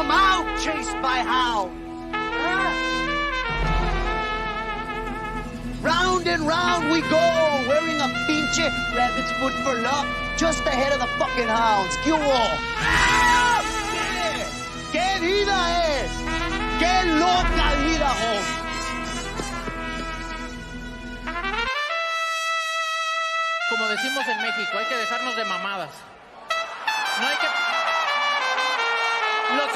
come out chased by hounds. Round and round we go, wearing a pinche rabbit's foot for luck, just ahead of the fucking hounds. ¿Qué hubo? ¡Ah! ¿Qué vida es? ¡Qué loca vida, home! Como decimos en México, hay que dejarnos de mamadas. No hay que... Los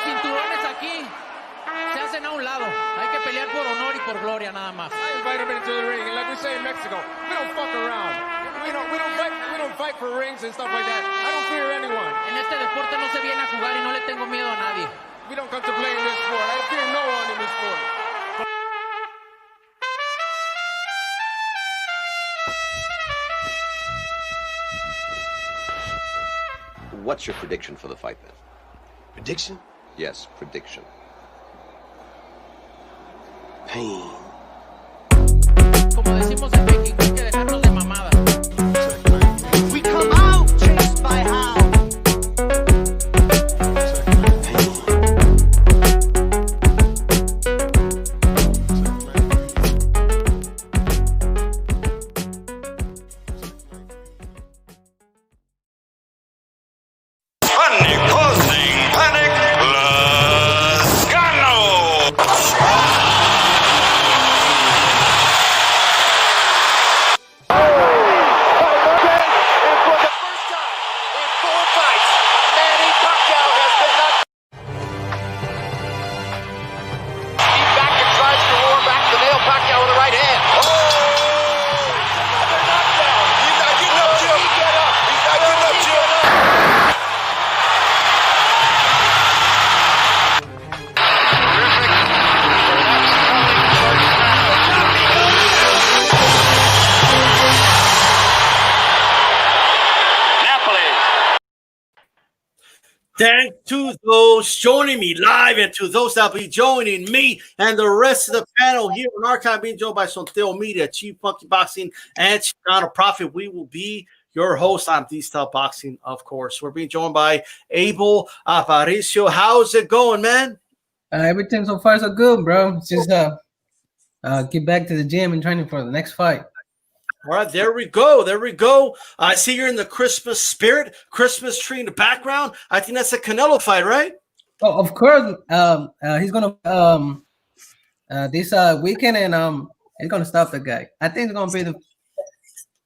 cinturones aquí se hacen a un lado. Hay que pelear por honor y por gloria nada más. I invite him into the ring, and like we say in Mexico, we don't fuck around. We don't fight for rings and stuff like that. I don't fear anyone. En este deporte no se viene a jugar y no le tengo miedo a nadie. We don't come to play in this sport. I fear no one in this sport. What's your prediction for the fight then? Prediction? Yes, prediction. Pain. Como decimos en México, hay que dejarnos de mamadas. We come out chased by hounds. Thanks to those joining me live and to those that will be joining me and the rest of the panel here on Archive, being joined by Sonteo Media, Chief Funky Boxing, and Chicano Prophet. We will be your host on D-Style Boxing, of course. We're being joined by Abel Aparicio. How's it going, man? Everything so far so good, bro. Just get back to the gym and training for the next fight. All right, there we go. There we go. I see you're in the Christmas spirit, Christmas tree in the background. I think that's a Canelo fight, right? Oh, of course. He's gonna this weekend, and he's gonna stop the guy. I think it's gonna be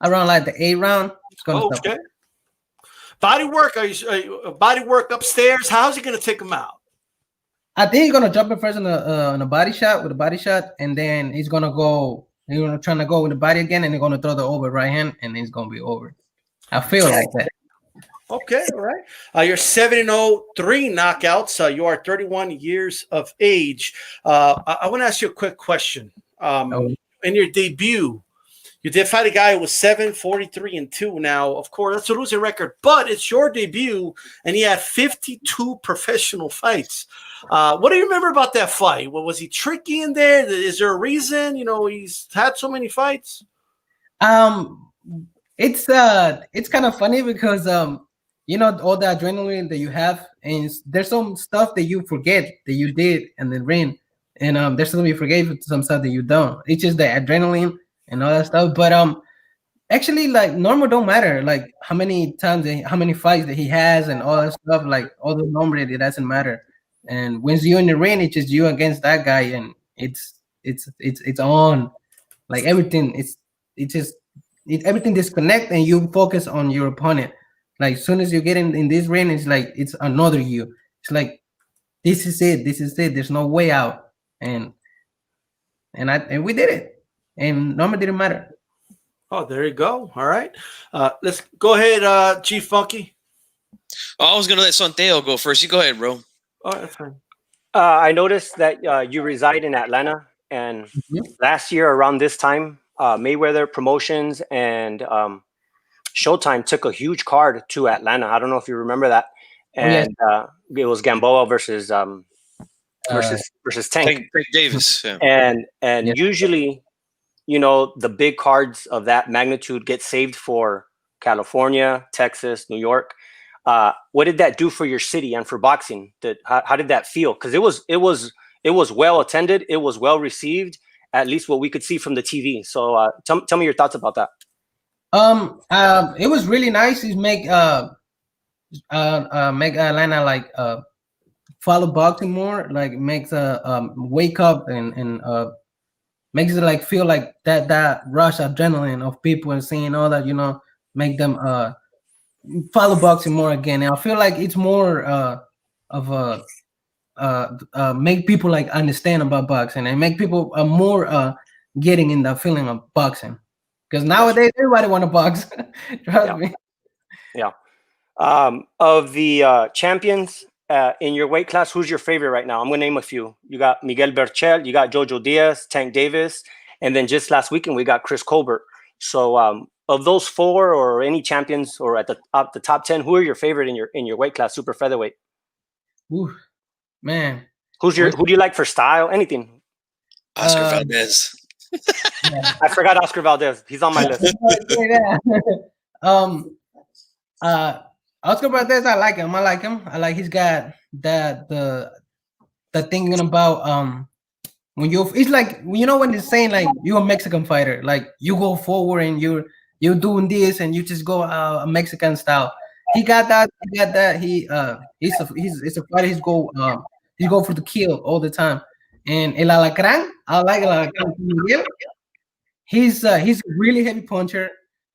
around like the 8th round. It's gonna stop him. Body work. Are you body work upstairs? How's he gonna take him out? I think he's gonna jump it first on a body shot with a body shot, and then he's gonna go. He's gonna try to go with the body again, and they're gonna throw the over right hand, and it's gonna be over. I feel like that. Okay, all right. You're 7-0, 3 knockouts. You are 31 years of age. I want to ask you a quick question. In your debut, you did fight a guy who was 7-43-2. Now, of course, that's a losing record, but it's your debut, and he had 52 professional fights. What do you remember about that fight? Was he tricky in there? Is there a reason? You know, he's had so many fights. It's kind of funny because you know, all the adrenaline that you have, and there's some stuff that you forget that you did in the ring, and there's something you forget some stuff that you don't. It's just the adrenaline and all that stuff. But actually, like, normal don't matter. Like how many times, how many fights that he has, and all that stuff. Like all the number, it doesn't matter. And when you're in the ring, it's just you against that guy, and it's on. Like everything, everything disconnect, and you focus on your opponent. Like as soon as you get in this ring, it's like it's another you. It's like this is it. There's no way out. And we did it. And number didn't matter. Oh, there you go. All right. Let's go ahead, Chief Funky. Oh, I was gonna let Sonteo go first. You go ahead, bro. Oh, that's fine. I noticed that you reside in Atlanta, and last year around this time, Mayweather Promotions and Showtime took a huge card to Atlanta. I don't know if you remember that, and it was Gamboa versus Tank Davis. Yeah. And usually, you know, the big cards of that magnitude get saved for California, Texas, New York. What did that do for your city and for boxing? How did that feel? Because it was well attended. It was well received, at least what we could see from the TV. So tell me your thoughts about that. It was really nice. Is make Atlanta like follow boxing more, like makes wake up and makes it like feel like that rush adrenaline of people and seeing all that, make them follow boxing more again. And I feel like it's more of a make people like understand about boxing and make people more getting in the feeling of boxing, because nowadays everybody want to box. Trust me. Yeah. Of the champions in your weight class, who's your favorite right now? I'm gonna name a few. You got Miguel Berchelt, you got Jojo Diaz, Tank Davis, and then just last weekend we got Chris Colbert. So of those four, or any champions, or at the top 10, who are your favorite in your weight class, super featherweight? Ooh, man. Who do you like for style? Anything? Oscar Valdez. Yeah. I forgot Oscar Valdez. He's on my list. Oscar Valdez, I like him. I like he's got the thinking about when it's like, when they're saying like you're a Mexican fighter, like you go forward and you're doing this and you just go a Mexican style. He got that. He's a fighter. He's go for the kill all the time. And El Alacrán, I like El Alacrán. He's a really heavy puncher.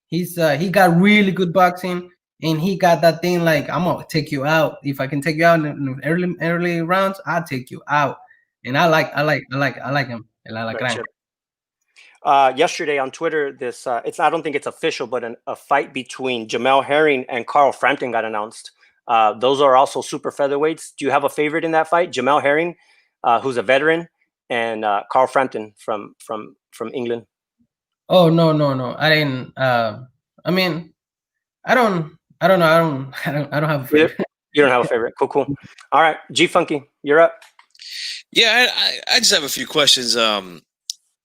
He got really good boxing, and he got that thing like, I'm gonna take you out. If I can take you out in the early rounds, I'll take you out. And I like him. El Alacrán. Yesterday on Twitter, I don't think it's official, but a fight between Jamel Herring and Carl Frampton got announced. Those are also super featherweights. Do you have a favorite in that fight? Jamel Herring, who's a veteran, and Carl Frampton from England. Oh no! I didn't. I mean, I don't know. I don't have a favorite. You don't have a favorite. Cool. All right, G Funky, you're up. Yeah, I just have a few questions.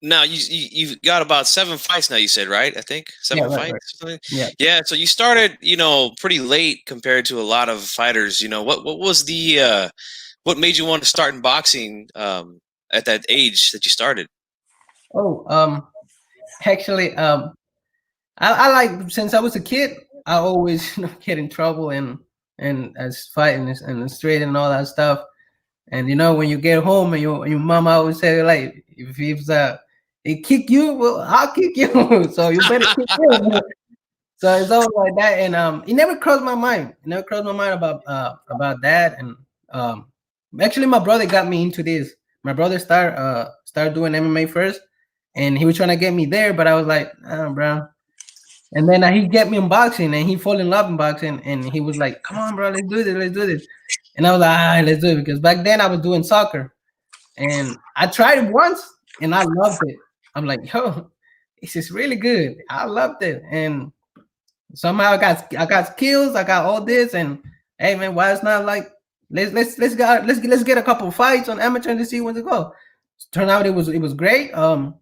Now you've got about 7 fights now. You said, right? I think 7 fights. Right. Yeah. So you started, pretty late compared to a lot of fighters. What was what made you want to start in boxing at that age that you started? Actually, I like, since I was a kid, I always get in trouble and as fighting in the street and all that stuff. And when you get home and your mom always say, like, if he kick you, well, I'll kick you. So you better kick him. So it's all like that. And it never crossed my mind. About that. And actually, my brother got me into this. My brother started doing MMA first, and he was trying to get me there, but I was like, bro. And then he get me in boxing, and he fall in love in boxing, and he was like, come on, bro, let's do this. And I was like, let's do it, because back then I was doing soccer, and I tried it once, and I loved it. I'm like, yo, this is really good. I loved it, and somehow I got skills, I got all this, and hey, man, why it's not like let's get a couple of fights on amateur and see where to go. Turned out it was great. I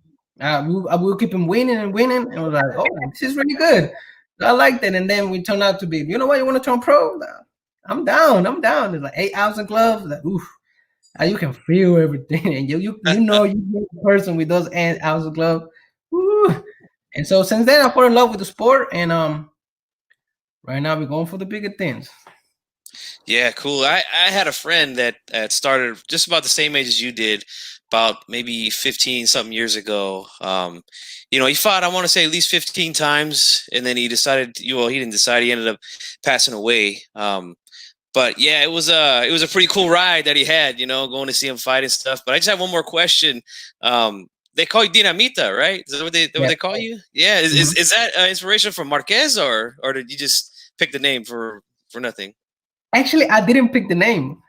will keep him winning, and I was like, oh, this is really good. So I liked it, and then we turned out to be, you want to turn pro? I'm down. There's like 8 ounce of gloves. Like, oof, you can feel everything, and you're the person with those 8 ounce of gloves. Woo. And so since then, I fell in love with the sport, and right now we're going for the bigger things. Yeah, cool. I had a friend that started just about the same age as you did, about maybe 15 something years ago. He fought, I want to say, at least 15 times, and then he decided, he didn't decide, he ended up passing away. But yeah, it was a pretty cool ride that he had, going to see him fight and stuff. But I just have one more question. They call you Dinamita, right? Is that what they call you? Yeah. Is that inspiration from Marquez, or did you just pick the name for nothing? Actually, I didn't pick the name.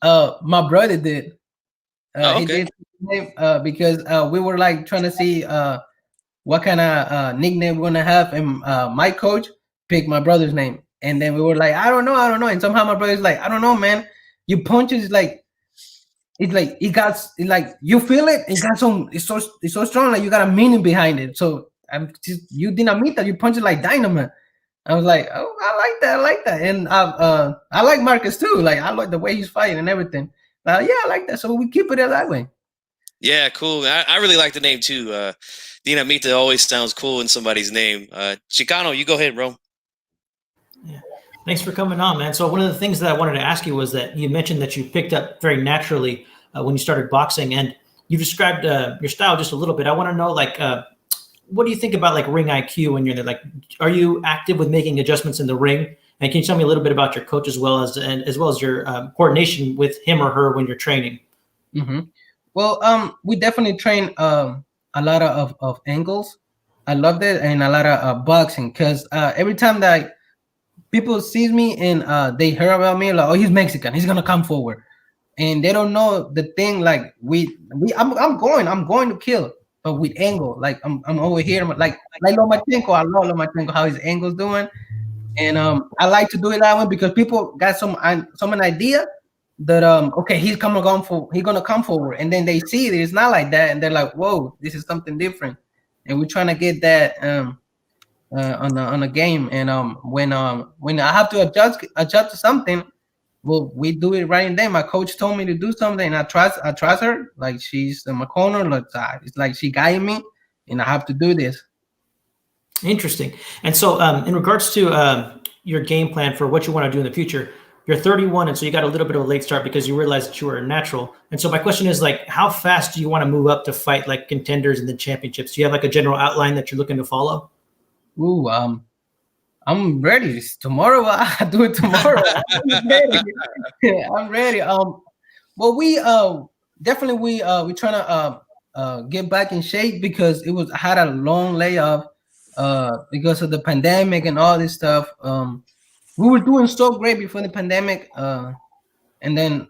My brother did. Okay. He did pick the name, because we were like trying to see what kind of nickname we're gonna have, and my coach picked my brother's name, and then we were like, I don't know, and somehow my brother's like, I don't know, man. Your punches you feel it. It's so strong, like you got a meaning behind it. So you Dinamita, you punch it like dynamite. I was like, oh, I like that, and I like Marcus too. Like I like the way he's fighting and everything. Yeah, I like that. So we keep it that way. Yeah, cool. I really like the name too. Dinamita always sounds cool in somebody's name. Chicano, you go ahead, bro. Yeah. Thanks for coming on, man. So one of the things that I wanted to ask you was that you mentioned that you picked up very naturally when you started boxing, and you described your style just a little bit. I want to know, like, what do you think about like ring IQ when you're there? Like, are you active with making adjustments in the ring? And can you tell me a little bit about your coach as well as your coordination with him or her when you're training? Mm-hmm. Well, we definitely train a lot of angles. I love that, and a lot of boxing, because every time that people sees me and they hear about me, like, oh, he's Mexican, he's gonna come forward, and they don't know the thing. Like I'm going to kill, but with angle. Like I'm over here, like Lomachenko. I love Lomachenko, how his angle's doing, and I like to do it that way because people got some an idea that okay, he's gonna come forward, and then they see that it's not like that, and they're like, whoa, this is something different, and we're trying to get that on a game. And when I have to adjust to something, well, we do it right and then. My coach told me to do something, and I trust her. Like she's in my corner. Like it's like she guided me, and I have to do this. Interesting. And so, in regards to your game plan for what you want to do in the future, you're 31, and so you got a little bit of a late start because you realized that you were a natural. And so my question is, like, how fast do you want to move up to fight like contenders in the championships? Do you have like a general outline that you're looking to follow? Ooh, I'm ready. Tomorrow, I do it tomorrow. I'm ready. Well, we definitely we trying to get back in shape because I had a long layoff because of the pandemic and all this stuff. We were doing so great before the pandemic, and then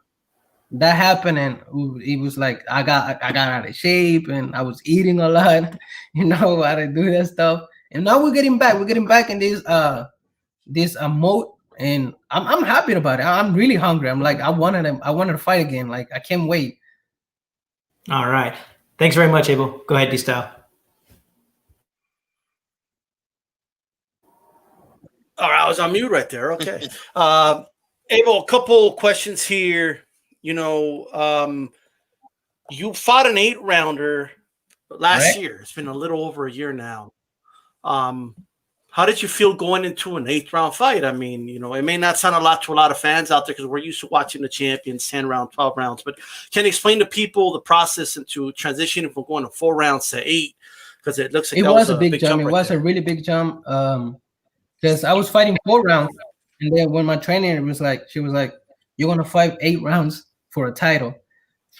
that happened, and it was like I got out of shape, and I was eating a lot. You know, I didn't do that stuff, and now we're getting back. We're getting back in this mode, and I'm happy about it. I'm really hungry. I'm like I wanted to fight again. Like I can't wait. All right, thanks very much, Abel. Go ahead, D-Style. All right, I was on mute right there. Okay. Abel, a couple questions here. You know, you fought an 8-rounder last year. It's been a little over a year now. How did you feel going into an 8th-round fight? I mean, you know, it may not sound a lot to a lot of fans out there because we're used to watching the champions 10 rounds, 12 rounds. But can you explain to people the process into transitioning from going to 4 rounds to 8? Because it looks like it was a big jump. It was a really big jump. Because I was fighting 4 rounds, and then when my trainer was like, she was like, "You're gonna fight 8 rounds for a title."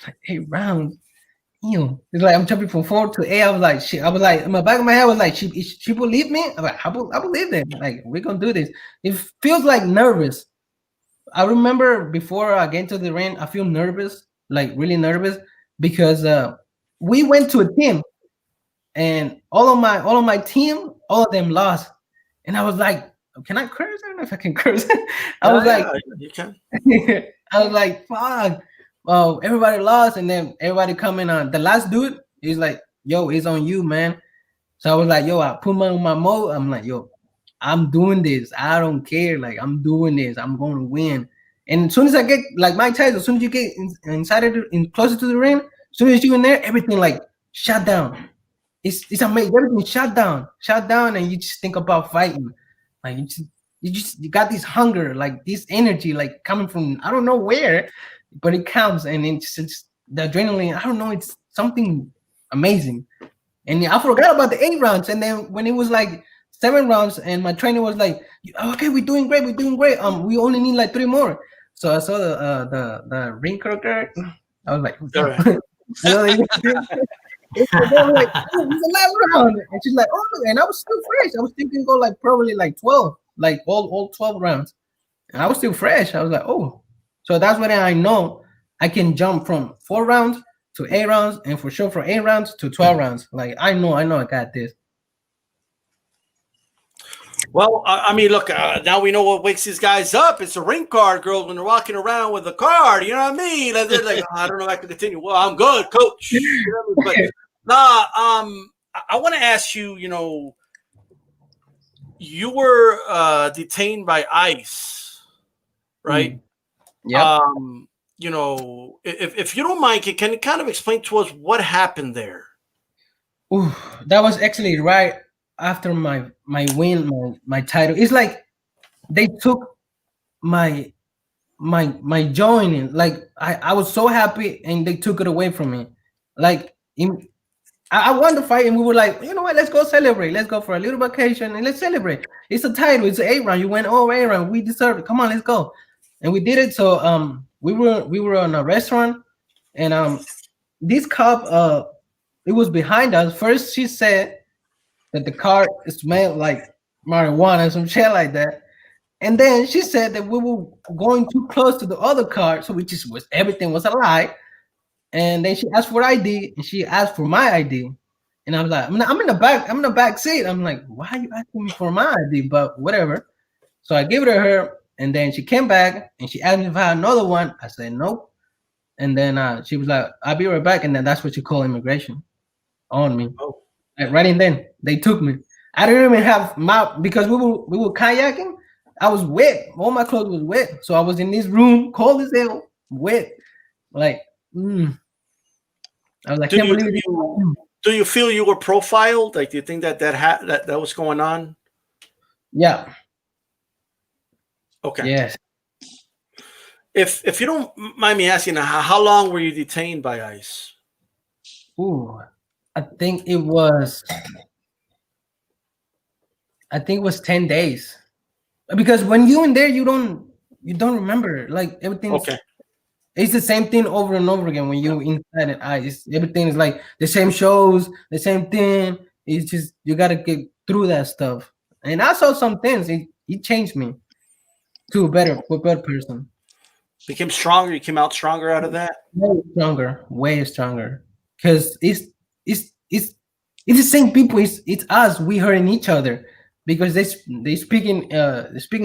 Like 8 rounds, it's like I'm jumping from 4 to 8. I was like, in my back of my head was like, she believe me? I'm like, I believe it. Like we're gonna do this. It feels like nervous. I remember before I get into the ring, I feel nervous, like really nervous, because we went to a team, and all of my team, all of them lost. And I was like, can I curse? I don't know if I can curse. I was like, you can. I was like, fuck. Well, everybody lost, and then everybody coming on. The last dude, he's like, yo, it's on you, man. So I was like, yo, I put my mode. I'm like, yo, I'm doing this. I don't care. Like, I'm doing this. I'm going to win. And as soon as I get, like Mike Tyson, as soon as you get closer to the ring, as soon as you're in there, everything like shut down. It's amazing. Everything shut down, and you just think about fighting. Like you got this hunger, like this energy, like coming from I don't know where, but it comes, and it's the adrenaline. I don't know, it's something amazing. And I forgot about the 8 rounds, and then when it was like 7 rounds, and my trainer was like, "Okay, we're doing great. We only need like 3 more." So I saw the ring character. I was like, it's like, oh, it's a last round, and she's like, oh, and I was still fresh. I was thinking go like probably like 12, like all 12 rounds, and I was still fresh. I was like, oh, so that's when I know I can jump from 4 rounds to 8 rounds, and for sure from 8 rounds to 12 rounds. Like I know I got this. Well, I mean, look, now we know what wakes these guys up. It's a ring card, girls, when they're walking around with a card. You know what I mean? And they're like, I don't know if I can continue. Well, I'm good, coach. But I want to ask you, you know, you were detained by ICE, right? Yeah. You know, if you don't mind, can you kind of explain to us what happened there? Ooh, that was actually right after my win, my title. It's like they took my joining. Like I was so happy, and they took it away from me. Like I won the fight, and we were like, you know what? Let's go celebrate. Let's go for a little vacation and let's celebrate. It's a title. It's an 8-round. You went over 8-round. We deserve it. Come on, let's go. And we did it. So we were on a restaurant, and this cop it was behind us. First, she said that the car smelled like marijuana, some shit like that. And then she said that we were going too close to the other car, so we just was everything was a lie. And then she asked for ID, and she asked for my ID, and I was like, I'm in the back seat. I'm like, why are you asking me for my ID? But whatever. So I gave it to her, and then she came back and she asked me if I had another one. I said nope. And then she was like, I'll be right back. And then that's what she called immigration on me. Oh. Like right in then they took me. I didn't even have because we were kayaking. I was wet. All my clothes was wet. So I was in this room, cold as hell, wet. Like, I was like, can't believe it. Do you feel you were profiled? Like, do you think that was going on? Yeah. Okay. Yes. If you don't mind me asking, how long were you detained by ICE? Ooh, I think it was 10 days. Because when you in there, you don't remember. Like everything. Okay. It's the same thing over and over again when you inside an ICE. Everything is like the same shows, the same thing. It's just you gotta get through that stuff. And I saw some things. It changed me to a better person. Became stronger. You came out stronger out of that. Way stronger. Because it's the same people. It's us. We hurting each other because they speaking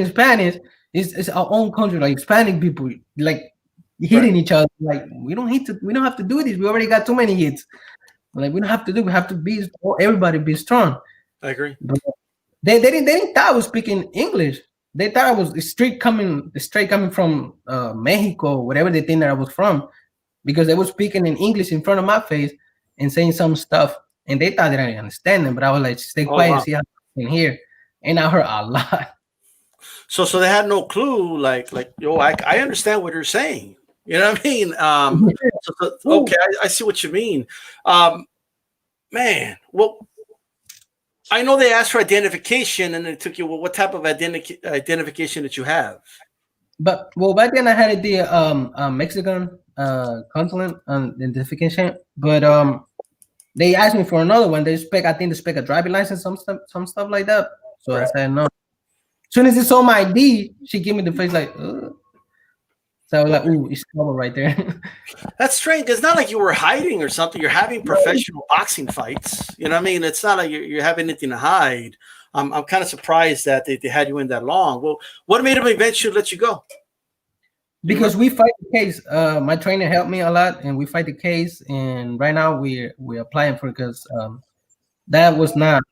Spanish. It's our own country, like Hispanic people, like hitting each other. Like we don't have to do this. We already got too many hits. Like we don't have to do. We have to be everybody be strong. I agree. But they didn't thought I was speaking English. They thought I was straight coming from Mexico, whatever they think that I was from, because they were speaking in English in front of my face and saying some stuff, and they thought that I didn't understand them. But I was like, stay quiet and see how I can hear. And I heard a lot. So they had no clue. Like yo, I understand what you're saying. You know what I mean? Okay, I see what you mean. Man, well, I know they asked for identification, and they took you. Well, what type of identification did you have? But back then I had the Mexican consulate identification, but they asked me for another one. I think they expect a driving license, some stuff like that. So I said no. As soon as they saw my ID, she gave me the face like, ugh. So I was like, ooh, it's trouble right there. That's strange. It's not like you were hiding or something. You're having professional boxing fights. You know what I mean? It's not like you're having anything to hide. I'm kind of surprised that they had you in that long. Well, what made them eventually let you go? Because we fight the case. My trainer helped me a lot, and we fight the case. And right now we're applying for it because that was not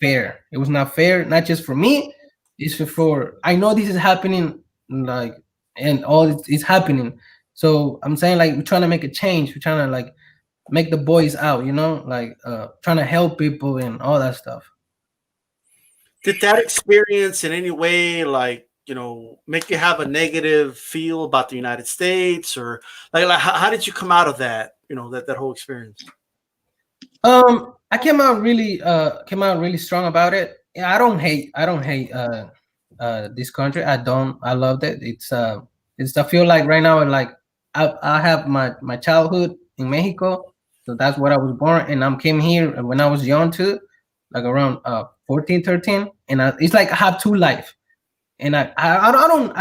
fair. It was not fair, not just for me. It's for I know this is happening, like, and all it's happening. So I'm saying, like, we're trying to make a change. We're trying to like make the boys out, you know, like trying to help people and all that stuff. Did that experience in any way, like, you know, make you have a negative feel about the United States, or like how did you come out of that? You know, that whole experience. I came out really strong about it. I don't hate this country. I loved it. It's I feel like right now, like I have my childhood in Mexico, so that's where I was born, and I came here when I was young too, like around 14, 13, and it's like I have two life, and I don't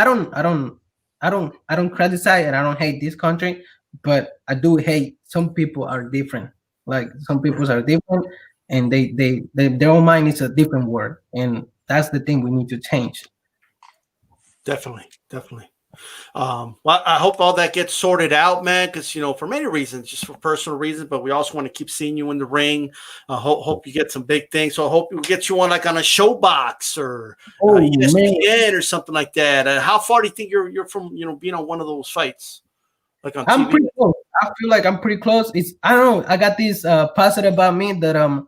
criticize and I don't hate this country, but I do hate some people are different. Like some people are different, and they their own mind is a different word, and that's the thing we need to change. Definitely. Well, I hope all that gets sorted out, man, because, for many reasons, just for personal reasons, but we also want to keep seeing you in the ring. Hope you get some big things. So I hope we get you on like on a Showbox or ESPN or something like that. How far do you think you're from, being on one of those fights? Like on I'm TV? pretty close. I feel like I'm pretty close. I don't know. I got this positive about me that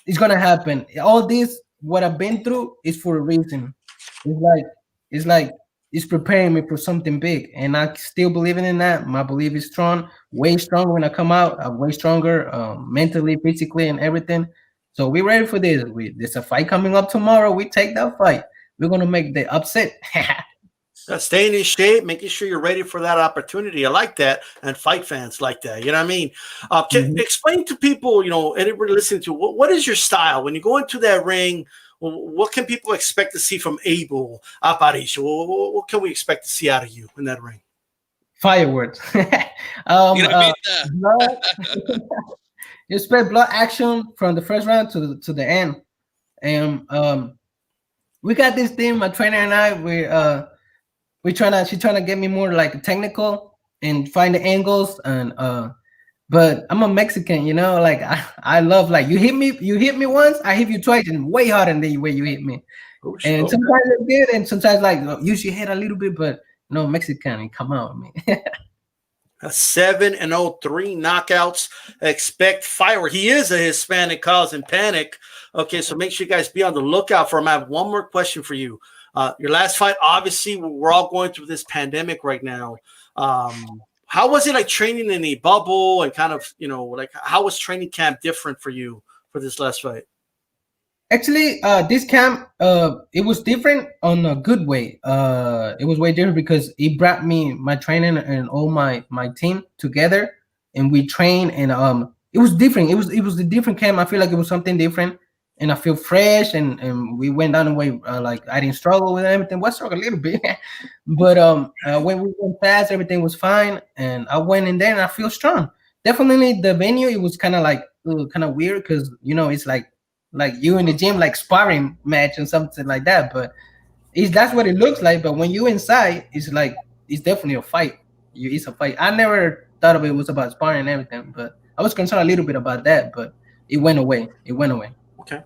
it's gonna happen. All this, what I've been through, is for a reason. It's preparing me for something big, and I still believing in that. My belief is strong, way stronger when I come out. I'm way stronger, mentally, physically, and everything. So we're ready for this. There's a fight coming up tomorrow. We take that fight. We're gonna make the upset. Staying in shape, making sure you're ready for that opportunity. I like that, and fight fans like that. You know what I mean? Explain to people, anybody listening to, what is your style when you go into that ring? What can people expect to see from Abel, Aparicio? What can we expect to see out of you in that ring? Fireworks. Blood. You expect blood action from the first round to the end, and we got this thing. My trainer and I, she's trying to get me more like technical and find the angles and but I'm a Mexican, like I love, like, you hit me once, I hit you twice and way harder than the way you hit me. And sometimes it's good and sometimes like use your head a little bit, but no, Mexican, come out, man. 7-0, 3 knockouts. Expect fire. He is a Hispanic causing panic. Okay, so make sure you guys be on the lookout for him. I have one more question for you. Your last fight, obviously, we're all going through this pandemic right now. How was it like training in a bubble and kind of, like how was training camp different for you for this last fight? Actually, this camp, it was different on a good way. It was way different because it brought me, my training and all my team together, and we trained, and it was different. It was a different camp. I feel like it was something different. And I feel fresh, and we went down the way, like I didn't struggle with everything. Well, I struggled a little bit, but when we went fast, everything was fine, and I went in there and I feel strong. Definitely, the venue, it was kind of like kind of weird because it's like you in the gym, like sparring match and something like that. But that's what it looks like. But when you inside, it's definitely a fight. It's a fight. I never thought of it was about sparring and everything, but I was concerned a little bit about that. But it went away. Okay.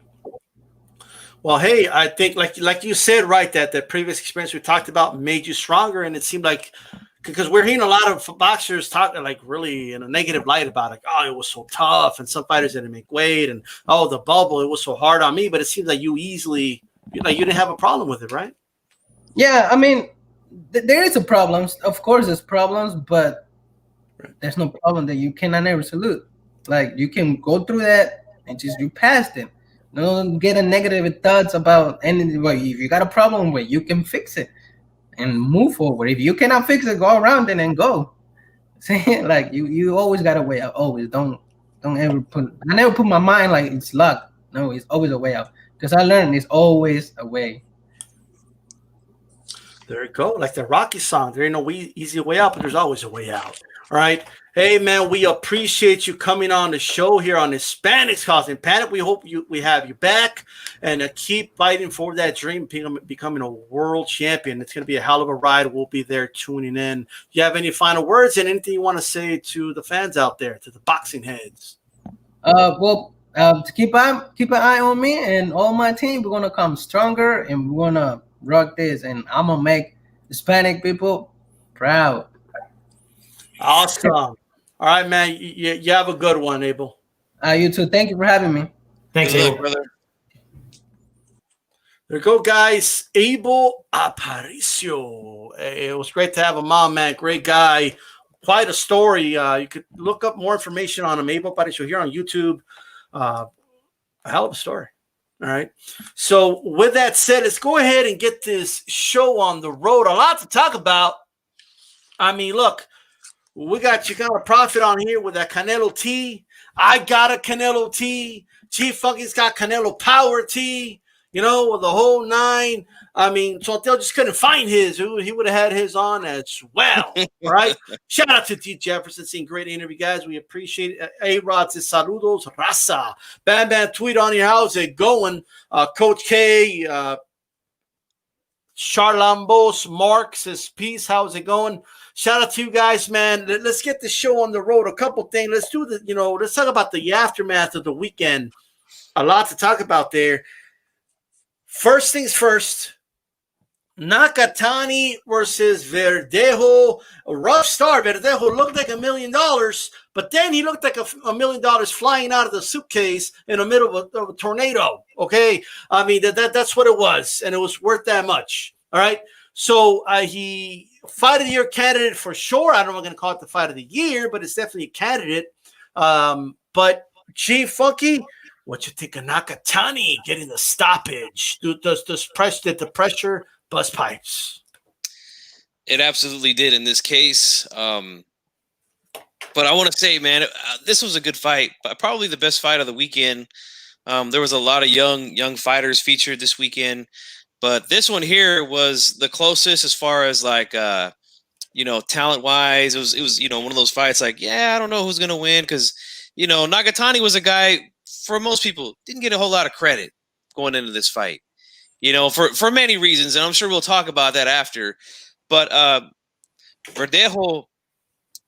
Well, hey, I think like you said, right, that previous experience we talked about made you stronger, and it seemed like, because we're hearing a lot of boxers talking like really in a negative light about it. Oh, it was so tough, and some fighters didn't make weight, and the bubble, it was so hard on me. But it seems like you easily, you didn't have a problem with it, right? Yeah, I mean, there is a problem. Of course, there's problems, but there's no problem that you cannot never salute. Like, you can go through that and just you passed it. Don't get a negative thoughts about anything. Well, if you got a problem with, you can fix it and move forward. If you cannot fix it, go around it and go. See, like you always got a way out. Always don't ever I never put my mind like it's luck. No, it's always a way out. Because I learned it's always a way. There you go. Like the Rocky song. There ain't no easy way out, but there's always a way out. All right. Hey, man, we appreciate you coming on the show here on Hispanics Causing Panic. We hope we have you back and keep fighting for that dream, becoming a world champion. It's going to be a hell of a ride. We'll be there tuning in. Do you have any final words and anything you want to say to the fans out there, to the boxing heads? To keep an eye on me and all my team. We're going to come stronger and we're going to rock this. And I'm going to make Hispanic people proud. Awesome. All right, man. You have a good one, Abel. You too. Thank you for having me. Thanks, Abel, brother. There you go, guys. Abel Aparicio. It was great to have him on, man. Great guy. Quite a story. You could look up more information on him, Abel Aparicio, here on YouTube. A hell of a story. All right. So with that said, let's go ahead and get this show on the road. A lot to talk about. I mean, look. We got you got a profit on here with that Canelo tee. I got a Canelo tee. Chief Funky's got Canelo power tee. With the whole 9. I mean, Chantel just couldn't find his. He would have had his on as well. All right. Shout out to D. Jefferson. Seen great interview, guys. We appreciate it. A-Rod says, saludos, raza. Bam, bam, tweet on your how's it going? Coach K, Charlambos, Mark says, peace. How's it going? Shout out to you guys, man. Let's get the show on the road. A couple things. Let's do the, let's talk about the aftermath of the weekend. A lot to talk about there. First things first, Nakatani versus Verdejo. A rough start. Verdejo looked like $1 million, but then he looked like $1 million flying out of the suitcase in the middle of a tornado. Okay, I mean that's what it was, and it was worth that much. All right, so he fight of the year candidate for sure. I don't know if I'm going to call it the fight of the year, but it's definitely a candidate. But G Funky, what you think of Nakatani getting the stoppage? Did the pressure bust pipes? It absolutely did in this case. But I want to say, man, this was a good fight. Probably the best fight of the weekend. There was a lot of young fighters featured this weekend, but this one here was the closest as far as like talent wise. It was one of those fights like, yeah, I don't know who's gonna win, because Nakatani was a guy, for most people, didn't get a whole lot of credit going into this fight. For many reasons, and I'm sure we'll talk about that after. But Verdejo,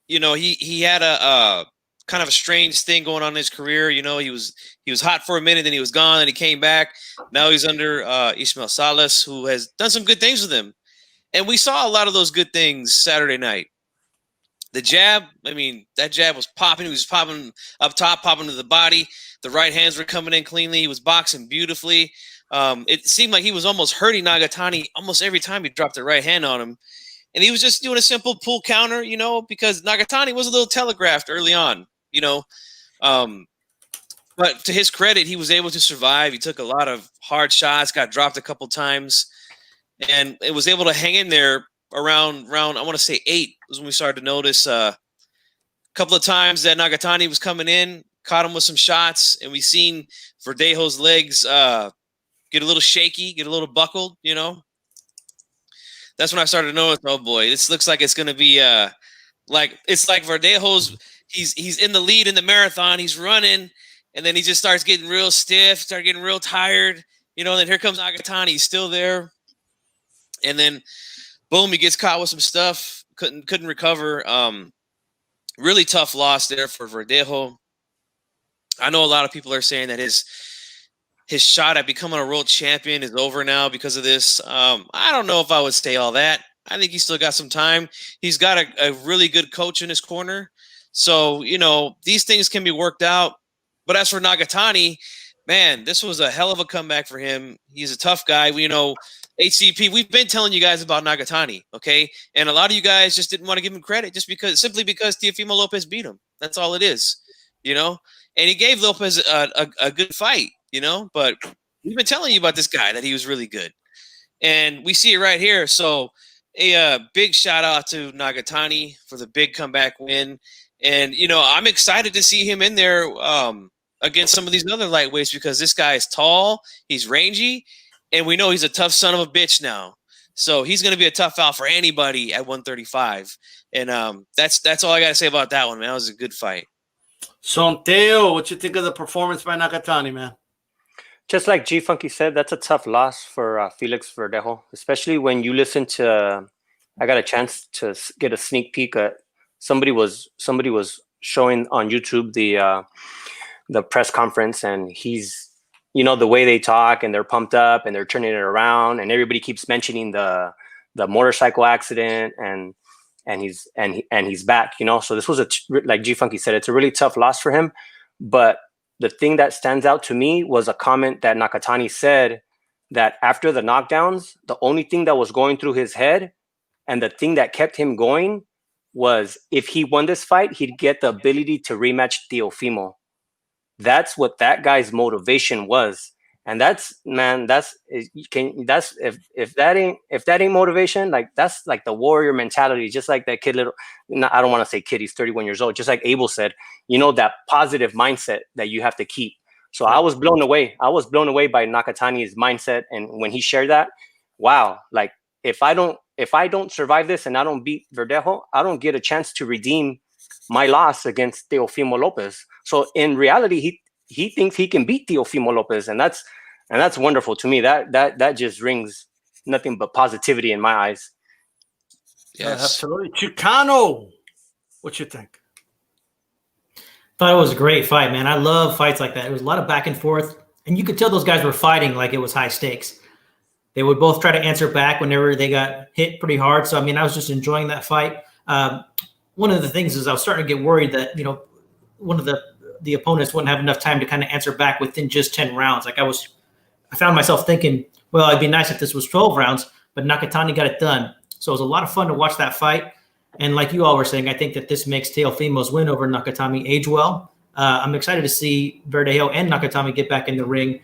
he had a kind of a strange thing going on in his career. He was hot for a minute, then he was gone, and he came back. Now he's under Ismael Salas, who has done some good things with him. And we saw a lot of those good things Saturday night. The jab, that jab was popping. He was popping up top, popping to the body. The right hands were coming in cleanly. He was boxing beautifully. It seemed like he was almost hurting Nakatani almost every time he dropped the right hand on him. And he was just doing a simple pull counter, because Nakatani was a little telegraphed early on, But to his credit, he was able to survive. He took a lot of hard shots, got dropped a couple times, and it was able to hang in there around I want to say 8 was when we started to notice a couple of times that Nakatani was coming in, caught him with some shots, and we seen Verdejo's legs get a little shaky, get a little buckled, That's when I started to notice, oh boy, this looks like it's going to be it's like Verdejo's, he's in the lead in the marathon, he's running, and then he just starts getting real stiff, start getting real tired, and then here comes Nakatani, he's still there. And then boom, he gets caught with some stuff, couldn't recover. Really tough loss there for Verdejo. I know a lot of people are saying that his shot at becoming a world champion is over now because of this. I don't know if I would say all that. I think he's still got some time. He's got a really good coach in his corner. So, these things can be worked out. But as for Nakatani, man, this was a hell of a comeback for him. He's a tough guy. HCP, we've been telling you guys about Nakatani, okay? And a lot of you guys just didn't want to give him credit simply because Teofimo Lopez beat him. That's all it is, And he gave Lopez a good fight, but we've been telling you about this guy, that he was really good. And we see it right here. So a big shout out to Nakatani for the big comeback win. And, I'm excited to see him in there against some of these other lightweights, because this guy is tall, he's rangy, and we know he's a tough son of a bitch now. So he's going to be a tough out for anybody at 135. And that's all I got to say about that one, man. That was a good fight. So, Teo, what you think of the performance by Nakatani, man? Just like G Funky said, that's a tough loss for Felix Verdejo, especially when you listen to. I got a chance to get a sneak peek at somebody was showing on YouTube the press conference, and he's the way they talk and they're pumped up and they're turning it around, and everybody keeps mentioning the motorcycle accident and he's back. So this was like G Funky said, it's a really tough loss for him, but the thing that stands out to me was a comment that Nakatani said, that after the knockdowns, the only thing that was going through his head and the thing that kept him going was if he won this fight, he'd get the ability to rematch Teofimo. That's what that guy's motivation was. And if that ain't motivation, like that's like the warrior mentality, just like that kid I don't want to say kid, he's 31 years old, just like Abel said, that positive mindset that you have to keep. So I was blown away. I was blown away by Nakatani's mindset. And when he shared that, wow, like if I don't survive this and I don't beat Verdejo, I don't get a chance to redeem my loss against Teofimo Lopez. So in reality, he thinks he can beat Teofimo Lopez, and that's wonderful to me. That just rings nothing but positivity in my eyes. Yes. Absolutely. Chicano, what you think? Thought it was a great fight, man. I love fights like that. It was a lot of back and forth, and you could tell those guys were fighting like it was high stakes. They would both try to answer back whenever they got hit pretty hard. So, I mean, I was just enjoying that fight. One of the things is I was starting to get worried that, you know, one of the opponents wouldn't have enough time to kind of answer back within just 10 rounds. Like I found myself thinking, well, it'd be nice if this was 12 rounds, but Nakatani got it done. So it was a lot of fun to watch that fight. And like you all were saying, I think that this makes Teofimo's win over Nakatani age well. I'm excited to see Verdejo and Nakatani get back in the ring.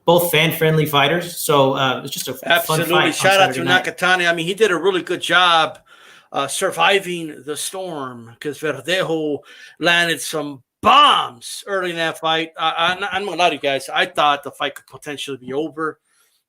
Both fan-friendly fighters. So it's just a fun fight. Shout out to Nakatani. I mean, he did a really good job surviving the storm because Verdejo landed some bombs early in that fight. I'm going to lie to you guys. I thought the fight could potentially be over.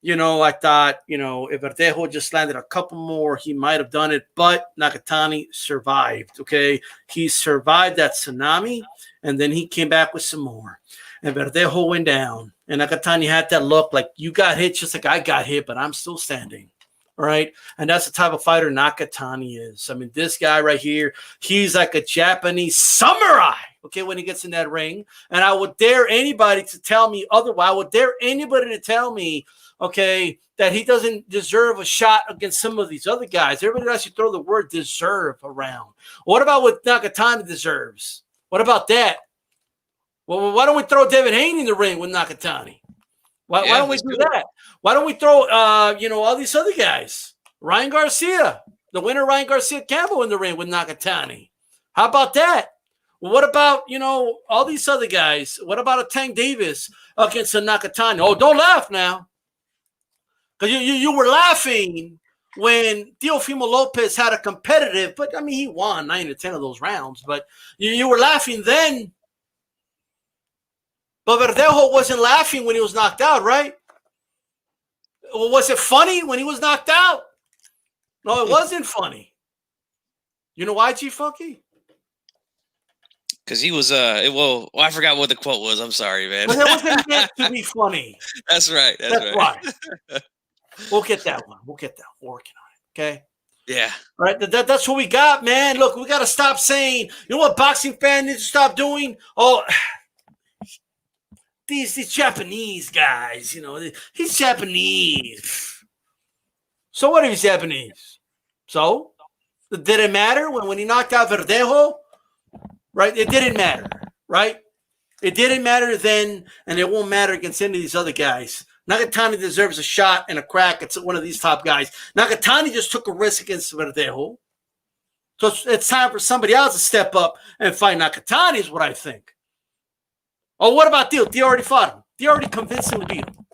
You know, I thought, you know, if Verdejo just landed a couple more, he might have done it. But Nakatani survived, okay? He survived that tsunami, and then he came back with some more. And Verdejo went down. And Nakatani had that look like, you got hit just like I got hit, but I'm still standing. All right. And that's the type of fighter Nakatani is. I mean, this guy right here, he's like a Japanese samurai, okay, when he gets in that ring. And I would dare anybody to tell me otherwise. I would dare anybody to tell me, okay, that he doesn't deserve a shot against some of these other guys. Everybody likes to throw the word deserve around. What about what Nakatani deserves? What about that? Well, why don't we throw Devin Haney in the ring with Nakatani? Why don't we do that? Why don't we throw, all these other guys? Ryan Garcia, the winner Ryan Garcia Campbell in the ring with Nakatani. How about that? Well, what about, all these other guys? What about a Tank Davis against a Nakatani? Oh, don't laugh now. Because you were laughing when Teofimo Lopez had a competitive, but, I mean, he won 9 to 10 of those rounds. But you were laughing then. But Verdejo wasn't laughing when he was knocked out, right? Well, was it funny when he was knocked out? No, it wasn't funny. You know why, G-Funky? Because he was, I forgot what the quote was. I'm sorry, man. But it wasn't meant to be funny. That's right. That's why. We'll get that one. We're working on it, okay? Yeah. All right, that's what we got, man. Look, we got to stop saying, you know what boxing fans need to stop doing? Oh, these Japanese guys, he's Japanese. So what if he's Japanese? So did it matter when he knocked out Verdejo? Right? It didn't matter, right? It didn't matter then, and it won't matter against any of these other guys. Nakatani deserves a shot and a crack at one of these top guys. Nakatani just took a risk against Verdejo. So it's time for somebody else to step up and fight Nakatani is what I think. Oh, what about Theo? Theo already fought him. Theo already convinced him to beat him,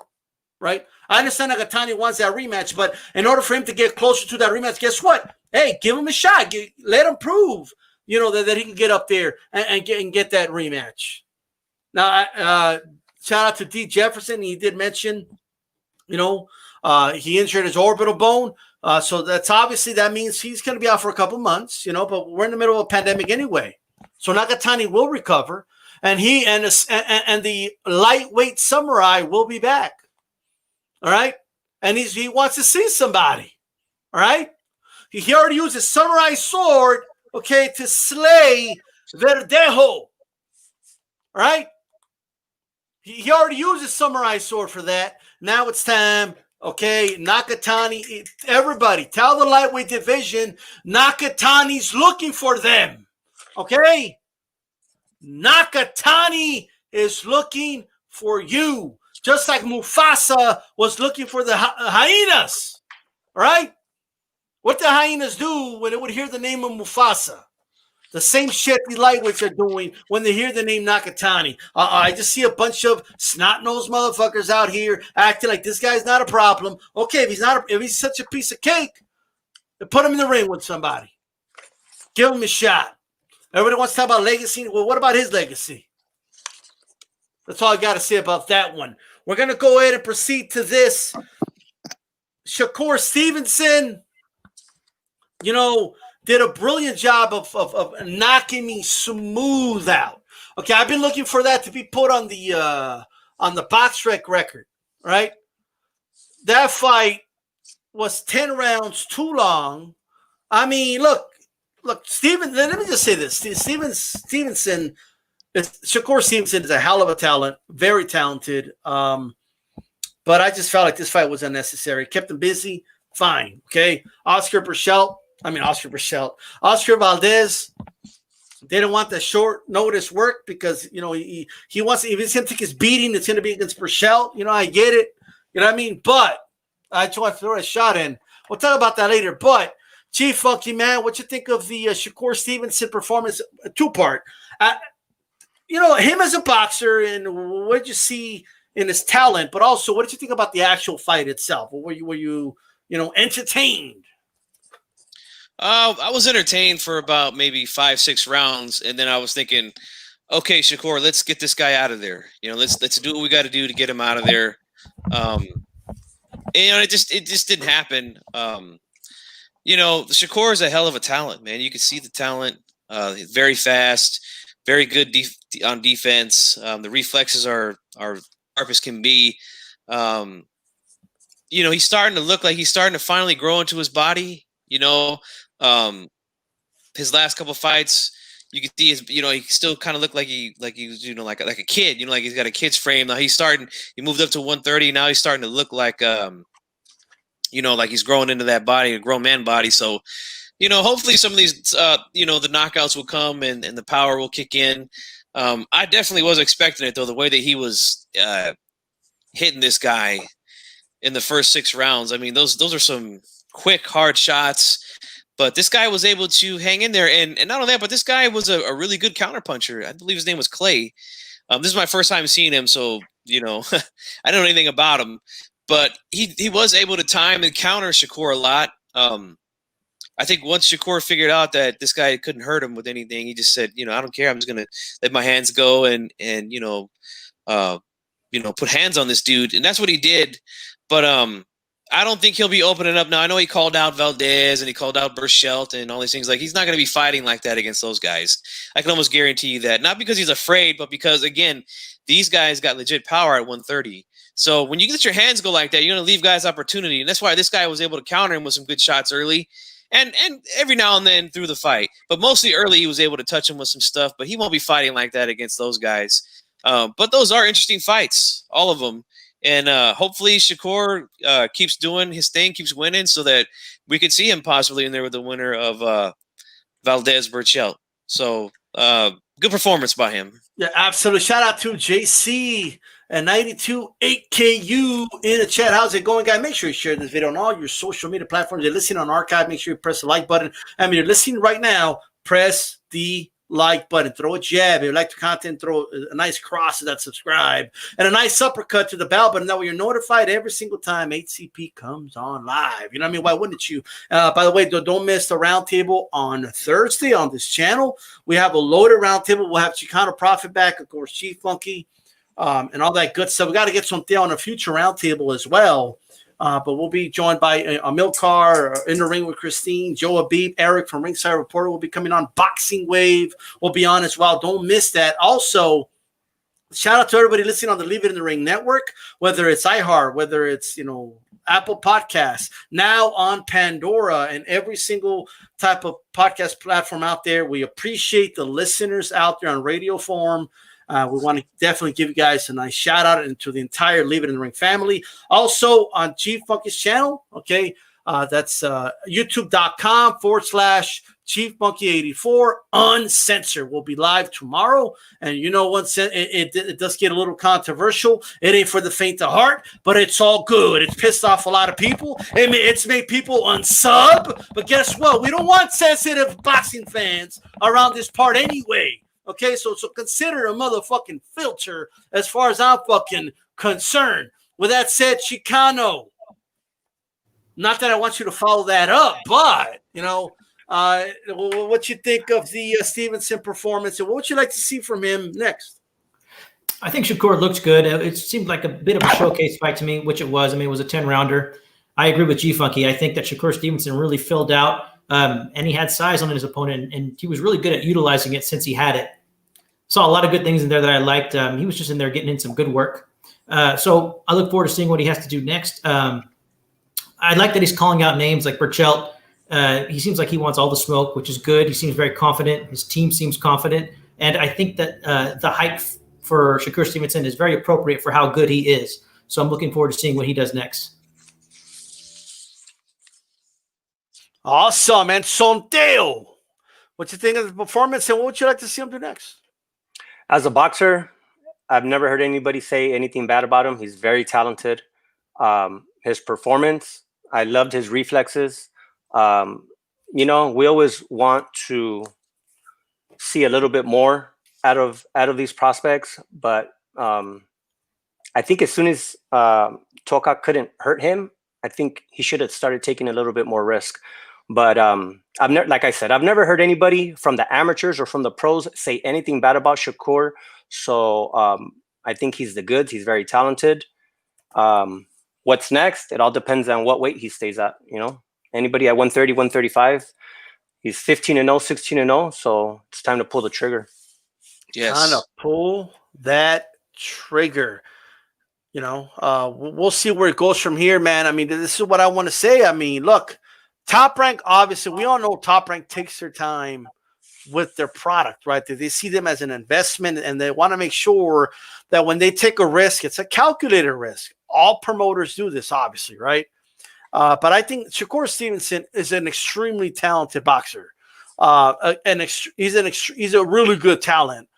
right? I understand Nakatani wants that rematch, but in order for him to get closer to that rematch, guess what? Hey, give him a shot. Let him prove, that he can get up there and get that rematch. Now, shout out to D. Jefferson. He did mention, he injured his orbital bone. So that means he's going to be out for a couple months, but we're in the middle of a pandemic anyway. So Nakatani will recover. And he and the lightweight samurai will be back. All right? And he wants to see somebody. All right? He already used his samurai sword, okay, to slay Verdejo. All right? He already used his samurai sword for that. Now it's time, okay, Nakatani, everybody, tell the lightweight division, Nakatani's looking for them. Okay? Nakatani is looking for you, just like Mufasa was looking for the hyenas. All right? What the hyenas do when they would hear the name of Mufasa? The same shit the lightweights are doing when they hear the name Nakatani. I just see a bunch of snot-nosed motherfuckers out here acting like this guy's not a problem. Okay, if he's such a piece of cake, then put him in the ring with somebody. Give him a shot. Everybody wants to talk about legacy. Well, what about his legacy? That's all I got to say about that one. We're going to go ahead and proceed to this. Shakur Stevenson, did a brilliant job of knocking me smooth out. Okay, I've been looking for that to be put on the BoxRec record, right? That fight was 10 rounds too long. I mean, look, Steven. Let me just say this: Stevenson, Shakur Stevenson is a hell of a talent, very talented. But I just felt like this fight was unnecessary. Kept him busy. Fine, okay. Oscar Valdez didn't want the short notice work because he wants, if he's gonna take his beating, it's gonna be against Berchelt. I get it. You know what I mean? But I just want to throw a shot in. We'll talk about that later. But Chief Funky Man, what you think of the Shakur Stevenson performance? Two-part. Him as a boxer, and what did you see in his talent? But also, what did you think about the actual fight itself? Were you entertained? I was entertained for about maybe 5-6 rounds, and then I was thinking, okay, Shakur, let's get this guy out of there. Let's do what we got to do to get him out of there. It just didn't happen. Shakur is a hell of a talent, man. You can see the talent. He's very fast, very good on defense. The reflexes are sharp as can be. He's starting to look like he's starting to finally grow into his body. His last couple fights, you can see he still kind of looked like he was, like a kid, like he's got a kid's frame. Now he moved up to 130. Now he's starting to look like, like he's growing into that body, a grown man body. So, hopefully some of these, the knockouts will come and the power will kick in. I definitely was expecting it though, the way that he was hitting this guy in the first 6 rounds. I mean, those are some quick, hard shots. But this guy was able to hang in there, and not only that, but this guy was a really good counterpuncher. I believe his name was Clay. This is my first time seeing him, so I don't know anything about him. But he was able to time and counter Shakur a lot. I think once Shakur figured out that this guy couldn't hurt him with anything, he just said, I don't care. I'm just gonna let my hands go and put hands on this dude, and that's what he did. But I don't think he'll be opening up now. I know he called out Valdez and he called out Berchelt and all these things. Like, he's not going to be fighting like that against those guys. I can almost guarantee you that. Not because he's afraid, but because, again, these guys got legit power at 130. So when you let your hands go like that, you're going to leave guys opportunity. And that's why this guy was able to counter him with some good shots early and every now and then through the fight. But mostly early, he was able to touch him with some stuff. But he won't be fighting like that against those guys. But those are interesting fights, all of them. And hopefully Shakur keeps doing his thing, keeps winning, so that we could see him possibly in there with the winner of Valdez Berchelt. So good performance by him. Yeah, absolutely. Shout out to JC and 92-8KU in the chat. How's it going, guys? Make sure you share this video on all your social media platforms. You're listening on archive. Make sure you press the like button. I mean, you're listening right now. Press the like button, throw a jab. If you like the content, throw a nice cross to that subscribe and a nice uppercut to the bell button. That way you're notified every single time HCP comes on live. You know what I mean? Why wouldn't you? By the way, don't miss the roundtable on Thursday on this channel. We have a loaded roundtable. We'll have Chicano Prophet back, of course, Chief Funky, and all that good stuff. We got to get something on a future roundtable as well. But we'll be joined by Amilcar in the ring with Christine, Joe Abib, Eric from Ringside Reporter will be coming on. Boxing Wave will be on as well. Don't miss that. Also, shout out to everybody listening on the Leave It in the Ring network, whether it's iHeart, whether it's Apple Podcasts, now on Pandora, and every single type of podcast platform out there. We appreciate the listeners out there on radio form. We want to definitely give you guys a nice shout out and to the entire Leave It in the Ring family. Also on Chief Funky's channel, okay, that's youtube.com/Chief Funky 84 uncensored. We'll be live tomorrow. And once it does get a little controversial. It ain't for the faint of heart, but it's all good. It's pissed off a lot of people. It's made people unsub. But guess what? We don't want sensitive boxing fans around this part anyway. Okay, so consider a motherfucking filter as far as I'm fucking concerned. With that said, Chicano, not that I want you to follow that up, but, what you think of the Stevenson performance and what would you like to see from him next? I think Shakur looks good. It seemed like a bit of a showcase fight to me, which it was. I mean, it was a 10-rounder. I agree with G-Funky. I think that Shakur Stevenson really filled out, and he had size on his opponent, and he was really good at utilizing it since he had it. Saw a lot of good things in there that I liked. He was just in there getting in some good work. So I look forward to seeing what he has to do next. I like that he's calling out names like Berchelt. He seems like he wants all the smoke, which is good. He seems very confident. His team seems confident. And I think that the hype for Shakur Stevenson is very appropriate for how good he is. So I'm looking forward to seeing what he does next. Awesome. And Sondeo, what you think of the performance and what would you like to see him do next? As a boxer, I've never heard anybody say anything bad about him. He's very talented. His performance, I loved his reflexes. You know, we always want to see a little bit more out of these prospects, but I think as soon as Toka couldn't hurt him, I think he should have started taking a little bit more risk. But I've never, like I said, I've never heard anybody from the amateurs or from the pros say anything bad about Shakur. So I think he's the goods. He's very talented. What's next? It all depends on what weight he stays at. You know, anybody at 130, 135, he's 15-0, 16-0. So it's time to pull the trigger. Yes. Time to pull that trigger. You know, we'll see where it goes from here, man. I mean, this is what I want to say. I mean, look, Top Rank, obviously, we all know Top Rank takes their time with their product, right? They see them as an investment, and they want to make sure that when they take a risk, it's a calculated risk. All promoters do this, obviously, right? But I think Shakur Stevenson is an extremely talented boxer. He's a really good talent.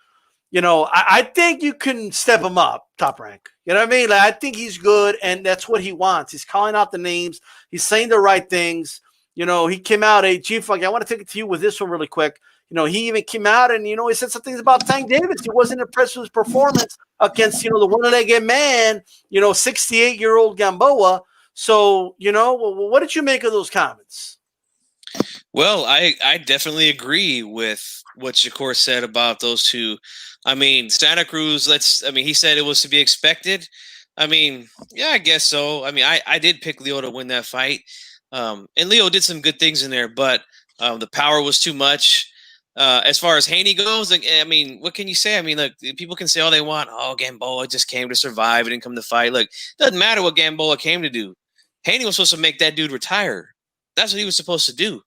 You know, I think you can step him up, Top Rank. You know what I mean? Like, I think he's good, and that's what he wants. He's calling out the names. He's saying the right things. You know, he came out, hey, G-Funk, I want to take it to you with this one really quick. You know, he even came out and, you know, he said some things about Tank Davis. He wasn't impressed with his performance against, you know, the one-legged man, you know, 68-year-old Gamboa. So, you know, what did you make of those comments? Well, I definitely agree with what Shakur said about those two. I mean, Santa Cruz, he said it was to be expected. I mean, yeah, I guess so. I mean, I did pick Leo to win that fight. And Leo did some good things in there, but the power was too much. As far as Haney goes, like, I mean, what can you say? I mean, look, people can say all they want. Oh, Gamboa just came to survive. It didn't come to fight. Look, doesn't matter what Gamboa came to do. Haney was supposed to make that dude retire. That's what he was supposed to do,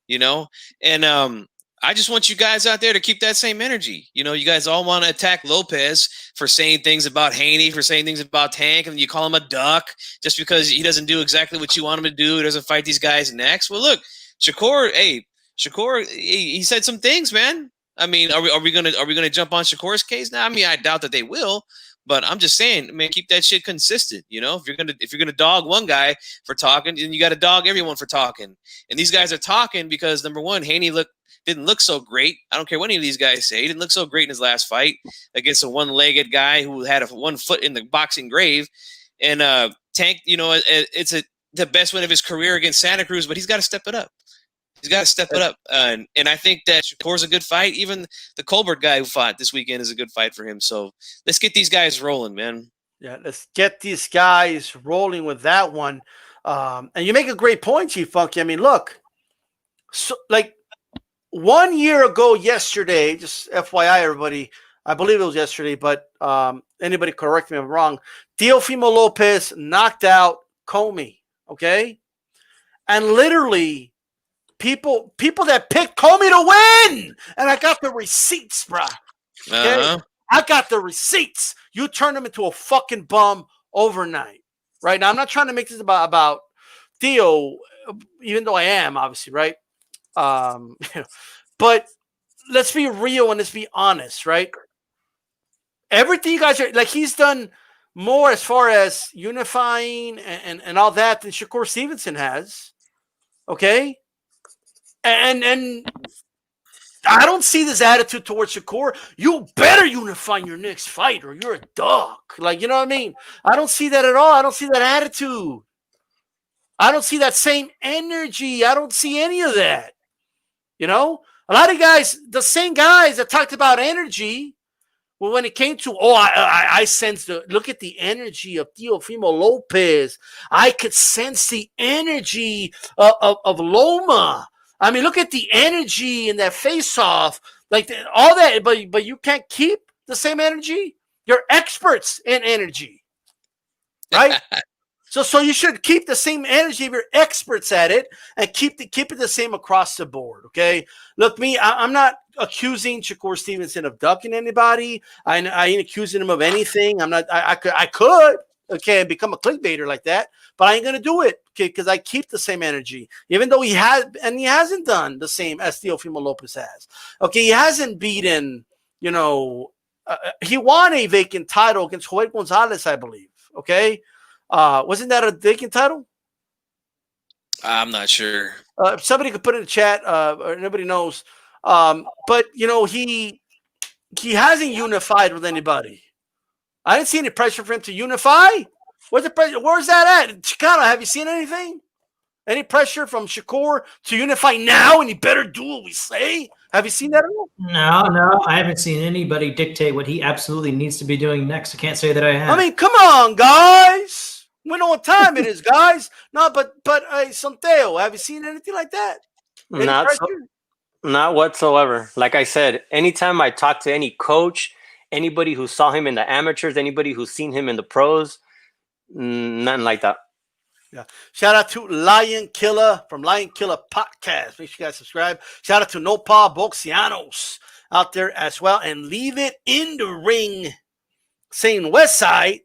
you know? And I just want you guys out there to keep that same energy. You know, you guys all want to attack Lopez for saying things about Haney, for saying things about Tank, and you call him a duck just because he doesn't do exactly what you want him to do. He doesn't fight these guys next. Well, look, Shakur, he said some things, man. I mean, are we gonna jump on Shakur's case now? I mean, I doubt that they will, but I'm just saying, man, keep that shit consistent. You know, if you're gonna dog one guy for talking, then you got to dog everyone for talking. And these guys are talking because, number one, Haney didn't look so great. I don't care what any of these guys say. He didn't look so great in his last fight against a one-legged guy who had one foot in the boxing grave. And Tank, you know, it's the best win of his career against Santa Cruz, but he's got to step it up. He's got to step it up. And I think that Shakur's a good fight. Even the Colbert guy who fought this weekend is a good fight for him. So let's get these guys rolling, man. Yeah, let's get these guys rolling with that one. And you make a great point, Chief Funky. I mean, look, so like 1 year ago yesterday, just FYI, everybody, I believe it was yesterday, but anybody correct me if I'm wrong, Teofimo Lopez knocked out Comey, okay? And literally, people that picked Comey to win, and I got the receipts, bruh. Okay? I got the receipts. You turned him into a fucking bum overnight, right? Now, I'm not trying to make this about Theo, even though I am, obviously, right? But let's be real and let's be honest, right? Everything you guys are like, he's done more as far as unifying and all that than Shakur Stevenson has. Okay. And I don't see this attitude towards Shakur. You better unify your next fight or you're a dog. Like, you know what I mean? I don't see that at all. I don't see that attitude. I don't see that same energy. I don't see any of that. You know, a lot of guys, the same guys that talked about energy, well, when it came to, I sensed look at the energy of Teofimo Lopez. I could sense the energy of Loma. I mean, look at the energy in that face-off, like all that, but you can't keep the same energy. You're experts in energy, right? So you should keep the same energy if you're experts at it, and keep it the same across the board. Okay. Look, I'm not accusing Shakur Stevenson of ducking anybody. I ain't accusing him of anything. I'm not. I could. Okay, and become a clickbaiter like that, but I ain't gonna do it. Okay, because I keep the same energy, even though he hasn't done the same as Teofimo Lopez has. Okay, he hasn't beaten. You know, he won a vacant title against Hoya Gonzalez, I believe. Okay. Wasn't that a vacant title? I'm not sure. Somebody could put in the chat, or nobody knows. But you know, he hasn't unified with anybody. I didn't see any pressure for him to unify. Where's the pressure? Where's that at? Chicano, have you seen anything? Any pressure from Shakur to unify now? And he better do what we say. Have you seen that at all? No, I haven't seen anybody dictate what he absolutely needs to be doing next. I can't say that I have. I mean, come on, guys. We know what time it is, guys. No, but Santeo, have you seen anything like that? Not whatsoever. Like I said, anytime I talk to any coach, anybody who saw him in the amateurs, anybody who's seen him in the pros, nothing like that. Yeah. Shout out to Lion Killer from Lion Killer Podcast. Make sure you guys subscribe. Shout out to Nopal Boxianos out there as well. And leave it in the ring saying West Side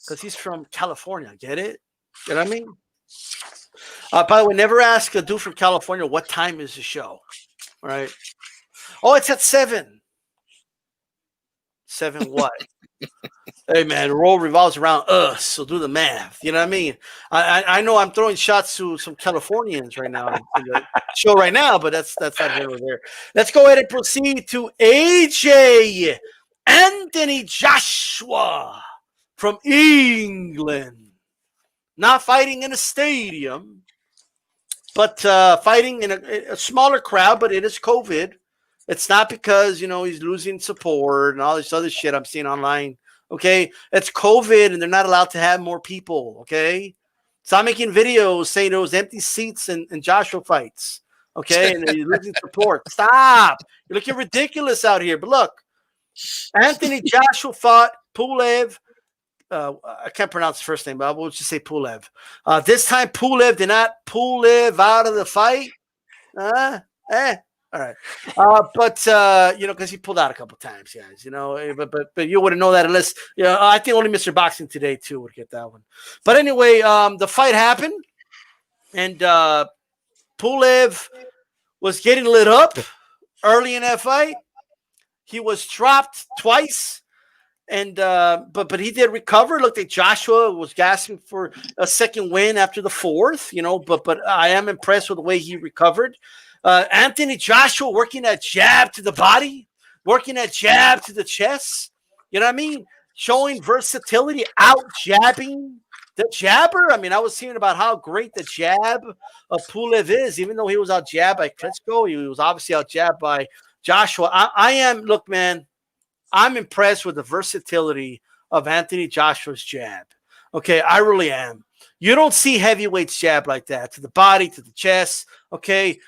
because he's from California. Get it? You know what I mean? By the way, never ask a dude from California what time is the show. All right. Oh, it's at 7. 7 what? Hey, man, the world revolves around us, so do the math. You know what I mean? I know I'm throwing shots to some Californians right now in the show right now, but that's not here or there. Let's go ahead and proceed to AJ Anthony Joshua from England. Not fighting in a stadium, but fighting in a smaller crowd, but it is COVID. It's not because, you know, he's losing support and all this other shit I'm seeing online. Okay. It's COVID and they're not allowed to have more people. Okay. Stop making videos saying there was empty seats in Joshua fights. Okay. And he's losing support. Stop. You're looking ridiculous out here. But look, Anthony Joshua fought Pulev. I can't pronounce the first name, but I will just say Pulev. This time Pulev did not Pulev out of the fight. All right. You know, because he pulled out a couple times, guys, you know, but you wouldn't know that unless, you know, I think only Mr. Boxing Today, too, would get that one. But anyway, the fight happened, and Pulev was getting lit up early in that fight. He was dropped twice, and but he did recover. Looked like Joshua was gasping for a second win after the fourth, you know, but I am impressed with the way he recovered. Anthony Joshua working that jab to the body, working that jab to the chest. You know what I mean? Showing versatility, out jabbing the jabber. I mean, I was hearing about how great the jab of Pulev is, even though he was out jabbed by Klitschko. He was obviously out jabbed by Joshua. Look, man, I'm impressed with the versatility of Anthony Joshua's jab. Okay, I really am. You don't see heavyweights jab like that to the body, to the chest. Okay,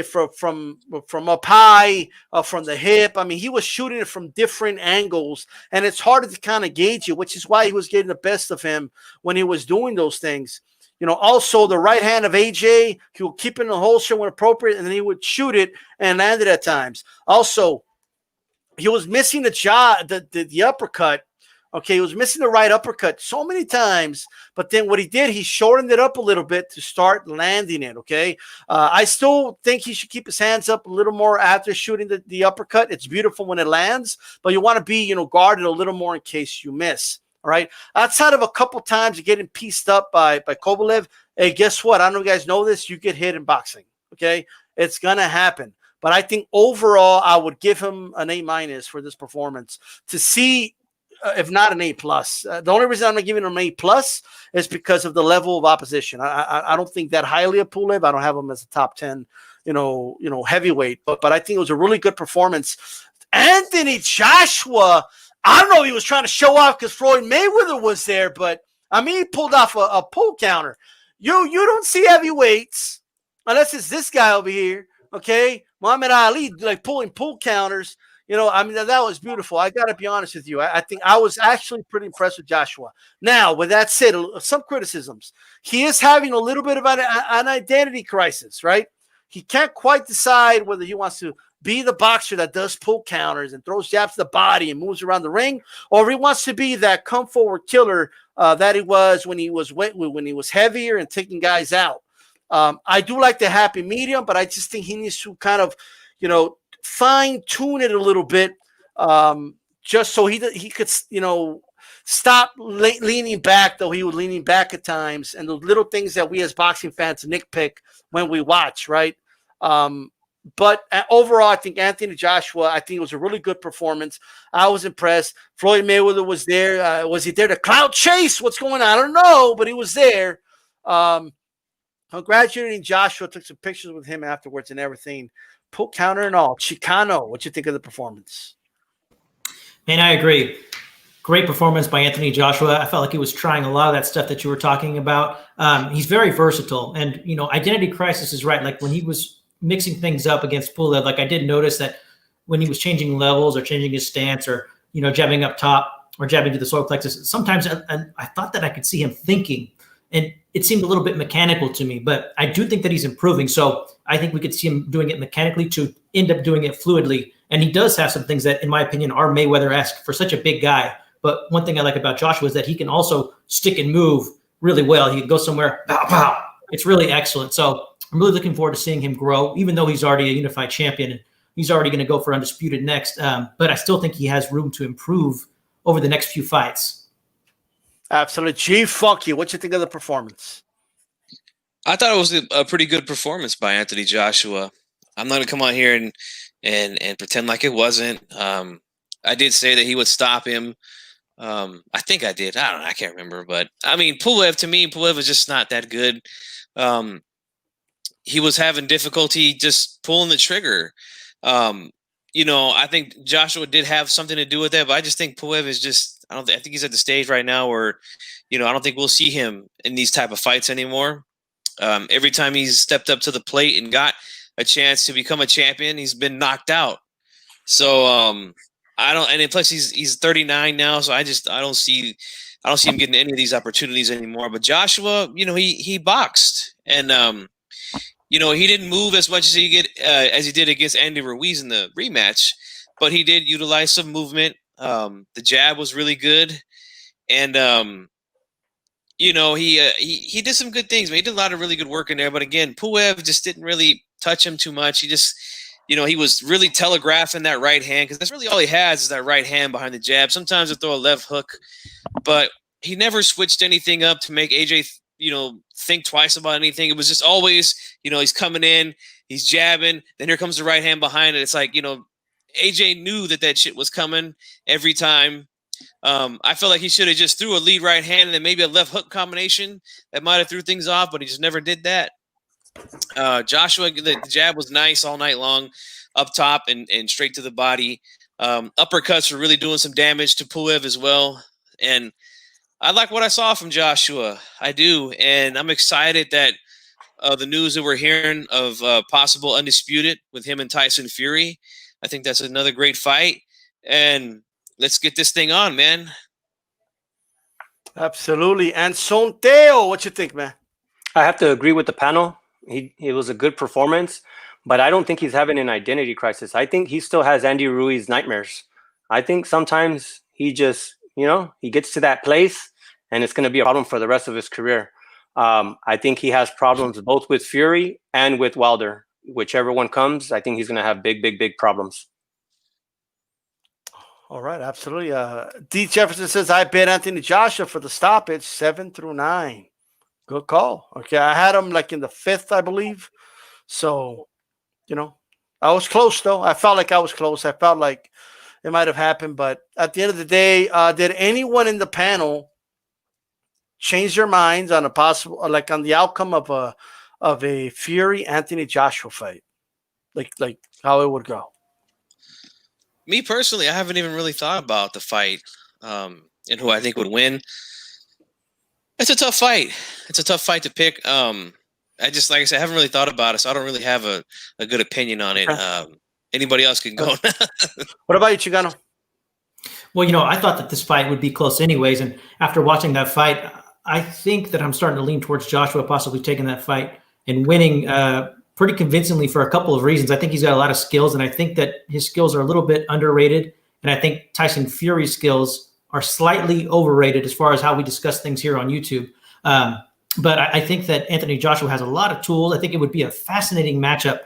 from up high, from the hip. I mean, he was shooting it from different angles, and it's harder to kind of gauge it, which is why he was getting the best of him when he was doing those things. You know, also the right hand of AJ, he would keep it in the holster when appropriate, and then he would shoot it and land it at times. Also, he was missing the uppercut. Okay, he was missing the right uppercut so many times, but then what he did, he shortened it up a little bit to start landing it, okay? I still think he should keep his hands up a little more after shooting the uppercut. It's beautiful when it lands, but you want to be, you know, guarded a little more in case you miss, all right? Outside of a couple times getting pieced up by Kovalev, hey, guess what? I don't know if you guys know this. You get hit in boxing, okay? It's going to happen. But I think overall, I would give him an A- for this performance. To see, if not an A+. The only reason I'm not giving him an A+ is because of the level of opposition. I don't think that highly of Pulev. I don't have him as a top 10, you know, heavyweight. But I think it was a really good performance. Anthony Joshua, I don't know if he was trying to show off because Floyd Mayweather was there, but I mean, he pulled off a pull counter. You don't see heavyweights unless it's this guy over here, okay? Muhammad Ali, like pulling pull counters. I mean, that was beautiful. I got to be honest with you. I think I was actually pretty impressed with Joshua. Now, with that said, some criticisms. He is having a little bit of an identity crisis, right? He can't quite decide whether he wants to be the boxer that does pull counters and throws jabs to the body and moves around the ring, or if he wants to be that come forward killer that he was when he was heavier and taking guys out. I do like the happy medium, but I just think he needs to kind of, fine tune it a little bit, just so he could, stop leaning back, though he was leaning back at times, and those little things that we as boxing fans nitpick when we watch, right? But overall, I think Anthony Joshua, I think it was a really good performance. I was impressed. Floyd Mayweather was there. Was he there to clout chase? What's going on? I don't know, but he was there. Congratulating Joshua. Took some pictures with him afterwards and everything. Pull counter and all. Chicano, what you think of the performance? Man, I agree. Great performance by Anthony Joshua. I felt like he was trying a lot of that stuff that you were talking about. He's very versatile. And, identity crisis is right. Like when he was mixing things up against Pulev, like I did notice that when he was changing levels or changing his stance or, jabbing up top or jabbing to the solar plexus, sometimes I thought that I could see him thinking. And it seemed a little bit mechanical to me, but I do think that he's improving. So I think we could see him doing it mechanically to end up doing it fluidly. And he does have some things that, in my opinion, are Mayweather-esque for such a big guy. But one thing I like about Joshua is that he can also stick and move really well. He can go somewhere, pow, pow. It's really excellent. So I'm really looking forward to seeing him grow, even though he's already a unified champion and he's already going to go for undisputed next. But I still think he has room to improve over the next few fights. Absolutely. Chief, fuck you. What you think of the performance? I thought it was a pretty good performance by Anthony Joshua. I'm not going to come out here and pretend like it wasn't. I did say that he would stop him. I think I did. I don't know. I can't remember. But, I mean, Pulev was just not that good. He was having difficulty just pulling the trigger. I think Joshua did have something to do with that, but I just think Pulev is just – I think he's at the stage right now where, I don't think we'll see him in these type of fights anymore. Every time he's stepped up to the plate and got a chance to become a champion, he's been knocked out. So I don't – and plus he's 39 now, so I don't see him getting any of these opportunities anymore. But Joshua, he boxed and he didn't move as much as he did against Andy Ruiz in the rematch, but he did utilize some movement. The jab was really good, and he did some good things. He did a lot of really good work in there. But again, Pulev just didn't really touch him too much. He just, he was really telegraphing that right hand because that's really all he has is that right hand behind the jab. Sometimes he'll throw a left hook, but he never switched anything up to make AJ think twice about anything. It was just always, he's coming in, he's jabbing, then here comes the right hand behind it. It's like, AJ knew that shit was coming every time. I felt like he should have just threw a lead right hand and then maybe a left hook combination that might have threw things off, but he just never did that. Joshua, the jab was nice all night long, up top and straight to the body. Uppercuts were really doing some damage to Pulev as well. And I like what I saw from Joshua. I do. And I'm excited that the news that we're hearing of possible undisputed with him and Tyson Fury. I think that's another great fight. And let's get this thing on, man. Absolutely. And Sonteo, what you think, man? I have to agree with the panel. It was a good performance, but I don't think he's having an identity crisis. I think he still has Andy Ruiz nightmares. I think sometimes he just, he gets to that place and it's going to be a problem for the rest of his career. I think he has problems both with Fury and with Wilder. Whichever one comes, I think he's going to have big, big, big problems. All right, absolutely. D. Jefferson says, I bet Anthony Joshua for the stoppage, 7-9. Good call. Okay, I had him like in the 5th, I believe. So, I was close, though. I felt like I was close. I felt like it might have happened. But at the end of the day, did anyone in the panel change their minds on a possible, like on the outcome of a Fury Anthony Joshua fight, like how it would go? Me personally, I haven't even really thought about the fight and who I think would win. It's a tough fight. It's a tough fight to pick. I just, like I said, I haven't really thought about it, so I don't really have a good opinion on it. anybody else can go. What about you, Chicano? Well, I thought that this fight would be close anyways. And after watching that fight, I think that I'm starting to lean towards Joshua possibly taking that fight and winning pretty convincingly for a couple of reasons. I think he's got a lot of skills, and I think that his skills are a little bit underrated. And I think Tyson Fury's skills are slightly overrated as far as how we discuss things here on YouTube. But I think that Anthony Joshua has a lot of tools. I think it would be a fascinating matchup.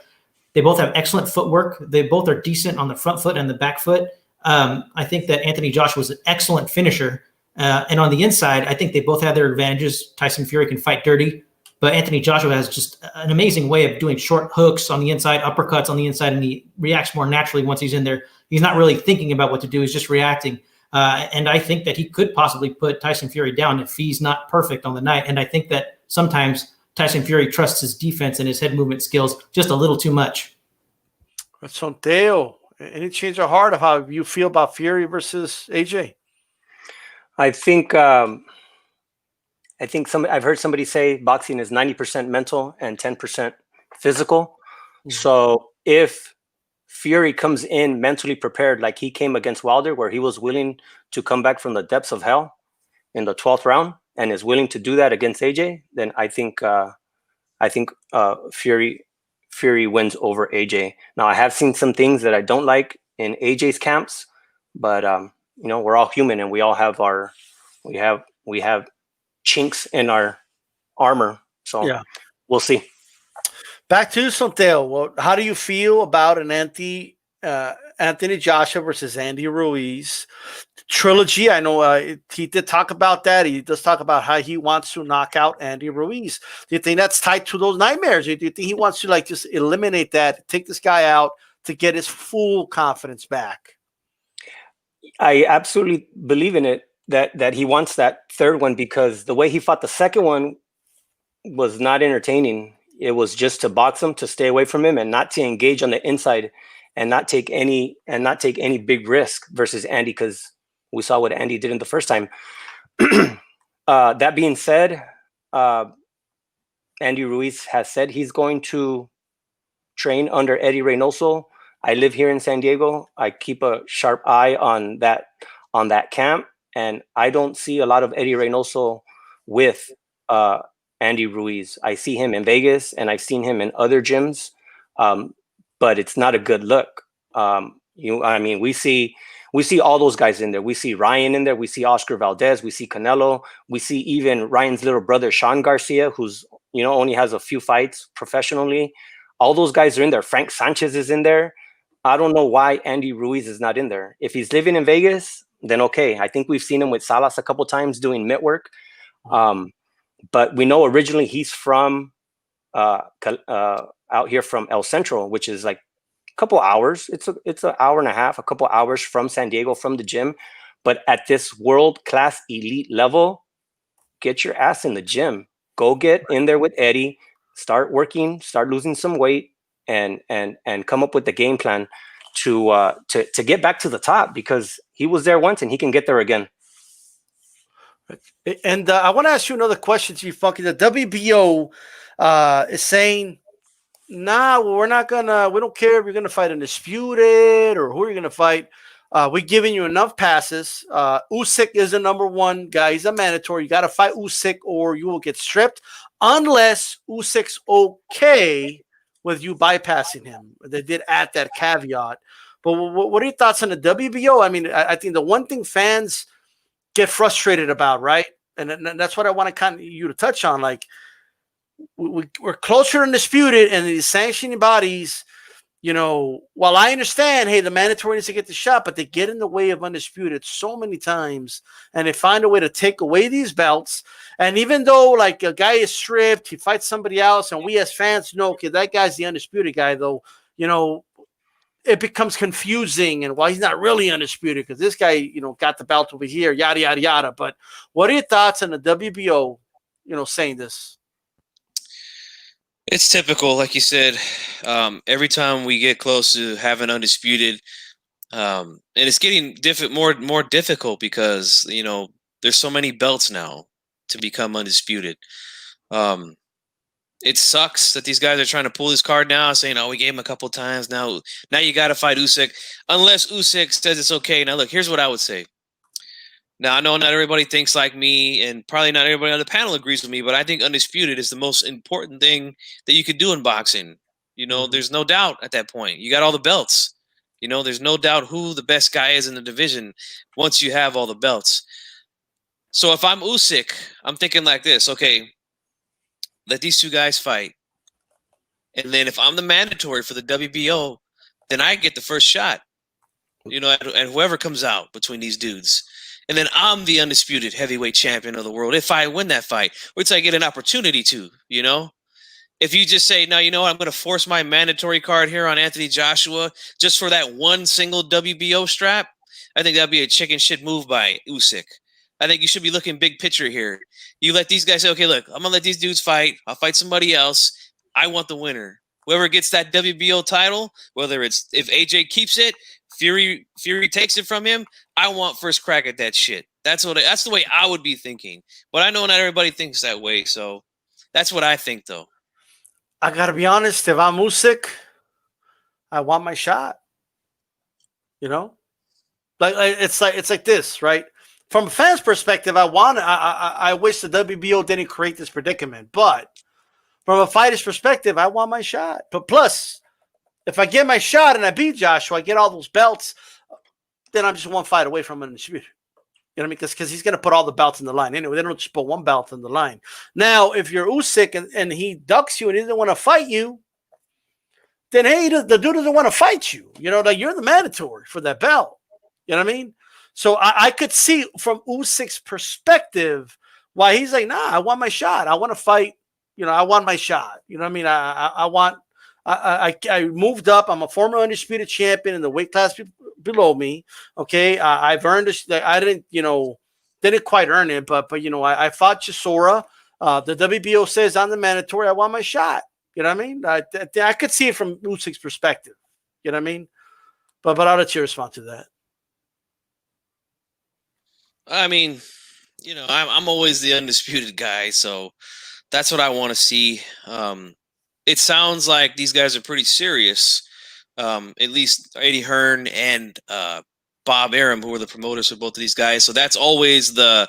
They both have excellent footwork. They both are decent on the front foot and the back foot. I think that Anthony Joshua is an excellent finisher. And on the inside, I think they both have their advantages. Tyson Fury can fight dirty, but Anthony Joshua has just an amazing way of doing short hooks on the inside, uppercuts on the inside, and he reacts more naturally once he's in there. He's not really thinking about what to do. He's just reacting. And I think that he could possibly put Tyson Fury down if he's not perfect on the night. And I think that sometimes Tyson Fury trusts his defense and his head movement skills just a little too much. Sonteo, any change of heart of how you feel about Fury versus AJ? I think I've heard somebody say boxing is 90% mental and 10% physical. Mm-hmm. So if Fury comes in mentally prepared, like he came against Wilder, where he was willing to come back from the depths of hell in the 12th round, and is willing to do that against AJ, then I think Fury wins over AJ. Now, I have seen some things that I don't like in AJ's camps, but we're all human, and we all have we have chinks in our armor. So yeah, we'll see. Back to Sonteo. Well, how do you feel about an Anthony Joshua versus Andy Ruiz trilogy? I know he did talk about that. He does talk about how he wants to knock out Andy Ruiz. Do you think that's tied to those nightmares? Or do you think he wants to just eliminate that, take this guy out to get his full confidence back? I absolutely believe in it, that he wants that third one, because the way he fought the second one was not entertaining. It was just to box him, to stay away from him, and not to engage on the inside, and not take any big risk versus Andy, because we saw what Andy did in the first time. That being said, Andy Ruiz has said he's going to train under Eddie Reynoso. I live here in San Diego. I keep a sharp eye on that camp, and I don't see a lot of Eddie Reynoso with Andy Ruiz. I see him in Vegas, and I've seen him in other gyms, but it's not a good look. We see all those guys in there. We see Ryan in there. We see Oscar Valdez. We see Canelo. We see even Ryan's little brother, Sean Garcia, who's only has a few fights professionally. All those guys are in there. Frank Sanchez is in there. I don't know why Andy Ruiz is not in there. If he's living in Vegas, then okay. I think we've seen him with Salas a couple times doing mitt work. But we know originally he's from out here from El Centro, which is like a couple hours. It's an hour and a half, a couple hours from San Diego, from the gym. But at this world-class elite level, get your ass in the gym. Go get in there with Eddie. Start working. Start losing some weight, and come up with the game plan to get back to the top, because he was there once and he can get there again. And I want to ask you another question, Chief Funky. The WBO is saying, nah, we don't care if you're going to fight Undisputed or who you're going to fight. We're giving you enough passes. Usyk is the number one guy. He's a mandatory. You got to fight Usyk or you will get stripped, unless Usyk's okay with you bypassing him. They did add that caveat. But what are your thoughts on the WBO? I mean, I think the one thing fans get frustrated about, right? And that's what I want you to touch on. Like, we're closer to Undisputed, and these sanctioning bodies, while I understand, hey, the mandatory needs to get the shot, but they get in the way of Undisputed so many times, and they find a way to take away these belts. And even though, like, a guy is stripped, he fights somebody else, and we as fans know, okay, that guy's the Undisputed guy, though, it becomes confusing, and why he's not really Undisputed, because this guy, got the belt over here, yada, yada, yada. But what are your thoughts on the WBO, saying this? It's typical, like you said. Every time we get close to having Undisputed, and it's getting more difficult, because there's so many belts now to become Undisputed. it sucks that these guys are trying to pull this card now, saying, "Oh, we gave him a couple times. Now you got to fight Usyk," unless Usyk says it's okay. Now, look, here's what I would say. Now, I know not everybody thinks like me, and probably not everybody on the panel agrees with me, but I think undisputed is the most important thing that you could do in boxing. You know, there's no doubt at that point. You got all the belts. You know, there's no doubt who the best guy is in the division once you have all the belts. So if I'm Usyk, I'm thinking like this, okay, let these two guys fight. And then if I'm the mandatory for the WBO, then I get the first shot, you know, and whoever comes out between these dudes. And then I'm the undisputed heavyweight champion of the world if I win that fight, which I get an opportunity to, you know. If you just say, no, you know what, I'm going to force my mandatory card here on Anthony Joshua just for that one single WBO strap, I think that'd be a chicken shit move by Usyk. I think you should be looking big picture here. You let these guys say, okay, look, I'm going to let these dudes fight. I'll fight somebody else. I want the winner. Whoever gets that WBO title, whether it's if AJ keeps it, Fury takes it from him, I want first crack at that shit. That's the way I would be thinking. But I know not everybody thinks that way, so that's what I think, though. I gotta be honest. If I'm Usyk, I want my shot. You know, like it's like this, right? From a fan's perspective, I wish the WBO didn't create this predicament. But from a fighter's perspective, I want my shot. But plus, if I get my shot and I beat Joshua, I get all those belts, then I'm just one fight away from an undisputed. You know what I mean? Because he's going to put all the belts in the line. Anyway, they don't just put one belt in the line. Now, if you're Usyk and he ducks you and he doesn't want to fight you, then, hey, the dude doesn't want to fight you. You know, like you're the mandatory for that belt. You know what I mean? So I could see from Usyk's perspective why he's like, nah, I want my shot. I want to fight. You know, I want my shot. You know what I mean? I moved up. I'm a former undisputed champion in the weight class below me. Okay, I've earned this. I didn't quite earn it, but you know, I fought Chisora. The WBO says I'm the mandatory. I want my shot. You know what I mean? I could see it from Usyk's perspective. You know what I mean? But I'll let you respond to that. I mean, you know, I'm always the undisputed guy, so that's what I want to see. It sounds like these guys are pretty serious. At least Eddie Hearn and Bob Arum, who are the promoters for both of these guys. So that's always the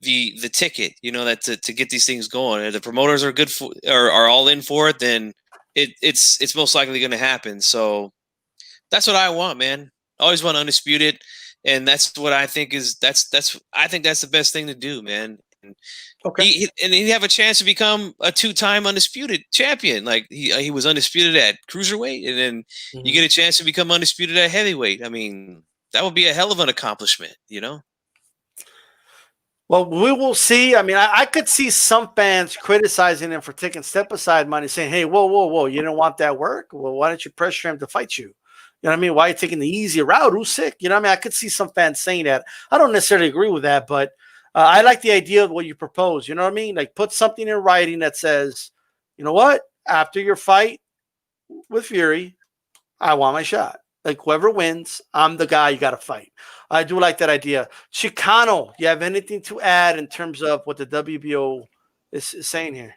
ticket, you know, that to get these things going. If the promoters are good for or are all in for it, then it's most likely going to happen. So that's what I want, man. I always want undisputed, and that's what I think is I think that's the best thing to do, man. And okay, he'd have a chance to become a 2-time undisputed champion. Like he was undisputed at cruiserweight, and then you get a chance to become undisputed at heavyweight. I mean, that would be a hell of an accomplishment, you know. Well, we will see. I mean, I could see some fans criticizing him for taking step aside money, saying, "Hey, whoa, you don't want that work? Well, why don't you pressure him to fight you? You know what I mean? Why are you taking the easy route? Who's sick? You know what I mean? I could see some fans saying that. I don't necessarily agree with that, but I like the idea of what you propose. You know what I mean? Like put something in writing that says, you know what? After your fight with Fury, I want my shot. Like whoever wins, I'm the guy you got to fight. I do like that idea. Chicano, you have anything to add in terms of what the WBO is saying here?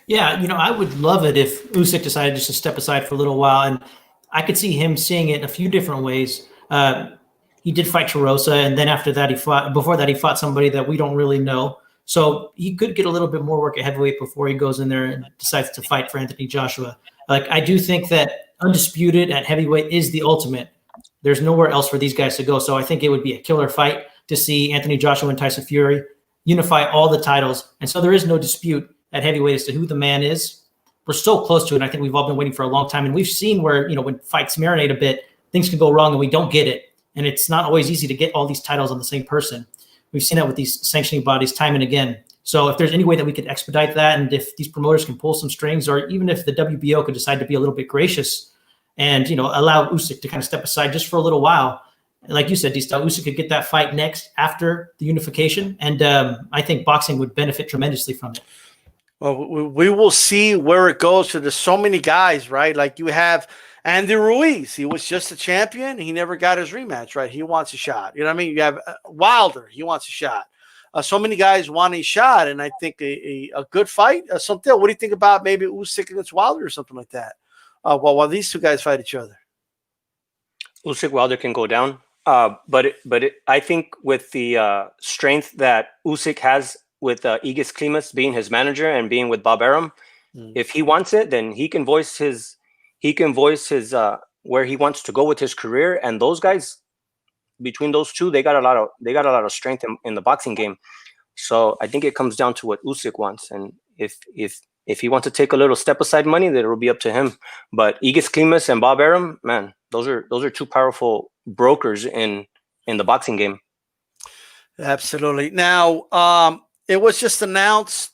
Yeah, you know, I would love it if Usyk decided just to step aside for a little while, and I could see him seeing it in a few different ways. He did fight Charosa, and then after that, before that, he fought somebody that we don't really know. So he could get a little bit more work at heavyweight before he goes in there and decides to fight for Anthony Joshua. Like, I do think that undisputed at heavyweight is the ultimate. There's nowhere else for these guys to go. So I think it would be a killer fight to see Anthony Joshua and Tyson Fury unify all the titles. And so there is no dispute at heavyweight as to who the man is. We're so close to it. And I think we've all been waiting for a long time. And we've seen where, you know, when fights marinate a bit, things can go wrong and we don't get it. And it's not always easy to get all these titles on the same person. We've seen that with these sanctioning bodies time and again. So if there's any way that we could expedite that, and if these promoters can pull some strings, or even if the WBO could decide to be a little bit gracious and, you know, allow Usyk to kind of step aside just for a little while, like you said, D-Style, Usyk could get that fight next after the unification. And I think boxing would benefit tremendously from it. Well, we will see where it goes. So there's so many guys, right? Like you have Andy Ruiz. He was just a champion. He never got his rematch, right? He wants a shot. You know what I mean? You have Wilder. He wants a shot. so many guys want a shot, and I think a good fight. Something. What do you think about maybe Usyk against Wilder or something like that? While these two guys fight each other. Usyk Wilder can go down. I think with the strength that Usyk has with Igis Klimas being his manager and being with Bob Arum, if he wants it, then he can voice his where he wants to go with his career. And those guys, between those two, they got a lot of strength in the boxing game. So I think it comes down to what Usyk wants, and if he wants to take a little step aside money, then it'll be up to him. But Igis Klimas and Bob Arum, man, those are two powerful brokers in the boxing game. Absolutely. Now, it was just announced,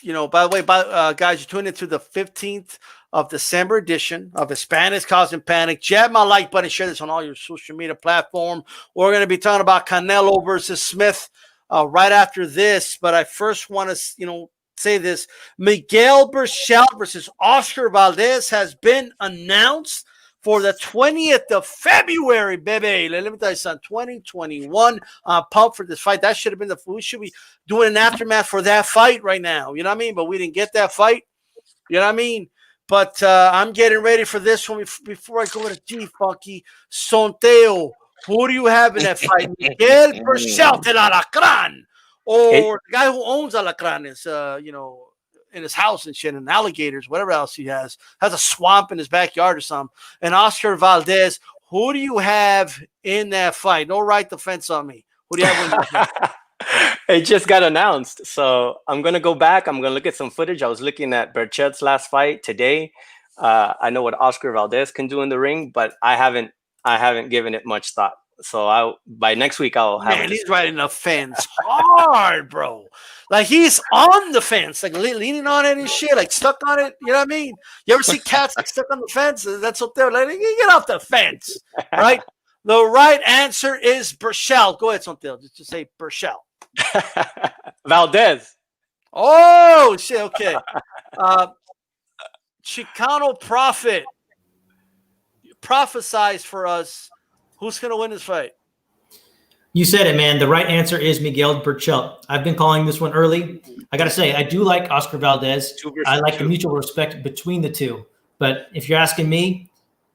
by the way, guys, you're tuning into the 15th of December edition of Hispanics Causing Panic. Jab my like button, share this on all your social media platform. We're going to be talking about Canelo versus Smith right after this. But I first want to, say this. Miguel Berchelt versus Oscar Valdez has been announced for the 20th of February, baby. Let me tell you something, 2021. Pumped for this fight. That should have been we should be doing an aftermath for that fight right now. You know what I mean? But we didn't get that fight. You know what I mean? But I'm getting ready for this one. Before I go to G-Funky, Sonteo, who do you have in that fight? Miguel Berchelt, El Alacran, or the guy who owns Alacran is, in his house and shit, and alligators, whatever else he has a swamp in his backyard or something. And Oscar Valdez, who do you have in that fight? No right defense on me. Who do you have in that fight? It just got announced, so I'm gonna go back. I'm gonna look at some footage. I was looking at Berchelt's last fight today. I know what Oscar Valdez can do in the ring, but I haven't given it much thought. So by next week I'll have. Man, he's riding the fence hard, bro. Like he's on the fence, like leaning on it and shit, like stuck on it. You know what I mean? You ever see cats like stuck on the fence? That's what they're like. Get off the fence, right? The right answer is Berchelt. Go ahead, Santel. Just say Berchelt. Valdez. Oh shit. Okay. Chicano Prophet prophesize for us. Who's going to win this fight? You said it, man. The right answer is Miguel Berchelt. I've been calling this one early. I got to say, I do like Oscar Valdez. I like the mutual respect between the two. But if you're asking me,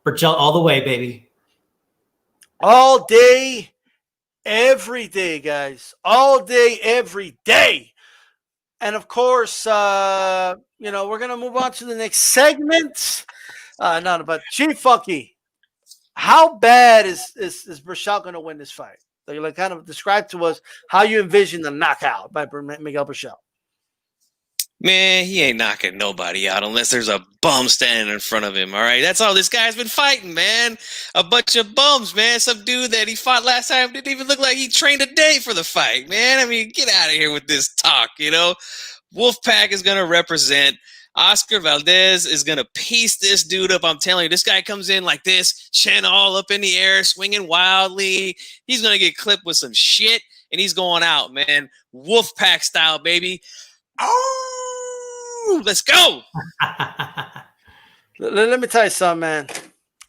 Berchelt all the way, baby. All day, every day, guys. All day, every day. And, of course, we're going to move on to the next segment. But G-Funky. How bad is Berchelt going to win this fight? So you kind of describe to us how you envision the knockout by Miguel Berchelt. Man, he ain't knocking nobody out unless there's a bum standing in front of him, all right? That's all this guy's been fighting, man. A bunch of bums, man. Some dude that he fought last time didn't even look like he trained a day for the fight, man. I mean, get out of here with this talk, Wolfpack is going to represent. Oscar Valdez is going to piece this dude up. I'm telling you, this guy comes in like this, chin all up in the air, swinging wildly. He's going to get clipped with some shit, and he's going out, man. Wolfpack style, baby. Oh, let's go. Let me tell you something, man.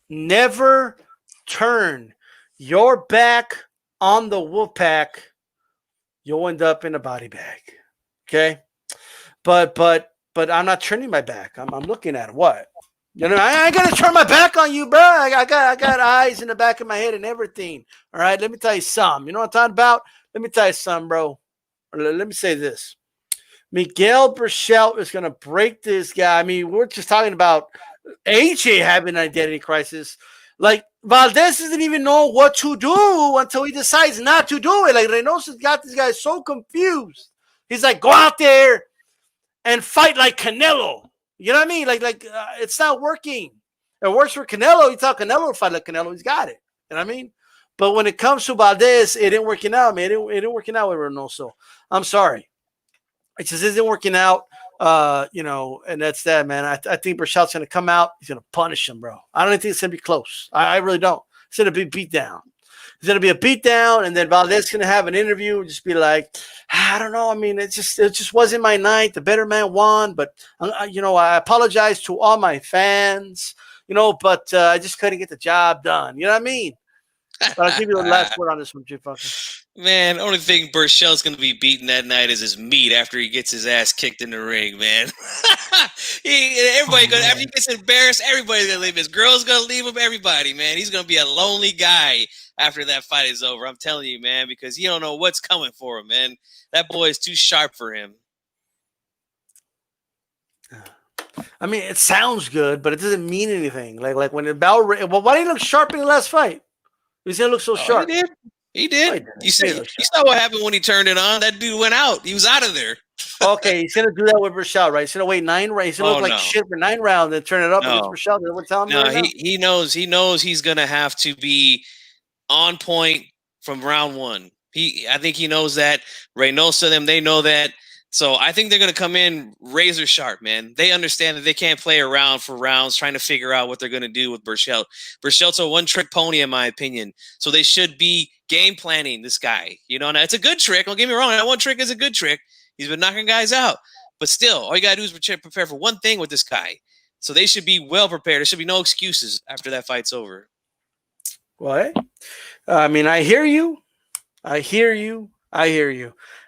Never turn your back on the Wolfpack. You'll end up in a body bag. Okay? But I'm not turning my back. I'm looking at it. What? I ain't gonna turn my back on you, bro. I got eyes in the back of my head and everything. All right, let me tell you something. You know what I'm talking about? Let me tell you something, bro. Let me say this. Miguel Berchelt is gonna break this guy. I mean, we're just talking about AJ having an identity crisis. Like Valdez doesn't even know what to do until he decides not to do it. Like Reynoso's got this guy so confused. He's like, go out there and fight like Canelo. You know what I mean? Like it's not working. It works for Canelo. You tell Canelo to fight like Canelo, he's got it. You know what I mean? But when it comes to Valdez, it ain't working out, man. It ain't working out with Reynoso. I'm sorry. It just isn't working out. And that's that, man. I think Berchelt's going to come out. He's going to punish him, bro. I don't think it's going to be close. I really don't. It's going to be beat down. It's going to be a beatdown, and then Valdez going to have an interview and just be like, I don't know. I mean, it just wasn't my night. The better man won, but I apologize to all my fans, but I just couldn't get the job done. You know what I mean? But I'll give you the last word on this one, Jim Funky. Man, only thing Berchelt's going to be beating that night is his meat after he gets his ass kicked in the ring, man. After he gets embarrassed, everybody's going to leave him. His girl's going to leave him, everybody, man. He's going to be a lonely guy after that fight is over. I'm telling you, man, because he don't know what's coming for him, man. That boy is too sharp for him. I mean, it sounds good, but it doesn't mean anything. Like when the bell, well, why did he look sharp in the last fight? He's gonna look so sharp. He did. You saw what happened when he turned it on. That dude went out. He was out of there. Okay, he's gonna do that with Berchelt, right? He's gonna wait 9 rounds. He's gonna look like shit for 9 rounds and turn it up against Berchelt. What telling me? No, he knows. He knows he's gonna have to be on point from round 1. I think he knows that. Reynosa, they know that. So I think they're going to come in razor sharp, man. They understand that they can't play around for rounds trying to figure out what they're going to do with Berchelt. Berchelt's a one-trick pony, in my opinion. So they should be game planning this guy. You know, now it's a good trick. Don't get me wrong. That one trick is a good trick. He's been knocking guys out. But still, all you got to do is prepare for one thing with this guy. So they should be well prepared. There should be no excuses after that fight's over. What? I mean, I hear you.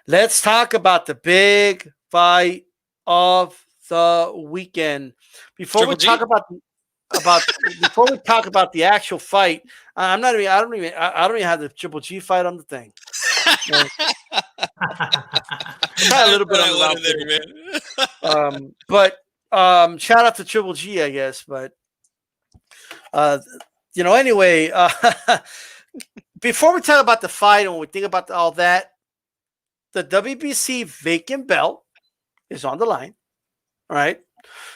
Let's talk about the big fight of the weekend. Before we talk about the actual fight, I don't even have the Triple G fight on the thing. A little bit on the but shout out to Triple G, I guess. But anyway, before we talk about the fight and when we think about all that, the WBC vacant belt is on the line. All right.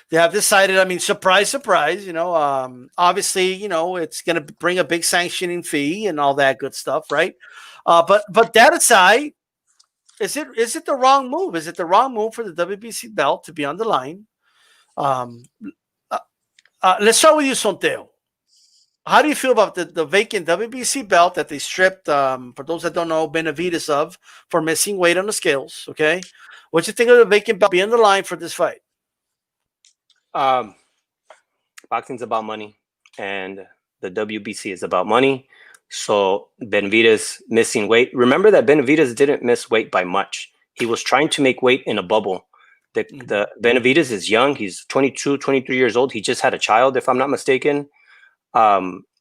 They have decided, I mean, surprise, obviously, it's going to bring a big sanctioning fee and all that good stuff. Right. But that aside, is it the wrong move? Is it the wrong move for the WBC belt to be on the line? Let's start with you, Sonteo. How do you feel about the vacant WBC belt that they stripped, for those that don't know, Benavidez of for missing weight on the scales? Okay. What do you think of the vacant belt being on the line for this fight? Boxing's about money, and the WBC is about money. So Benavidez missing weight. Remember that Benavidez didn't miss weight by much. He was trying to make weight in a bubble. The Benavidez is young. He's 22, 23 years old. He just had a child, if I'm not mistaken.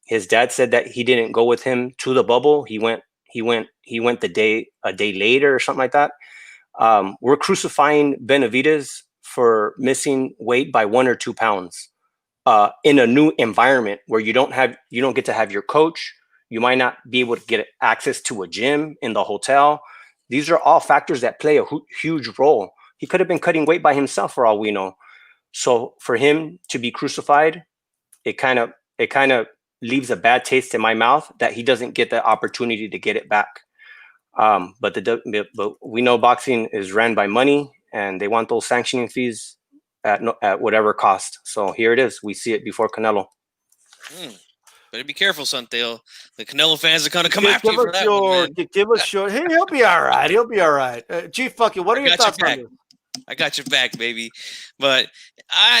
His dad said that he didn't go with him to the bubble. He went a day later or something like that. We're crucifying Benavidez for missing weight by 1 or 2 pounds in a new environment where you don't get to have your coach. You might not be able to get access to a gym in the hotel. These are all factors that play a huge role. He could have been cutting weight by himself for all we know. So for him to be crucified, it kind of leaves a bad taste in my mouth that he doesn't get the opportunity to get it back. But we know boxing is ran by money, and they want those sanctioning fees at whatever cost. So here it is. We see it before Canelo. Better be careful, Santel. The Canelo fans are going to come after you for that one, man. Give us short. He'll be all right. Chief, what are your thoughts on this? I got your back, baby. But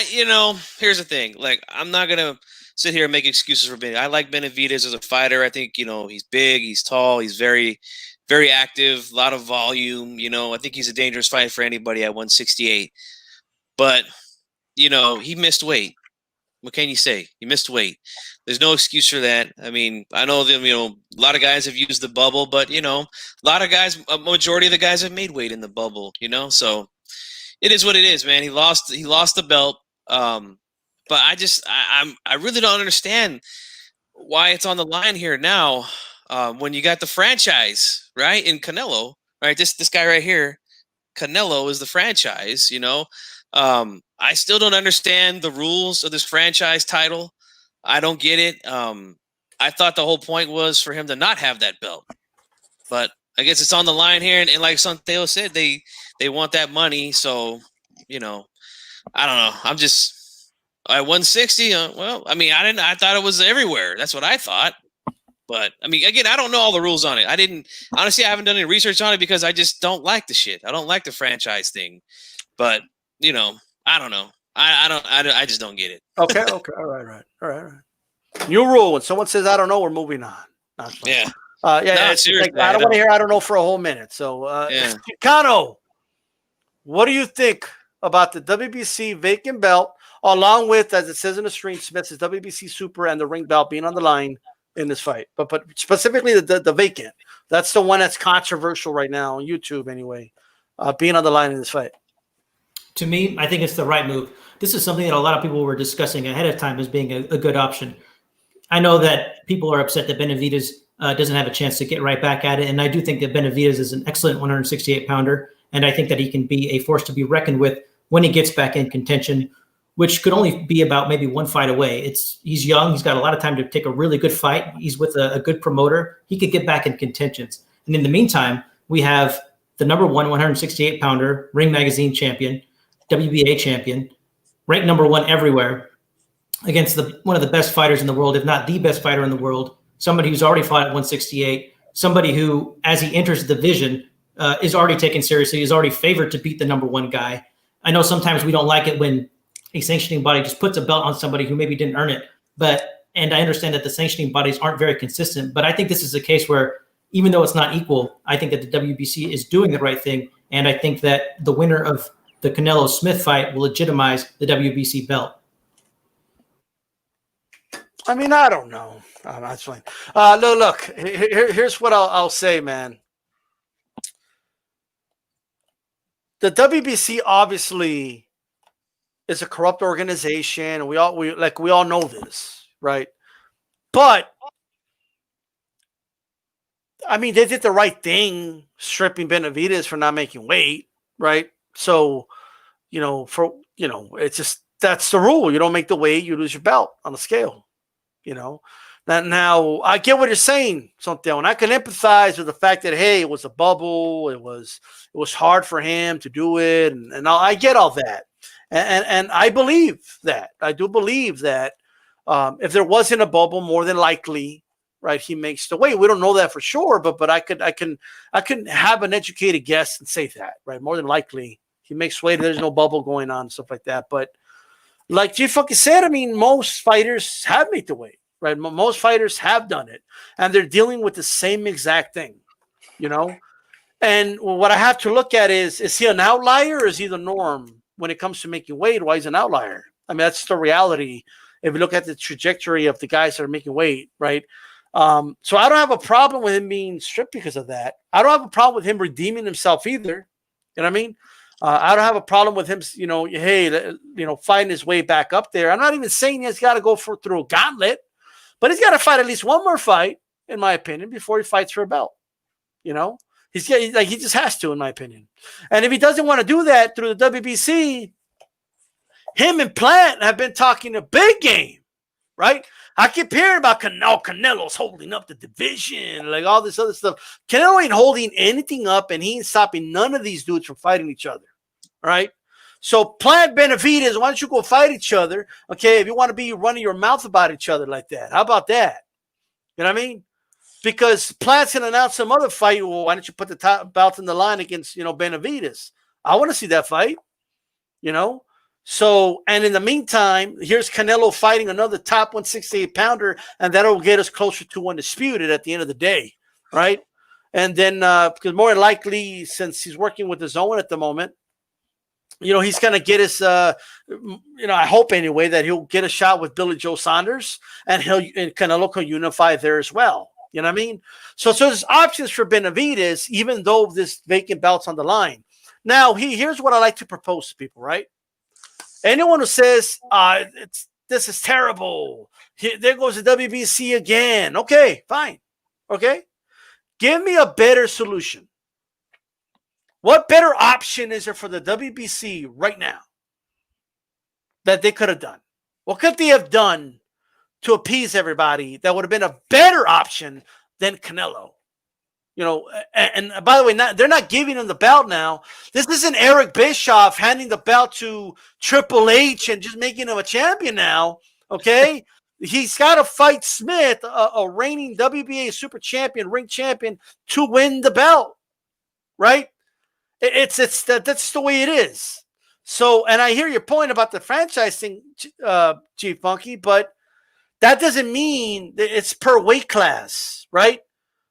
here's the thing. Like, I'm not going to sit here and make excuses for Benavidez. I like Benavidez as a fighter. I think, he's big, he's tall, he's very, very active, a lot of volume. I think he's a dangerous fight for anybody at 168. But, he missed weight. What can you say? He missed weight. There's no excuse for that. I mean, I know them, a lot of guys have used the bubble, but, a lot of guys, a majority of the guys have made weight in the bubble, so it is what it is, man. He lost the belt. But I really don't understand why it's on the line here now. When you got the franchise, right, in Canelo, right? This guy right here, Canelo is the franchise, I still don't understand the rules of this franchise title. I don't get it. I thought the whole point was for him to not have that belt. But I guess it's on the line here, and like Santiago said, they want that money, so, I don't know. I'm just at 160, I thought it was everywhere. That's what I thought. But, again, I don't know all the rules on it. I haven't done any research on it because I just don't like the shit. I don't like the franchise thing. But, I don't know. I just don't get it. Okay. All right. New rule. When someone says, I don't know, we're moving on. Yeah. Yeah, No, it's seriously, like, I don't want to hear I don't know for a whole minute. So, Yeah. Chicano, what do you think about the WBC vacant belt, along with, as it says in the stream, Smith's WBC Super and the ring belt being on the line in this fight? But specifically the vacant. That's the one that's controversial right now on YouTube anyway, being on the line in this fight. To me, I think it's the right move. This is something that a lot of people were discussing ahead of time as being a good option. I know that people are upset that Benavidez doesn't have a chance to get right back at it. And I do think that Benavidez is an excellent 168-pounder. And I think that he can be a force to be reckoned with when he gets back in contention, which could only be about maybe one fight away. He's young. He's got a lot of time to take a really good fight. He's with a good promoter. He could get back in contentions. And in the meantime, we have the number one 168-pounder, Ring Magazine champion, WBA champion, ranked number one everywhere, against one of the best fighters in the world, if not the best fighter in the world, somebody who's already fought at 168, somebody who, as he enters the division, is already taken seriously, is already favored to beat the number one guy. I know sometimes we don't like it when a sanctioning body just puts a belt on somebody who maybe didn't earn it, and I understand that the sanctioning bodies aren't very consistent, but I think this is a case where, even though it's not equal, I think that the WBC is doing the right thing, and I think that the winner of the Canelo-Smith fight will legitimize the WBC belt. I mean, I don't know. That's fine. Look. Here's what I'll say, man. The WBC obviously is a corrupt organization, and we all know this, right? But I mean, they did the right thing, stripping Benavidez for not making weight, right? So, it's just, that's the rule. You don't make the weight, you lose your belt on the scale. Now I get what you're saying, Santiago, and I can empathize with the fact that, hey, it was a bubble, it was hard for him to do it, and I get all that, and I believe that. I do believe that if there wasn't a bubble, more than likely, right, he makes the weight. We don't know that for sure, but I can have an educated guess and say that, right, more than likely he makes weight. There's no bubble going on and stuff like that, but. Like G fucking said, I mean, most fighters have made the weight, right? Most fighters have done it, and they're dealing with the same exact thing, And what I have to look at is he an outlier or is he the norm when it comes to making weight? Why is he an outlier? I mean, that's the reality. If you look at the trajectory of the guys that are making weight, right? So I don't have a problem with him being stripped because of that. I don't have a problem with him redeeming himself either. You know what I mean? I don't have a problem with him, fighting his way back up there. I'm not even saying he's got to go through a gauntlet, but he's got to fight at least one more fight, in my opinion, before he fights for a belt. He just has to, in my opinion. And if he doesn't want to do that through the WBC, him and Plant have been talking a big game, right? I keep hearing about Canelo's holding up the division, like all this other stuff. Canelo ain't holding anything up, and he ain't stopping none of these dudes from fighting each other, right? So Plant Benavidez, why don't you go fight each other, okay, if you want to be running your mouth about each other like that? How about that? You know what I mean? Because Plant's going to announce some other fight. Well, why don't you put the top belt in the line against, Benavidez? I want to see that fight, So, and in the meantime, here's Canelo fighting another top 168-pounder, and that'll get us closer to undisputed at the end of the day, right? And then, because more than likely, since he's working with DAZN at the moment, he's going to get his, I hope anyway, that he'll get a shot with Billy Joe Saunders, and Canelo can unify there as well. You know what I mean? So there's options for Benavidez, even though this vacant belt's on the line. Now, here's what I like to propose to people, right? Anyone who says, this is terrible, there goes the WBC again. Okay, fine. Okay. Give me a better solution. What better option is there for the WBC right now that they could have done? What could they have done to appease everybody that would have been a better option than Canelo? And by the way, they're not giving him the belt now. This isn't Eric Bischoff handing the belt to Triple H and just making him a champion now, okay? He's got to fight Smith, a reigning WBA super champion, ring champion, to win the belt, right? That's the way it is. So, and I hear your point about the franchise thing, G Funky, but that doesn't mean that it's per weight class, right?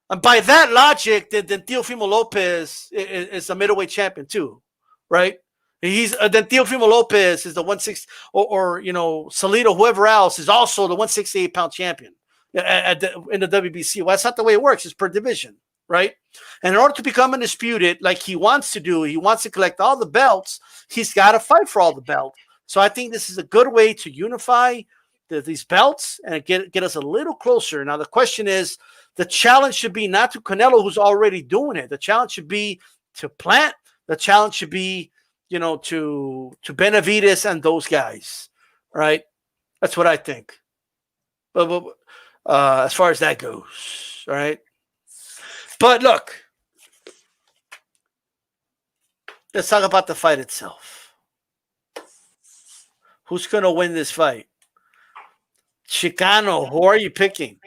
And by that logic, then Teofimo Lopez is a middleweight champion too, right? Then Teofimo Lopez is the 160, or Salido, whoever else is also the 168-pound champion in the WBC. Well, that's not the way it works. It's per division, right? And in order to become undisputed, like he wants to do, he wants to collect all the belts. He's got to fight for all the belts. So I think this is a good way to unify these belts and get us a little closer. Now the question is, the challenge should be not to Canelo, who's already doing it. The challenge should be to Plant. The challenge should be, to Benavidez and those guys, right? That's what I think. But as far as that goes, all right. But look, let's talk about the fight itself. Who's going to win this fight? Chicano, who are you picking?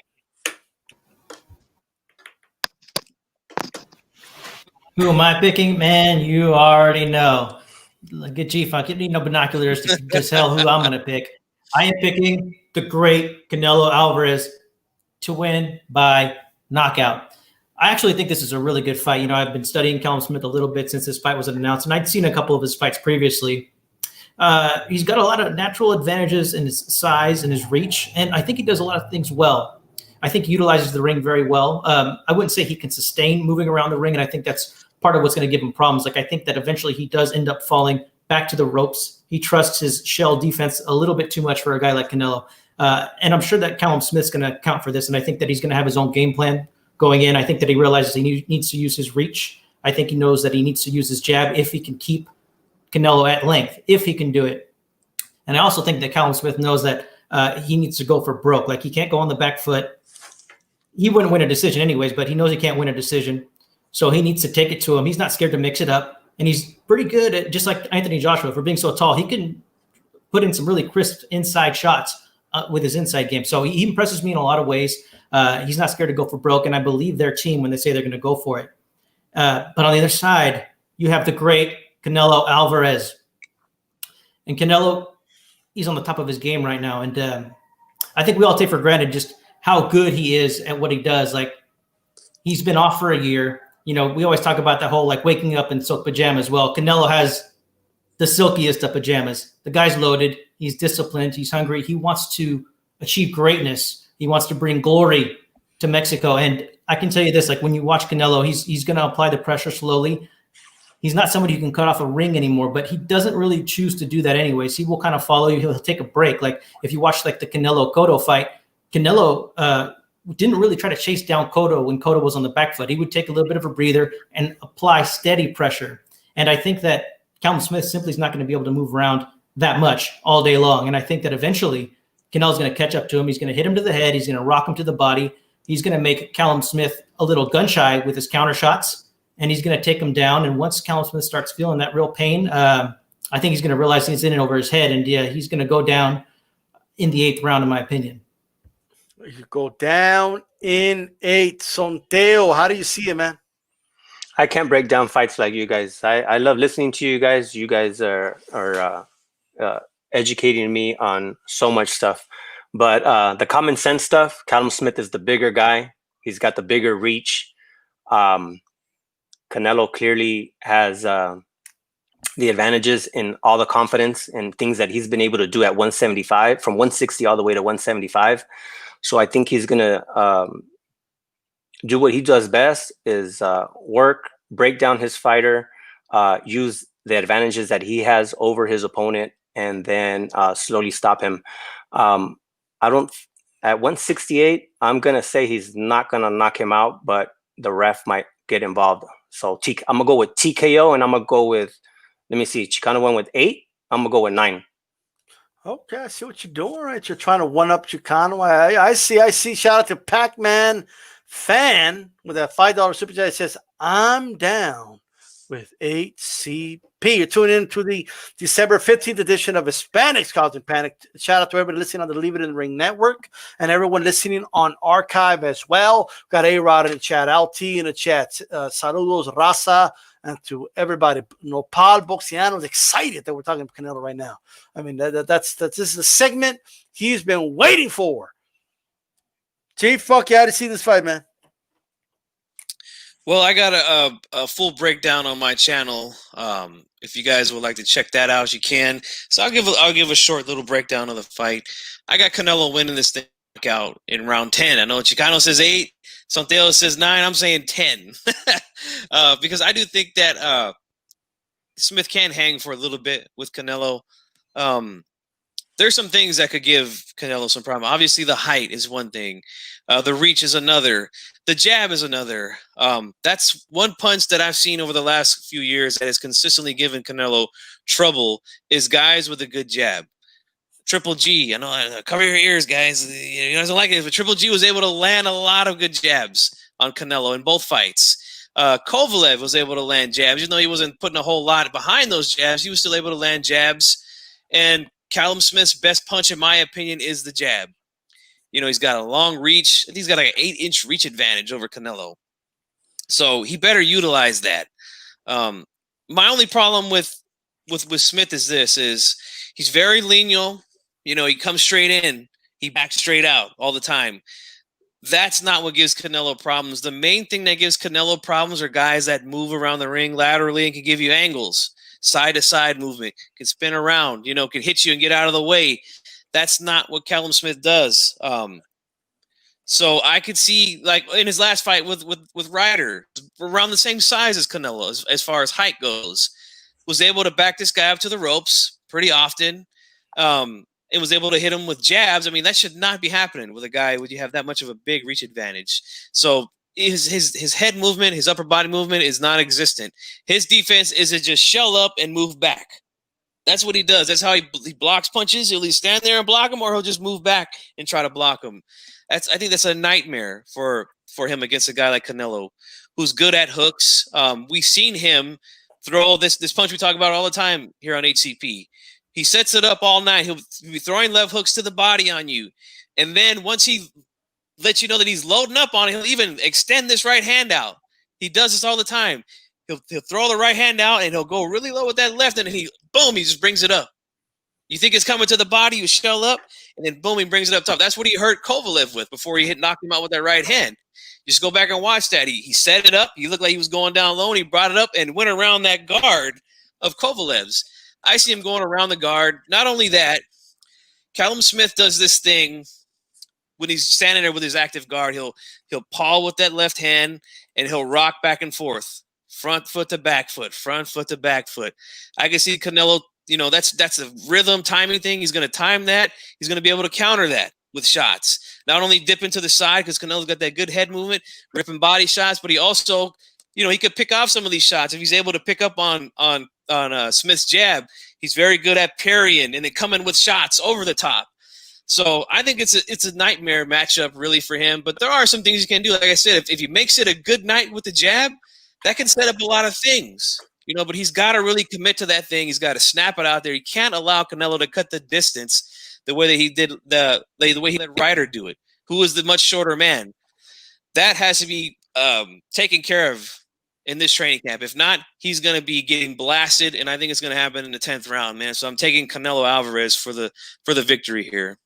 Who am I picking? Man, you already know. Get G-Funk. You need no binoculars to just tell who I'm going to pick. I am picking the great Canelo Alvarez to win by knockout. I actually think this is a really good fight. I've been studying Callum Smith a little bit since this fight was announced, and I'd seen a couple of his fights previously. He's got a lot of natural advantages in his size and his reach, and I think he does a lot of things well. I think he utilizes the ring very well. I wouldn't say he can sustain moving around the ring, and I think that's part of what's going to give him problems. Like, I think that eventually he does end up falling back to the ropes. He trusts his shell defense a little bit too much for a guy like Canelo. And I'm sure that Callum Smith's going to account for this, and I think that he's going to have his own game plan going in. I think that he realizes he needs to use his reach. I think he knows that he needs to use his jab if he can keep Canelo at length, if he can do it. And I also think that Callum Smith knows that he needs to go for broke. Like, he can't go on the back foot. He wouldn't win a decision anyways, but he knows he can't win a decision. So he needs to take it to him. He's not scared to mix it up. And he's pretty good at, just like Anthony Joshua, for being so tall, he can put in some really crisp inside shots with his inside game. So he impresses me in a lot of ways. He's not scared to go for broke, and I believe their team when they say they're going to go for it. But on the other side, you have the great Canelo Alvarez. And Canelo, he's on the top of his game right now. And I think we all take for granted just how good he is at what he does. Like, he's been off for a year. We always talk about that whole, like, waking up in silk pajamas. Well, Canelo has the silkiest of pajamas. The guy's loaded. He's disciplined. He's hungry. He wants to achieve greatness. He wants to bring glory to Mexico. And I can tell you this, like, when you watch Canelo, he's going to apply the pressure slowly. He's not somebody who can cut off a ring anymore, but he doesn't really choose to do that anyways. He will kind of follow you. He'll take a break. Like, if you watch, like, the Canelo Cotto fight, Canelo didn't really try to chase down Cotto when Cotto was on the back foot. He would take a little bit of a breather and apply steady pressure. And I think that Callum Smith simply is not going to be able to move around that much all day long. And I think that eventually Canelo's going to catch up to him. He's going to hit him to the head. He's going to rock him to the body. He's going to make Callum Smith a little gun shy with his counter shots, and he's going to take him down. And once Callum Smith starts feeling that real pain, I think he's going to realize he's in it over his head. And yeah, he's going to go down in the 8th round, in my opinion. You go down in 8. Sonteo, how do you see it, man? I can't break down fights like you guys. I love listening to you guys. You guys are educating me on so much stuff. But the common sense stuff, Callum Smith is the bigger guy. He's got the bigger reach. Canelo clearly has the advantages in all the confidence and things that he's been able to do at 175, from 160 all the way to 175. So I think he's going to do what he does best, is work, break down his fighter, use the advantages that he has over his opponent, and then slowly stop him. At 168, I'm going to say he's not going to knock him out, but the ref might get involved. So I'm going to go with TKO, and I'm going to go with, let me see, Chicano went with 8. I'm going to go with 9. Okay, I see what you're doing, right? You're trying to one-up Chicano. I see. Shout out to Pac-Man Fan with that $5 super chat. It says, I'm down with HCP. You're tuning in to the December 15th edition of Hispanics Causing Panic. Shout out to everybody listening on the Leave It in the Ring network and everyone listening on archive as well. Got A-Rod in the chat, LT in the chat. Saludos, Raza. And to everybody, Nopal Boxiano's excited that we're talking to Canelo right now. I mean, this is a segment he's been waiting for. G-Fuck, you had to see this fight, man. Well, I got a full breakdown on my channel. If you guys would like to check that out, you can. So I'll give a short little breakdown of the fight. I got Canelo winning this thing out in round 10. I know Chicano says 8, Santiago says 9. I'm saying 10 because I do think that Smith can hang for a little bit with Canelo. There's some things that could give Canelo some problem. Obviously, the height is one thing. The reach is another. The jab is another. That's one punch that I've seen over the last few years that has consistently given Canelo trouble is guys with a good jab. Triple G, I know, cover your ears, guys. You guys don't like it, but Triple G was able to land a lot of good jabs on Canelo in both fights. Kovalev was able to land jabs. Even though he wasn't putting a whole lot behind those jabs, he was still able to land jabs. And Callum Smith's best punch, in my opinion, is the jab. You know, he's got a long reach. He's got like an 8-inch reach advantage over Canelo. So he better utilize that. My only problem with Smith is this, is he's very lineal. You know, he comes straight in. He backs straight out all the time. That's not what gives Canelo problems. The main thing that gives Canelo problems are guys that move around the ring laterally and can give you angles. Side-to-side movement, can spin around, you know, can hit you and get out of the way. That's not what Callum Smith does. So I could see, like, in his last fight with Ryder, around the same size as Canelo as far as height goes, was able to back this guy up to the ropes pretty often. And was able to hit him with jabs. I mean, that should not be happening with a guy when you have that much of a big reach advantage. So his head movement, his upper body movement is non-existent. His defense is to just shell up and move back. That's what he does. That's how he blocks punches. He'll either stand there and block them, or he'll just move back and try to block them. I think that's a nightmare for him against a guy like Canelo, who's good at hooks. We've seen him throw this punch we talk about all the time here on HCP. He sets it up all night. He'll be throwing left hooks to the body on you. And then once he lets you know that he's loading up on it, he'll even extend this right hand out. He does this all the time. He'll throw the right hand out, and he'll go really low with that left, and then he just brings it up. You think it's coming to the body, you shell up, and then boom, he brings it up top. That's what he hurt Kovalev with before he knocked him out with that right hand. Just go back and watch that. He set it up. He looked like he was going down low, and he brought it up and went around that guard of Kovalev's. I see him going around the guard. Not only that, Callum Smith does this thing when he's standing there with his active guard. He'll paw with that left hand, and he'll rock back and forth, front foot to back foot, front foot to back foot. I can see Canelo. You know, that's a rhythm timing thing. He's going to time that. He's going to be able to counter that with shots. Not only dip into the side because Canelo's got that good head movement, ripping body shots, but he also, you know, he could pick off some of these shots if he's able to pick up on Smith's jab. He's very good at parrying and then coming with shots over the top. So I think it's a nightmare matchup really for him. But there are some things you can do. Like I said, if he makes it a good night with the jab, that can set up a lot of things. You know, but he's got to really commit to that thing. He's got to snap it out there. He can't allow Canelo to cut the distance the way that he did the way he let Ryder do it, who was the much shorter man. That has to be taken care of in this training camp. If not, he's going to be getting blasted, and I think it's going to happen in the 10th round, man. So I'm taking Canelo Alvarez for the victory here.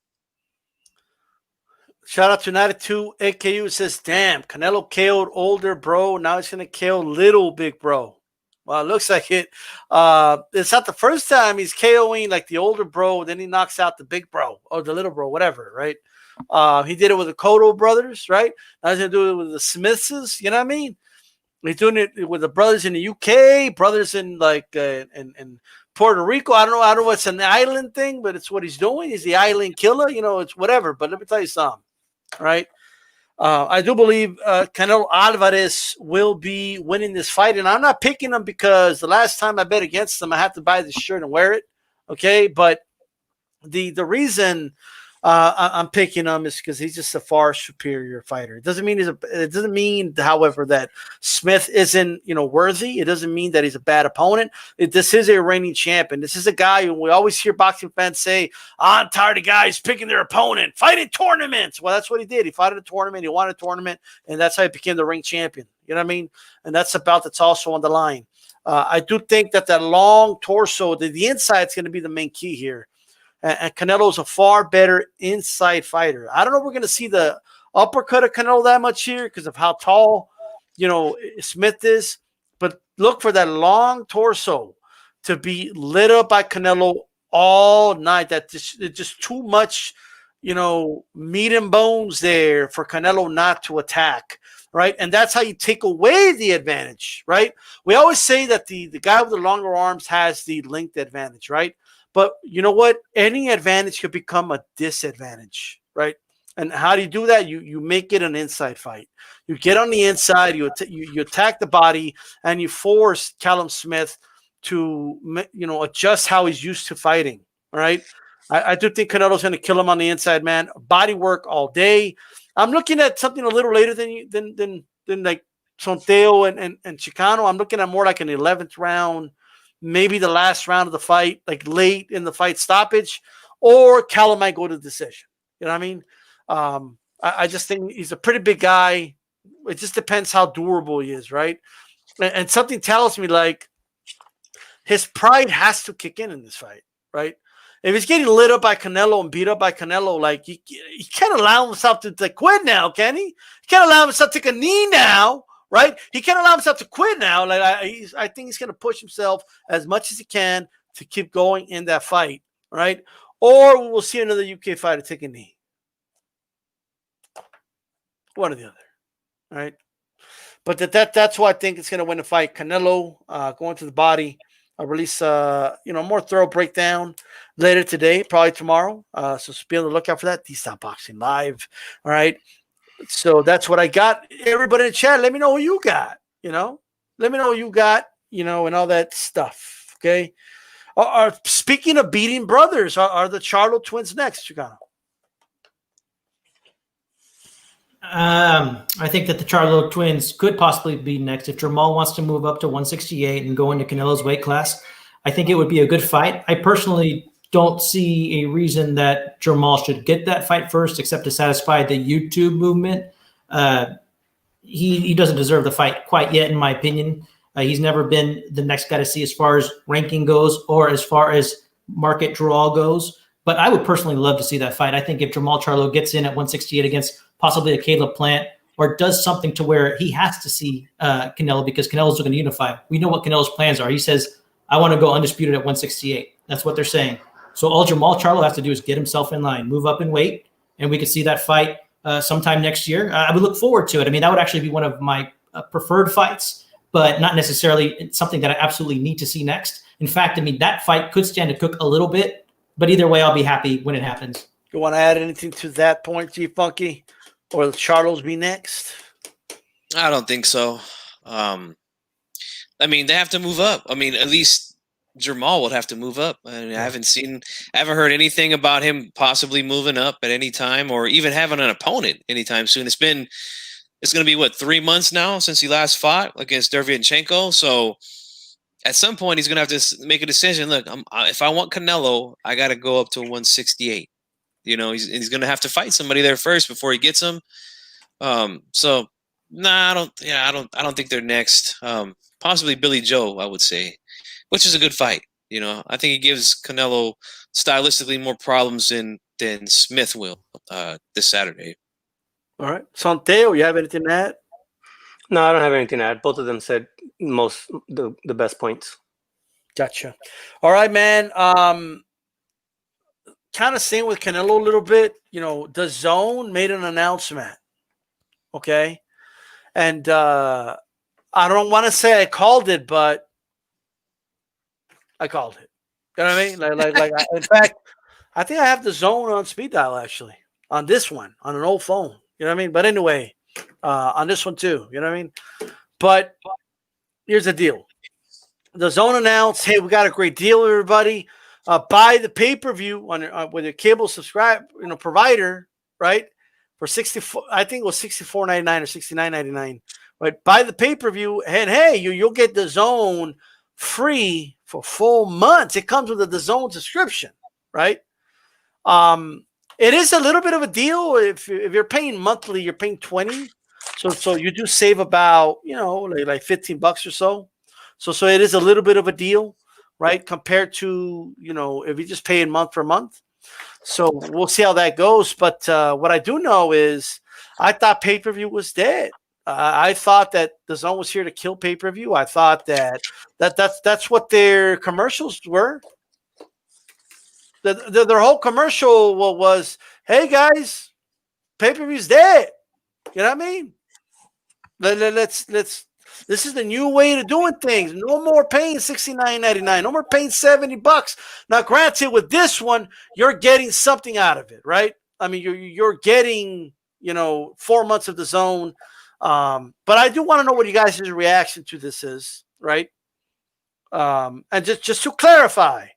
Shout out to 92 AKU. Says, damn, Canelo KO'd older bro. Now he's going to KO little big bro. Well, it looks like it. It's not the first time he's KOing like the older bro. Then he knocks out the big bro or the little bro, whatever, right? He did it with the Cotto brothers, right? Now he's going to do it with the Smiths. You know what I mean? He's doing it with the brothers in the UK, brothers in like in Puerto Rico. I don't know what's an island thing, but it's what he's doing. He's the island killer. You know, it's whatever. But let me tell you something, right? I do believe Canelo Alvarez will be winning this fight, and I'm not picking him because the last time I bet against him, I have to buy this shirt and wear it. Okay, but the reason I'm picking him is because he's just a far superior fighter. It doesn't mean, however, that Smith isn't, you know, worthy. It doesn't mean that he's a bad opponent. This is a reigning champion. This is a guy who we always hear boxing fans say, I'm tired of guys picking their opponent, fighting tournaments. Well, that's what he did. He fought at a tournament. He won a tournament, and that's how he became the ring champion. You know what I mean? And that's a belt that's also on the line. I do think that long torso, the inside is going to be the main key here. And Canelo's a far better inside fighter. I don't know if we're going to see the uppercut of Canelo that much here because of how tall Smith is, but look for that long torso to be lit up by Canelo all night. It's just too much, meat and bones there for Canelo not to attack, right? And that's how you take away the advantage, right? We always say that the guy with the longer arms has the length advantage, right? But you know what? Any advantage could become a disadvantage, right? And how do you do that? You make it an inside fight. You get on the inside, you attack the body, and you force Callum Smith to adjust how he's used to fighting. All right. I do think Canelo's going to kill him on the inside, man. Body work all day. I'm looking at something a little later than like Sonteo and Chicano. I'm looking at more like an 11th round, maybe the last round of the fight, like late in the fight stoppage, or Callum might go to decision. You know what I mean? I just think he's a pretty big guy. It just depends how durable he is, right? And something tells me like his pride has to kick in this fight, right? If he's getting lit up by Canelo and beat up by Canelo, like he can't allow himself to quit now, can he? He can't allow himself to take a knee now, right? He can't allow himself to quit now. Like I think he's going to push himself as much as he can to keep going in that fight, right? Or we will see another UK fighter take a knee. One or the other, right? But that's why I think it's going to win the fight. Canelo going to the body. I'll release more thorough breakdown later today, probably tomorrow. So be on the lookout for that. D-Stop Boxing Live. All right. So that's what I got. Everybody in the chat, let me know who you got. Let me know who you got. And all that stuff. Okay. Speaking of beating brothers, are the Charlo twins next, Chicano? I think that the Charlo twins could possibly be next. If Jamal wants to move up to 168 and go into Canelo's weight class, I think it would be a good fight. I personally don't see a reason that Jamal should get that fight first, except to satisfy the YouTube movement. He doesn't deserve the fight quite yet, in my opinion. He's never been the next guy to see as far as ranking goes or as far as market draw goes. But I would personally love to see that fight. I think if Jamal Charlo gets in at 168 against possibly a Caleb Plant, or does something to where he has to see Canelo, because Canelo's going to unify. We know what Canelo's plans are. He says, I want to go undisputed at 168. That's what they're saying. So all Jamal Charlo has to do is get himself in line, move up in weight, and we could see that fight sometime next year. I would look forward to it. I mean, that would actually be one of my preferred fights, but not necessarily something that I absolutely need to see next. In fact, I mean, that fight could stand to cook a little bit, but either way, I'll be happy when it happens. You want to add anything to that point, G Funky? Or the Charlos be next? I don't think so. I mean, they have to move up. I mean, at least Jamal would have to move up. I mean, I haven't heard anything about him possibly moving up at any time or even having an opponent anytime soon. It's going to be 3 months now since he last fought against Derevyanchenko. So at some point he's going to have to make a decision. Look, if I want Canelo, I got to go up to 168. He's going to have to fight somebody there first before he gets him. So I don't think they're next. Possibly Billy Joe, I would say, which is a good fight. I think he gives Canelo stylistically more problems than Smith will this Saturday. All right. Sonteo, you have anything to add? No, I don't have anything to add. Both of them said the best points. Gotcha. All right, man. Kind of same with Canelo a little bit. DAZN made an announcement. Okay. And I don't want to say I called it, but I called it. You know what I mean? In fact, I think I have DAZN on speed dial actually on this one, on an old phone. You know what I mean? But anyway, on this one too. You know what I mean? But here's the deal. DAZN announced, hey, we got a great deal, everybody. Buy the pay-per-view on with your cable provider, right? For $64, I think it was $64.99 or $69.99. Right? Buy the pay-per-view, and hey, you'll get DAZN free for full months. It comes with a DAZN subscription, right? It is a little bit of a deal. If you're paying monthly, you're paying $20. So you do save about like $15 or so. So it is a little bit of a deal. Right, compared to if you just pay it month for month. So we'll see how that goes. But what I do know is I thought pay-per-view was dead. I thought that the zone was here to kill pay-per-view. I thought that's what their commercials were. Their whole commercial was, "Hey guys, pay-per-view's dead." You know what I mean? Let's. This is the new way of doing things. No more paying $69.99. No more paying $70. Now, granted, with this one, you're getting something out of it, right? I mean, you're getting 4 months of the zone. But I do want to know what you guys' reaction to this is, right? And just to clarify,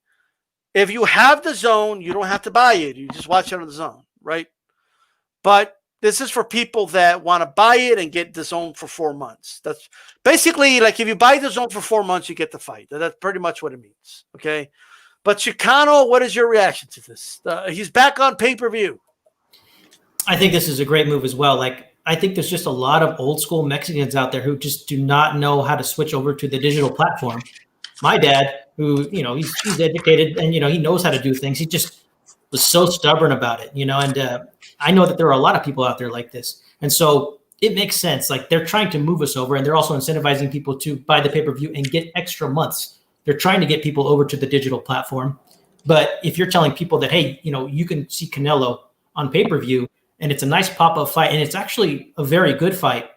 if you have the zone, you don't have to buy it. You just watch it on the zone, right? But this is for people that want to buy it and get the zone for 4 months. That's basically like if you buy the zone for 4 months, you get the fight. That's pretty much what it means, okay? But Chicano, what is your reaction to this? He's back on pay-per-view. I think this is a great move as well. Like, I think there's just a lot of old school Mexicans out there who just do not know how to switch over to the digital platform. My dad, who, he's educated and, he knows how to do things. He just was so stubborn about it, and I know that there are a lot of people out there like this. And so it makes sense. Like, they're trying to move us over, and they're also incentivizing people to buy the pay-per-view and get extra months. They're trying to get people over to the digital platform. But if you're telling people that, hey, you can see Canelo on pay-per-view and it's a nice pop-up fight and it's actually a very good fight,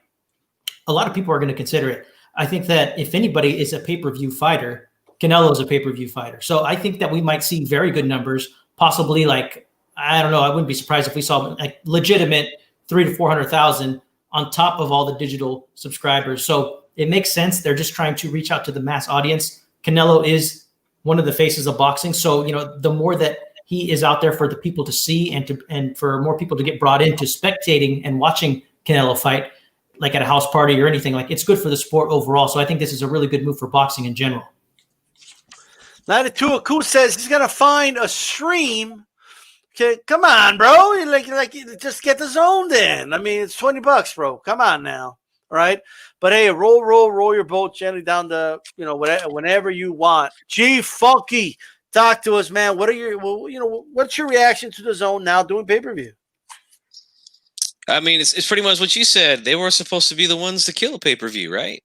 a lot of people are going to consider it. I think that if anybody is a pay-per-view fighter, Canelo is a pay-per-view fighter. So I think that we might see very good numbers, possibly like, I don't know, I wouldn't be surprised if we saw like legitimate 300,000 to 400,000 on top of all the digital subscribers. So it makes sense. They're just trying to reach out to the mass audience. Canelo is one of the faces of boxing. So, the more that he is out there for the people to see and for more people to get brought into spectating and watching Canelo fight, like at a house party or anything, like, it's good for the sport overall. So I think this is a really good move for boxing in general. 92 Aku says he's going to find a stream. Okay, come on, bro. Like, just get the zone then. I mean, it's $20, bro. Come on now. All right. But hey, roll your boat gently down the, whenever you want. G Funky, talk to us, man. What's your reaction to the zone now doing pay-per-view? I mean, it's pretty much what you said. They were supposed to be the ones to kill pay-per-view, right?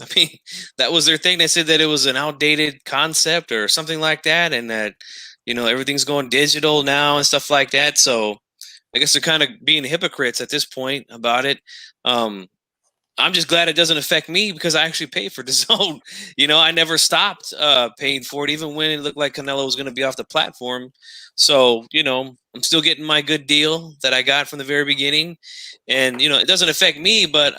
I mean, that was their thing. They said that it was an outdated concept or something like that, and that, everything's going digital now and stuff like that. So I guess they're kind of being hypocrites at this point about it. I'm just glad it doesn't affect me because I actually pay for the zone. I never stopped paying for it, even when it looked like Canelo was going to be off the platform. So, I'm still getting my good deal that I got from the very beginning. And, it doesn't affect me, but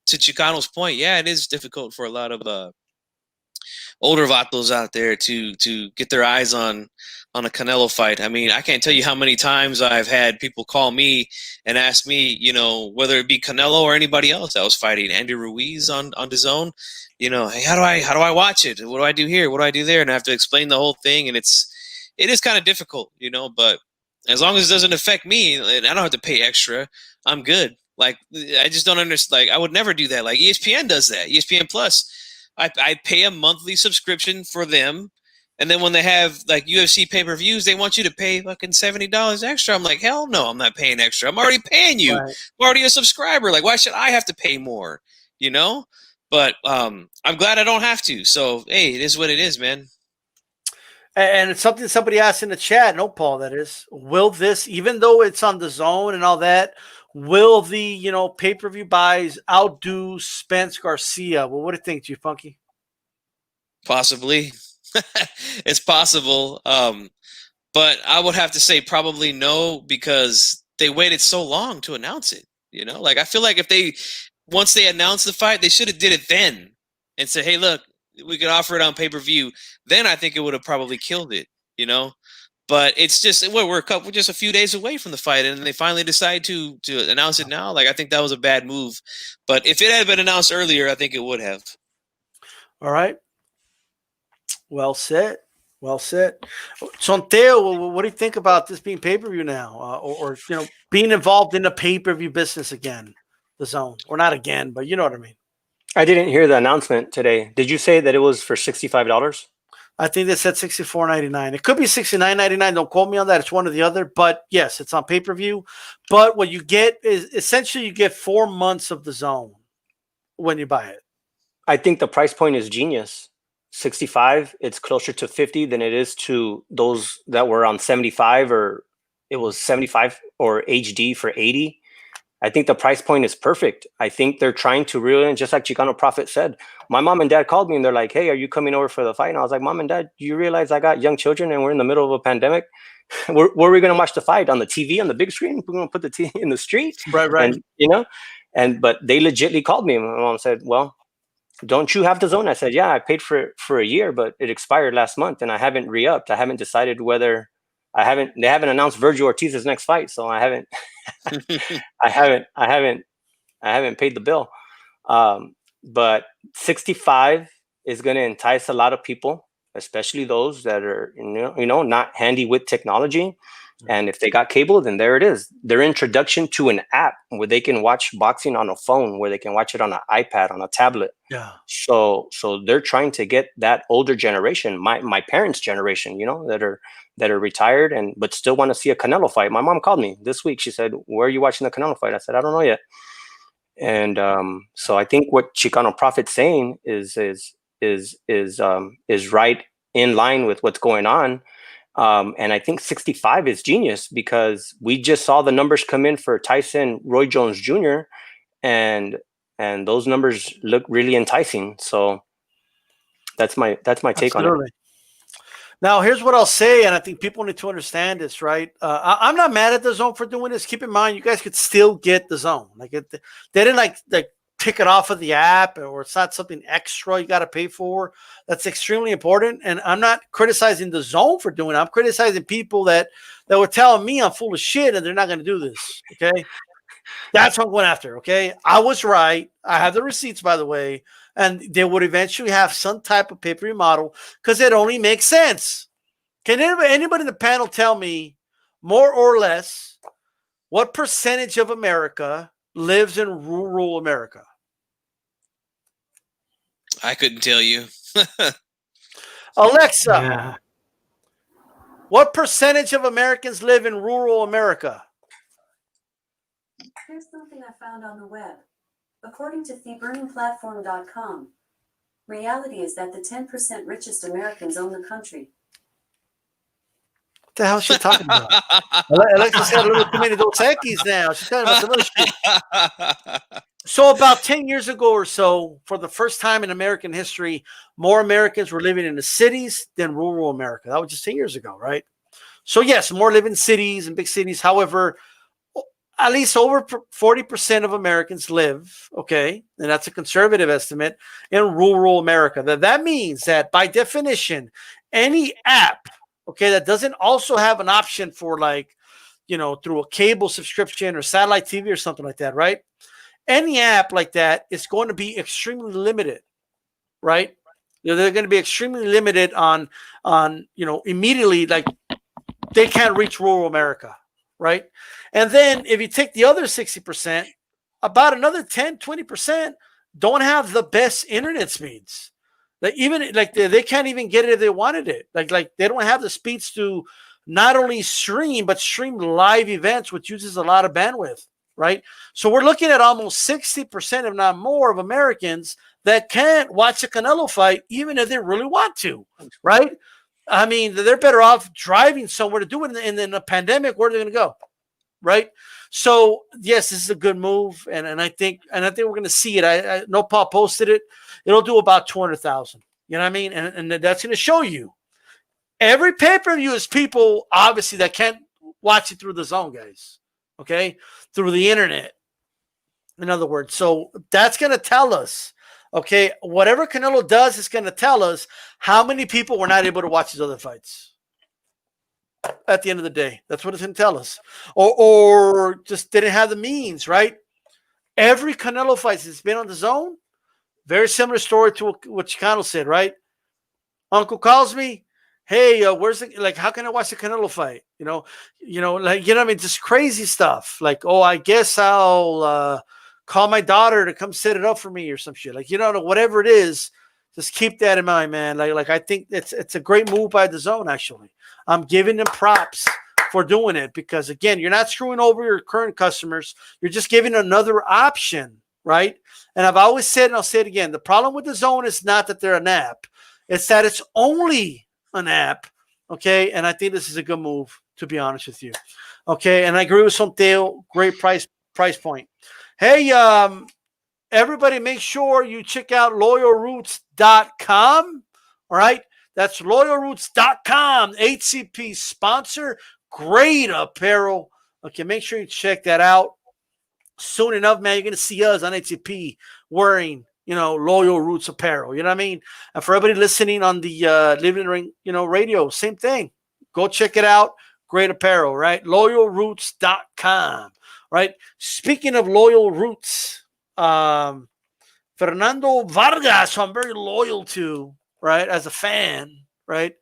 to Chicano's point, yeah, it is difficult for a lot of older vatos out there to get their eyes on a Canelo fight. I mean, I can't tell you how many times I've had people call me and ask me, whether it be Canelo or anybody else that was fighting, Andy Ruiz on DAZN, hey, how do I watch it? What do I do here? What do I do there? And I have to explain the whole thing, and it is kind of difficult, but as long as it doesn't affect me and I don't have to pay extra, I'm good. Like, I just don't understand. Like, I would never do that. Like, ESPN does that. ESPN Plus, I pay a monthly subscription for them. And then when they have like UFC pay-per-views, they want you to pay fucking $70 extra. I'm like, hell no, I'm not paying extra. I'm already paying you. Right. I'm already a subscriber. Like, why should I have to pay more? But I'm glad I don't have to. So, hey, it is what it is, man. And it's something somebody asked in the chat, no, Paul, that is, will this, even though it's on the zone and all that, will the, pay-per-view buys outdo Spence Garcia? Well, what do you think, G Funky? Possibly. It's possible. But I would have to say probably no, because they waited so long to announce it. Like, I feel like once they announced the fight, they should have did it then and said, hey, look, we could offer it on pay-per-view. Then I think it would have probably killed it, but it's just, we're just a few days away from the fight, and they finally decide to announce it now. Like, I think that was a bad move, but if it had been announced earlier, I think it would have. All right. Well said. Well said. Sonteo, what do you think about this being pay-per-view now, or being involved in the pay-per-view business again, the zone, or not again, but you know what I mean? I didn't hear the announcement today. Did you say that it was for $65? I think they said $64.99. It could be $69.99. Don't quote me on that. It's one or the other. But yes, it's on pay-per-view. But what you get is essentially you get 4 months of the zone. when you buy it? I think the price point is genius. 65, it's closer to 50 than it is to those that were on 75, or it was 75 or HD for 80. I think the price point is perfect. I think they're trying to really, just like Chicano Prophet said, my mom and dad called me and they're like, hey, are you coming over for the fight? And I was like, Mom and Dad, do you realize I got young children and we're in the middle of a pandemic? Where are we going to watch the fight? On the TV, on the big screen? We're going to put the TV in the street? Right. And, you know, but they legitimately called me. My mom said, well, don't you have DAZN? I said, yeah, I paid for it for a year, but it expired last month and I haven't re-upped. I haven't decided whether they haven't announced Virgil Ortiz's next fight. So I haven't, I haven't paid the bill. But 65 is going to entice a lot of people, especially those that are, not handy with technology. And if they got cable, then there it is. Their introduction to an app where they can watch boxing on a phone, where they can watch it on an iPad, on a tablet. Yeah. So they're trying to get that older generation, my parents' generation, that are retired but still want to see a Canelo fight. My mom called me this week. She said, "Where are you watching the Canelo fight?" I said, "I don't know yet." And so I think what Chicano Prophet's saying is right in line with what's going on. And I think 65 is genius because we just saw the numbers come in for Tyson Roy Jones Jr. and those numbers look really enticing. So that's my take on it. Now, here's what I'll say, and I think people need to understand this, right? I'm not mad at DAZN for doing this. Keep in mind, you guys could still get DAZN. They didn't like pick it off of the app, or it's not something extra you got to pay for. That's extremely important. And I'm not criticizing DAZN for doing it. I'm criticizing people that were telling me I'm full of shit and they're not going to do this. Okay. That's what I'm going after. Okay. I was right. I have the receipts, by the way, and they would eventually have some type of pay-per-view model because it only makes sense. Can anybody in the panel tell me more or less what percentage of America lives in rural America? I couldn't tell you. Alexa, what percentage of Americans live in rural America? Here's something I found on the web. According to TheBurningPlatform.com, reality is that the 10% richest Americans own the country. What the hell is she talking about? Alexa's had a little too many Dos Equis now. She's talking about some other shit. So about 10 years ago or so, for the first time in American history, more Americans were living in the cities than rural America. That was just 10 years ago, right? So yes, more live in cities and big cities. However, at least over 40% of Americans live, okay, and that's a conservative estimate, in rural America. That means that by definition, any app, okay, that doesn't also have an option for through a cable subscription or satellite TV or something like that, right? Any app like that is going to be extremely limited, right? They're going to be extremely limited on immediately, like they can't reach rural America, right? And then if you take the other 60%, about another 10, 20% don't have the best internet speeds. They can't even get it if they wanted it. Like they don't have the speeds to not only stream, but stream live events, which uses a lot of bandwidth. Right. So we're looking at almost 60%, if not more, of Americans that can't watch a Canelo fight, even if they really want to. Right. I mean, they're better off driving somewhere to do it. And in a pandemic, where are they going to go? Right. So, yes, this is a good move. And I think we're going to see it. I know Paul posted it. It'll do about 200,000. You know what I mean? And that's going to show you every pay-per-view is people, obviously, that can't watch it through DAZN, guys. Okay, through the internet, in other words. So that's going to tell us, okay, whatever Canelo does is going to tell us how many people were not able to watch his other fights. At the end of the day, that's what it's going to tell us. Or just didn't have the means, right? Every Canelo fight that's been on DAZN, very similar story to what Chicano said, right? Uncle calls me. Hey, where's how can I watch the Canelo fight? You know what I mean? Just crazy stuff. Like, oh, I guess I'll call my daughter to come set it up for me or some shit. Whatever it is, just keep that in mind, man. I think it's a great move by DAZN, actually. I'm giving them props for doing it because, again, you're not screwing over your current customers. You're just giving another option right? And I've always said, and I'll say it again, the problem with the DAZN is not that they're an app. It's that it's only an app, okay? And I think this is a good move, to be honest with you. Okay, and I agree with Sonteo. Great price point. Hey, everybody, make sure you check out loyalroots.com. All right, that's loyalroots.com. HCP sponsor. Great apparel. Okay, make sure you check that out. Soon enough, man, you're going to see us on HCP wearing, Loyal Roots apparel. You know what I mean? And for everybody listening on the Living Ring, radio, same thing. Go check it out. Great apparel, right? Loyalroots.com, right? Speaking of Loyal Roots, Fernando Vargas, who I'm very loyal to, right, as a fan, right,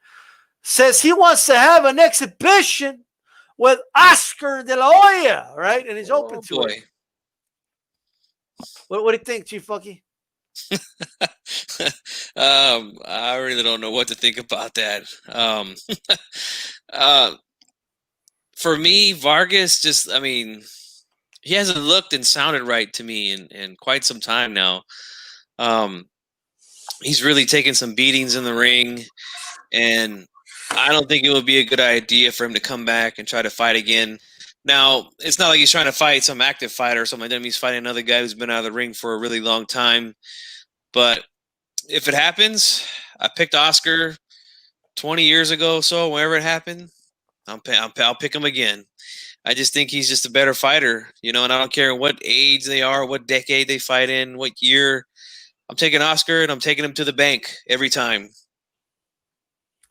says he wants to have an exhibition with Oscar De La Hoya, right? And he's open to it. What do you think, Chief Funky? I really don't know what to think about that. For me, Vargas he hasn't looked and sounded right to me in quite some time now. He's really taken some beatings in the ring, and I don't think it would be a good idea for him to come back and try to fight again. Now, it's not like he's trying to fight some active fighter or something like that. He's fighting another guy who's been out of the ring for a really long time. But if it happens, I picked Oscar 20 years ago, so whenever it happened, I'll pick him again. I just think he's just a better fighter, and I don't care what age they are, what decade they fight in, what year. I'm taking Oscar, and I'm taking him to the bank every time.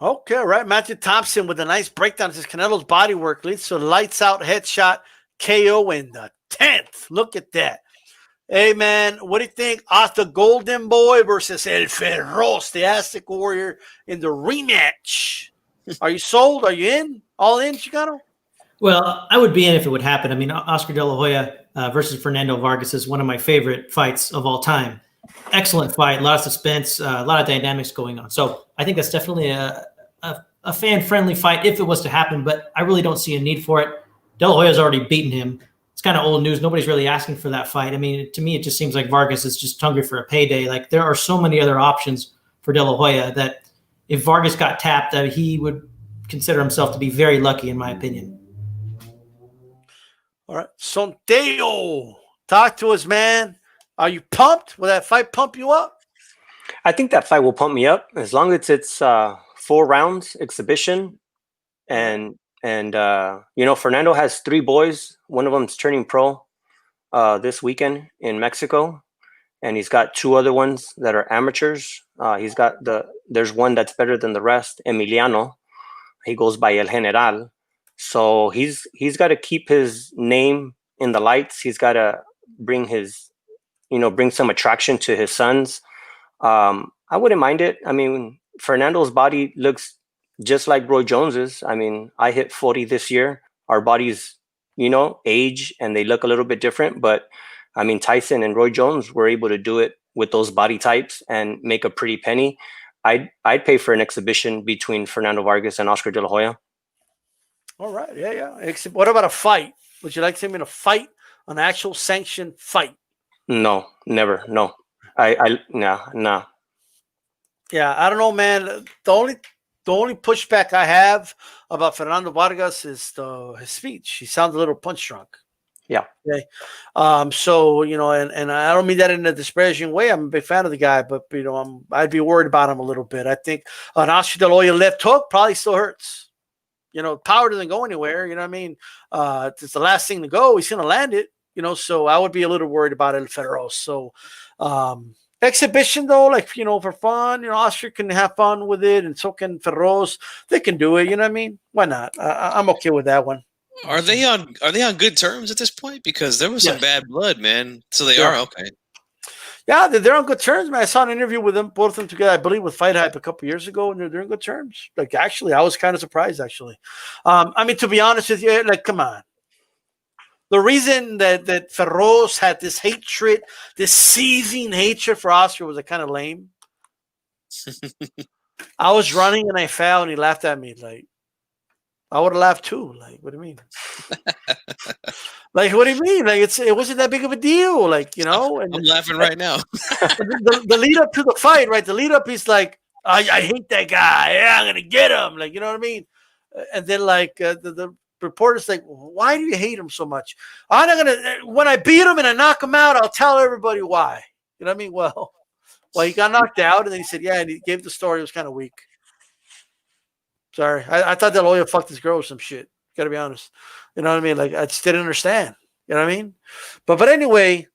Okay, right. Matthew Thompson with a nice breakdown of his Canelo's body work leads to a lights out headshot KO in the 10th. Look at that. Hey, man, what do you think? Oscar Golden Boy versus El Ferros, the Aztec Warrior, in the rematch. Are you sold? Are you in? All in, Chicano? Well, I would be in if it would happen. I mean, Oscar De La Hoya versus Fernando Vargas is one of my favorite fights of all time. Excellent fight, a lot of suspense, a lot of dynamics going on. So I think that's definitely a fan-friendly fight if it was to happen, but I really don't see a need for it. De La Hoya's already beaten him. It's kind of old news. Nobody's really asking for that fight. I mean, to me, it just seems like Vargas is just hungry for a payday. Like, there are so many other options for De La Hoya that if Vargas got tapped, that he would consider himself to be very lucky, in my opinion. All right. Sonteo, talk to us, man. Are you pumped? Will that fight pump you up? I think that fight will pump me up as long as it's 4 rounds exhibition. And Fernando has 3 boys. One of them's turning pro this weekend in Mexico. And he's got 2 other ones that are amateurs. There's one that's better than the rest, Emiliano. He goes by El General. So he's got to keep his name in the lights. He's got to bring some attraction to his sons. I wouldn't mind it. I mean, Fernando's body looks just like Roy Jones's. I mean, I hit 40 this year. Our bodies, age, and they look a little bit different. But I mean, Tyson and Roy Jones were able to do it with those body types and make a pretty penny. I'd pay for an exhibition between Fernando Vargas and Oscar De La Hoya. All right, yeah. What about a fight? Would you like to see him in a fight, an actual sanctioned fight? No, never. No, nah. Yeah, I don't know, man. The only pushback I have about Fernando Vargas is his speech. He sounds a little punch drunk. Yeah. Okay. So, and I don't mean that in a disparaging way. I'm a big fan of the guy, but I'd be worried about him a little bit. I think an Oscar De La Hoya left hook probably still hurts. Power doesn't go anywhere. You know what I mean? It's the last thing to go. He's going to land it. So I would be a little worried about El Ferros. So exhibition, though, for fun, Oscar can have fun with it, and so can Ferros. They can do it. You know what I mean? Why not? I'm okay with that one. Are they on good terms at this point? Because there was some bad blood, man. So they are okay. Yeah, they're on good terms, man. I saw an interview with them, both of them together, I believe, with Fight Hype a couple years ago, and they're in good terms. Actually, I was kind of surprised, actually. I mean, to be honest with you, come on. The reason that Ferros had this hatred, this seething hatred for Oscar was kind of lame. I was running and I fell, and he laughed at me. I would have laughed too. Like, what do you mean? Like, what do you mean? Like, it wasn't that big of a deal. Like, you know. And I'm laughing right now. the lead up to the fight, right? The lead up, he's like, I hate that guy. Yeah, I'm gonna get him. Like, you know what I mean? And then like the reporter's like, why do you hate him so much? I'm not gonna. When I beat him and I knock him out, I'll tell everybody why. You know what I mean? Well, he got knocked out, and then he said, yeah, and he gave the story. It was kind of weak. Sorry, I thought that Hoya fucked his girl or some shit. Gotta be honest. You know what I mean? Like, I just didn't understand. You know what I mean? But anyway,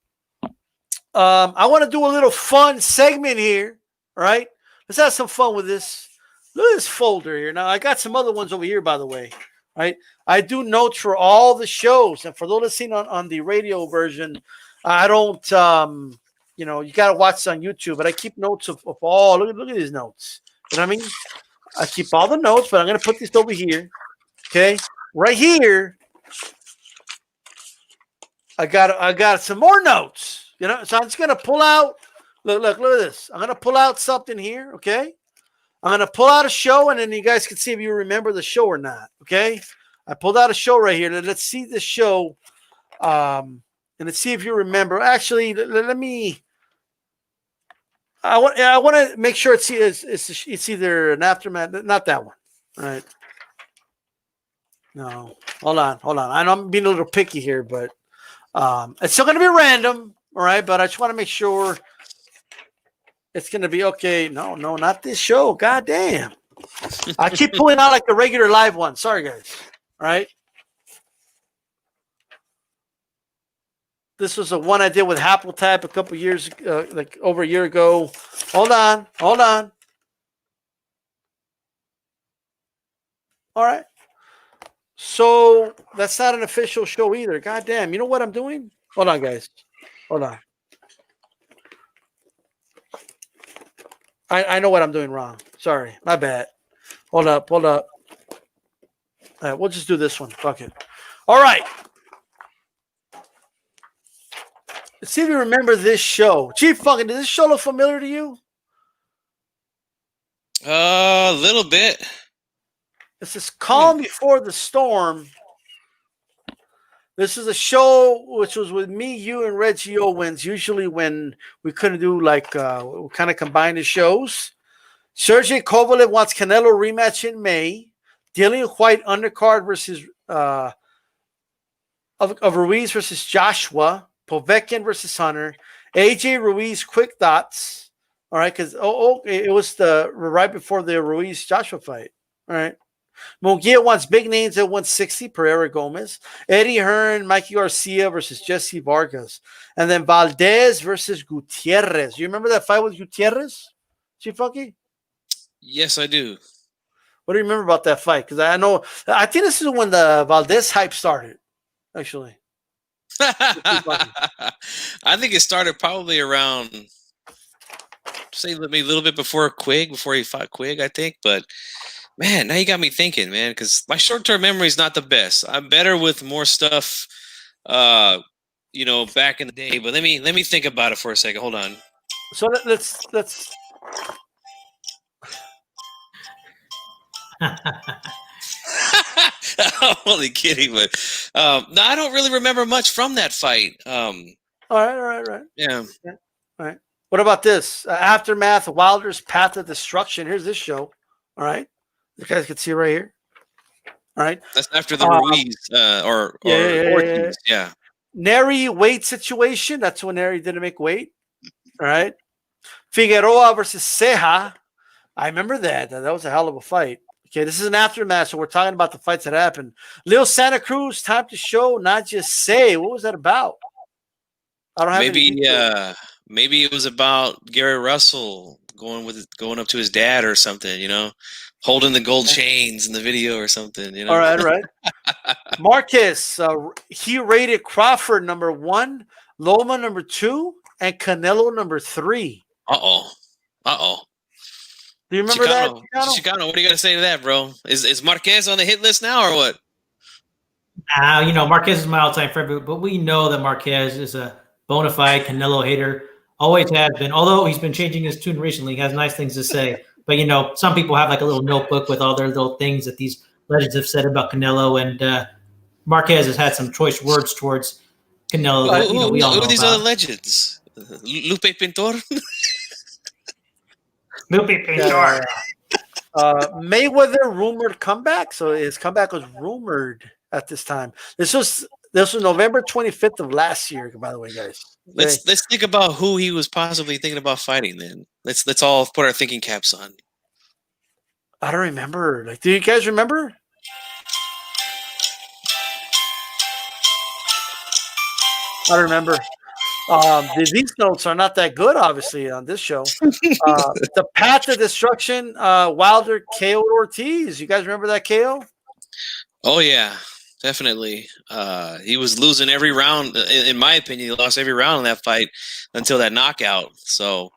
I want to do a little fun segment here. All right, let's have some fun with this. Look at this folder here. Now, I got some other ones over here, by the way. Right, I do notes for all the shows, and for those listening on the radio version, I don't. You know, you gotta watch this on YouTube, but I keep notes of all. Look at these notes. You know what I mean? I keep all the notes, but I'm gonna put this over here. Okay, right here. I got some more notes. You know, so I'm just gonna pull out. Look at this. I'm gonna pull out something here. Okay, I'm gonna pull out a show, and then you guys can see if you remember the show or not. Okay, I pulled out a show right here. Let's see the show, and let's see if you remember. Actually, let me. I want to make sure it's either an aftermath, not that one. All right. No, hold on. I know I'm being a little picky here, but it's still going to be random. All right, but I just want to make sure it's going to be okay. No, not this show. God damn. I keep pulling out like the regular live one. Sorry, guys. All right. This was the one I did with Happeltap a couple years, like over a year ago. Hold on. All right. So that's not an official show either. God damn. You know what I'm doing? Hold on, guys. Hold on. I know what I'm doing wrong. Sorry. My bad. Hold up. All right. We'll just do this one. Fuck it. All right. Let's see if you remember this show. Chief fucking, does this show look familiar to you? A little bit. This is Calm Before the Storm. This is a show which was with me, you, and Reggie Owens. Usually when we couldn't do like, we kind of combine the shows. Sergey Kovalev wants Canelo rematch in May. Dillian White undercard versus of Ruiz versus Joshua. Povetkin versus Hunter. AJ Ruiz quick thoughts. All right, because it was the right before the Ruiz Joshua fight. All right. Munguia wants big names at 160. Pereira Gomez. Eddie Hearn, Mikey Garcia versus Jesse Vargas. And then Valdez versus Gutierrez. You remember that fight with Gutierrez? Chief Funky? Yes, I do. What do you remember about that fight? Because I think this is when the Valdez hype started, actually. I think it started probably around, say, maybe a little bit before Quigg, before he fought Quigg, I think. But man, now you got me thinking, man, because my short-term memory is not the best. I'm better with more stuff, you know, back in the day. But let me think about it for a second. Hold on. So let's. I'm only kidding, but no, I don't really remember much from that fight. All right. Yeah. All right. What about this? Aftermath, Wilder's Path of Destruction. Here's this show. All right. You guys can see right here. All right. That's after the Ruiz Ortiz. Yeah. Neri weight situation. That's when Neri didn't make weight. All right. Figueroa versus Ceja. I remember that. That was a hell of a fight. Okay, this is an aftermath, so we're talking about the fights that happened. Leo Santa Cruz, Time to Show, Not Just Say. What was that about? I don't have maybe it was about Gary Russell going up to his dad or something, you know, holding the gold chains in the video or something, you know. All right. Marquez, he rated Crawford number 1, Loma number 2, and Canelo number 3. Do you remember that? Chicano, what are you going to say to that, bro? Is Marquez on the hit list now or what? You know, Marquez is my all-time favorite, but we know that Marquez is a bona fide Canelo hater. Always has been. Although he's been changing his tune recently. He has nice things to say. But, you know, some people have like a little notebook with all their little things that these legends have said about Canelo, and Marquez has had some choice words towards Canelo. That, we all know who are these about. other legends? Lupe Pintor? Lupe Pintor. Mayweather rumored comeback. So his comeback was rumored at this time. This was November 25th of last year, by the way, guys. Okay. Let's think about who he was possibly thinking about fighting. Then let's all put our thinking caps on. I don't remember. Like, do you guys remember? I don't remember. These notes are not that good, obviously, on this show. The path to destruction, Wilder KO Ortiz. You guys remember that KO? Oh, yeah, definitely. He was losing every round. In my opinion, he lost every round in that fight until that knockout. So,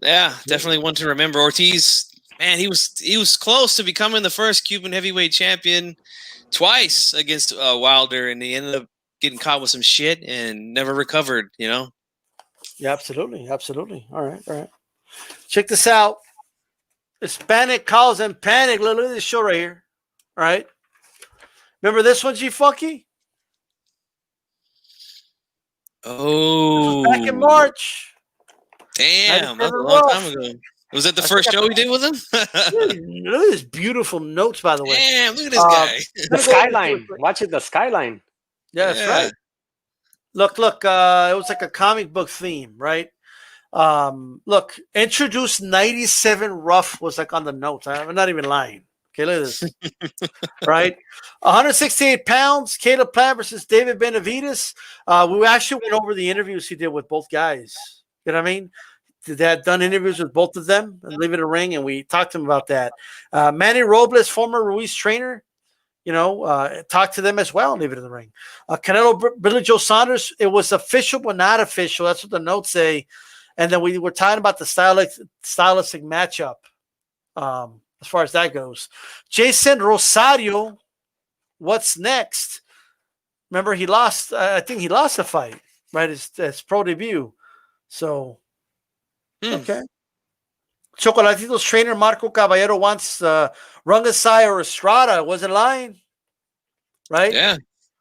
yeah, definitely one to remember. Ortiz, man, he was close to becoming the first Cuban heavyweight champion twice against Wilder, and he ended up getting caught with some shit and never recovered, Yeah, absolutely. All right. Check this out. Hispanic Causin panic. Look at this show right here. All right. Remember this one, G Funky? Oh, back in March. Damn, that was a long time ago. Was that the first show we did with him? Look at these beautiful notes, by the way. Damn, look at this guy. The skyline. Watch it, the skyline. Yeah, that's right. Look, it was like a comic book theme, right? Look, introduced 97 rough was like on the notes. I'm not even lying. Okay, look at this. Right? 168 pounds, Caleb Plant versus David Benavidez. We actually went over the interviews he did with both guys. You know what I mean? They had done interviews with both of them and leave it a ring, and we talked to him about that. Manny Robles, former Ruiz trainer, talk to them as well and leave it in the ring. Canelo, Billy Joe Saunders, it was official but not official. That's what the notes say. And then we were talking about the stylistic matchup as far as that goes. Jason Rosario, what's next? Remember, he lost. I think he lost the fight, right? His pro debut. So, okay. Chocolatito's trainer Marco Caballero wants Rungasai or Estrada. Wasn't lying, right? Yeah.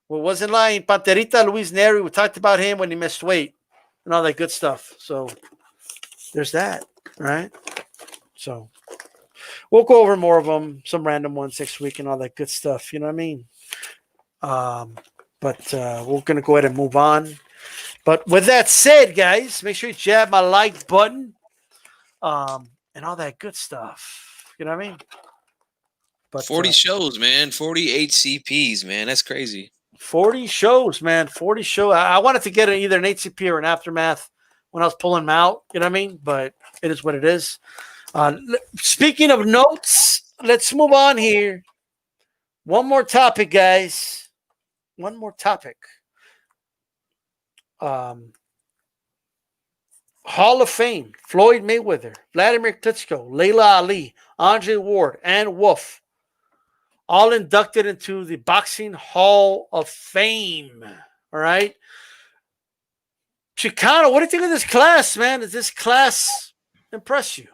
Well, wasn't lying. Panterita Luis Neri, we talked about him when he missed weight and all that good stuff. So there's that, right? So we'll go over more of them, some random ones next week and all that good stuff. You know what I mean? But we're going to go ahead and move on. But with that said, guys, make sure you jab my like button. And all that good stuff. You know what I mean? But 40 shows, man. 40 HCPs, man. That's crazy. 40 shows, man. 40 shows. I wanted to get either an HCP or an aftermath when I was pulling them out. You know what I mean? But it is what it is. Speaking of notes, let's move on here. One more topic, guys. One more topic. Hall of Fame, Floyd Mayweather, Vladimir Klitschko, Layla Ali, Andre Ward, and Wolf, all inducted into the Boxing Hall of Fame. All right. Chicano, what do you think of this class, man? Does this class impress you?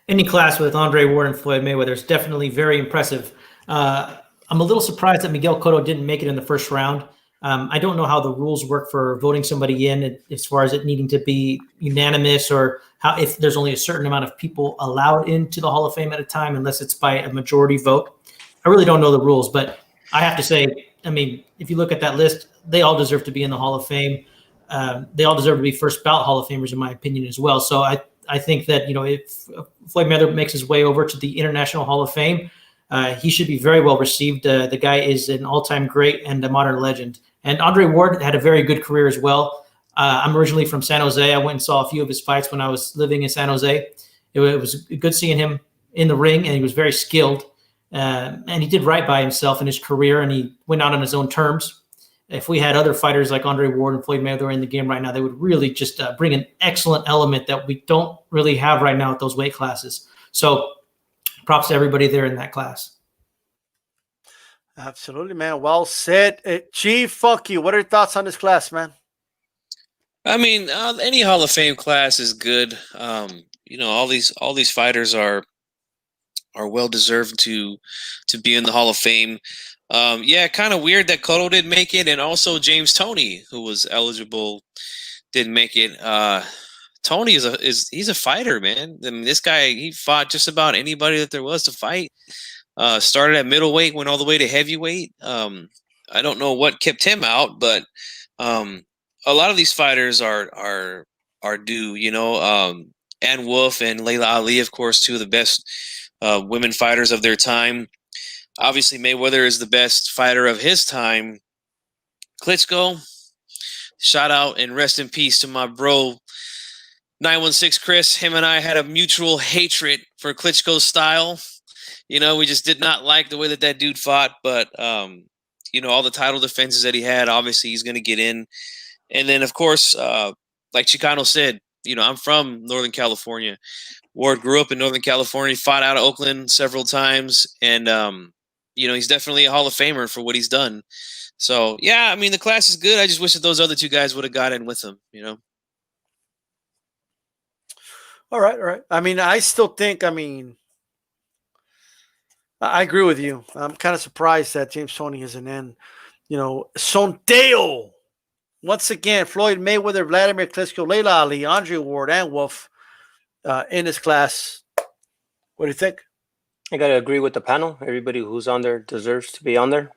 Any class with Andre Ward and Floyd Mayweather is definitely very impressive. I'm a little surprised that Miguel Cotto didn't make it in the first round. I don't know how the rules work for voting somebody in as far as it needing to be unanimous or how if there's only a certain amount of people allowed into the Hall of Fame at a time unless it's by a majority vote. I really don't know the rules, but I have to say, I mean, if you look at that list, they all deserve to be in the Hall of Fame. They all deserve to be first ballot Hall of Famers, in my opinion, as well. So I think that, if Floyd Mayweather makes his way over to the International Hall of Fame, he should be very well received. The guy is an all-time great and a modern legend. And Andre Ward had a very good career as well. I'm originally from San Jose. I went and saw a few of his fights when I was living in San Jose. It was good seeing him in the ring, and he was very skilled. And he did right by himself in his career, and he went out on his own terms. If we had other fighters like Andre Ward and Floyd Mayweather in the game right now, they would really just bring an excellent element that we don't really have right now at those weight classes. So props to everybody there in that class. Absolutely, man. Well said. Chief Funky, what are your thoughts on this class, man? I mean, any Hall of Fame class is good. All these fighters are well deserved to be in the Hall of Fame. Yeah, kind of weird that Cotto didn't make it, and also James Toney, who was eligible, didn't make it. Toney he's a fighter, man. I mean, this guy, he fought just about anybody that there was to fight. Started at middleweight, went all the way to heavyweight. I don't know what kept him out, but a lot of these fighters are due. You know, Ann Wolfe and Layla Ali, of course, two of the best women fighters of their time. Obviously, Mayweather is the best fighter of his time. Klitschko, shout out and rest in peace to my bro 916 Chris. Him and I had a mutual hatred for Klitschko's style. You know, we just did not like the way that dude fought. But, you know, all the title defenses that he had, obviously he's going to get in. And then, of course, like Chicano said, you know, I'm from Northern California. Ward grew up in Northern California, fought out of Oakland several times. And, you know, he's definitely a Hall of Famer for what he's done. So, yeah, I mean, the class is good. I just wish that those other two guys would have got in with him, you know. All right. I mean, I still think, I agree with you. I'm kind of surprised that James Toney isn't in. You know, Sondeo. Once again, Floyd Mayweather, Vladimir Klitschko, Layla Ali, Andre Ward, and Wolf in this class. What do you think? I got to agree with the panel. Everybody who's on there deserves to be on there.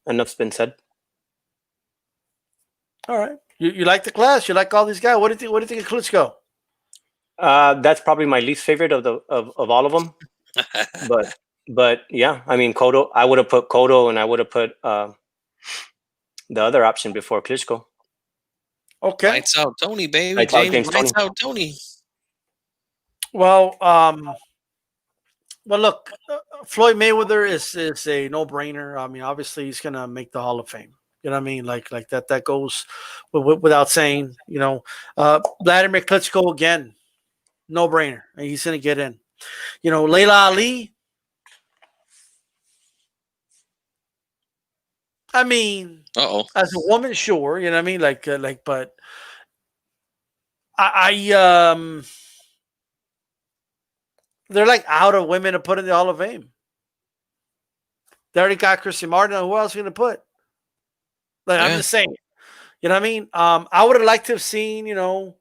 Enough's been said. All right. You like the class? You like all these guys? What do you think of Klitschko? That's probably my least favorite of all of them. but yeah, I mean, Cotto. I would have put Cotto, and I would have put the other option before Klitschko. Okay. Lights out Toney, baby. Lights out Toney. Well, look, Floyd Mayweather is a no-brainer. I mean, obviously he's gonna make the Hall of Fame. You know what I mean? Like that goes without saying. You know, Vladimir Klitschko again, no-brainer. He's gonna get in. You know, Layla Ali. I mean, as a woman, sure. You know what I mean? But they're like out of women to put in the Hall of Fame. They already got Christy Martin. Who else are you going to put? I'm just saying. You know what I mean? I would have liked to have seen, you know,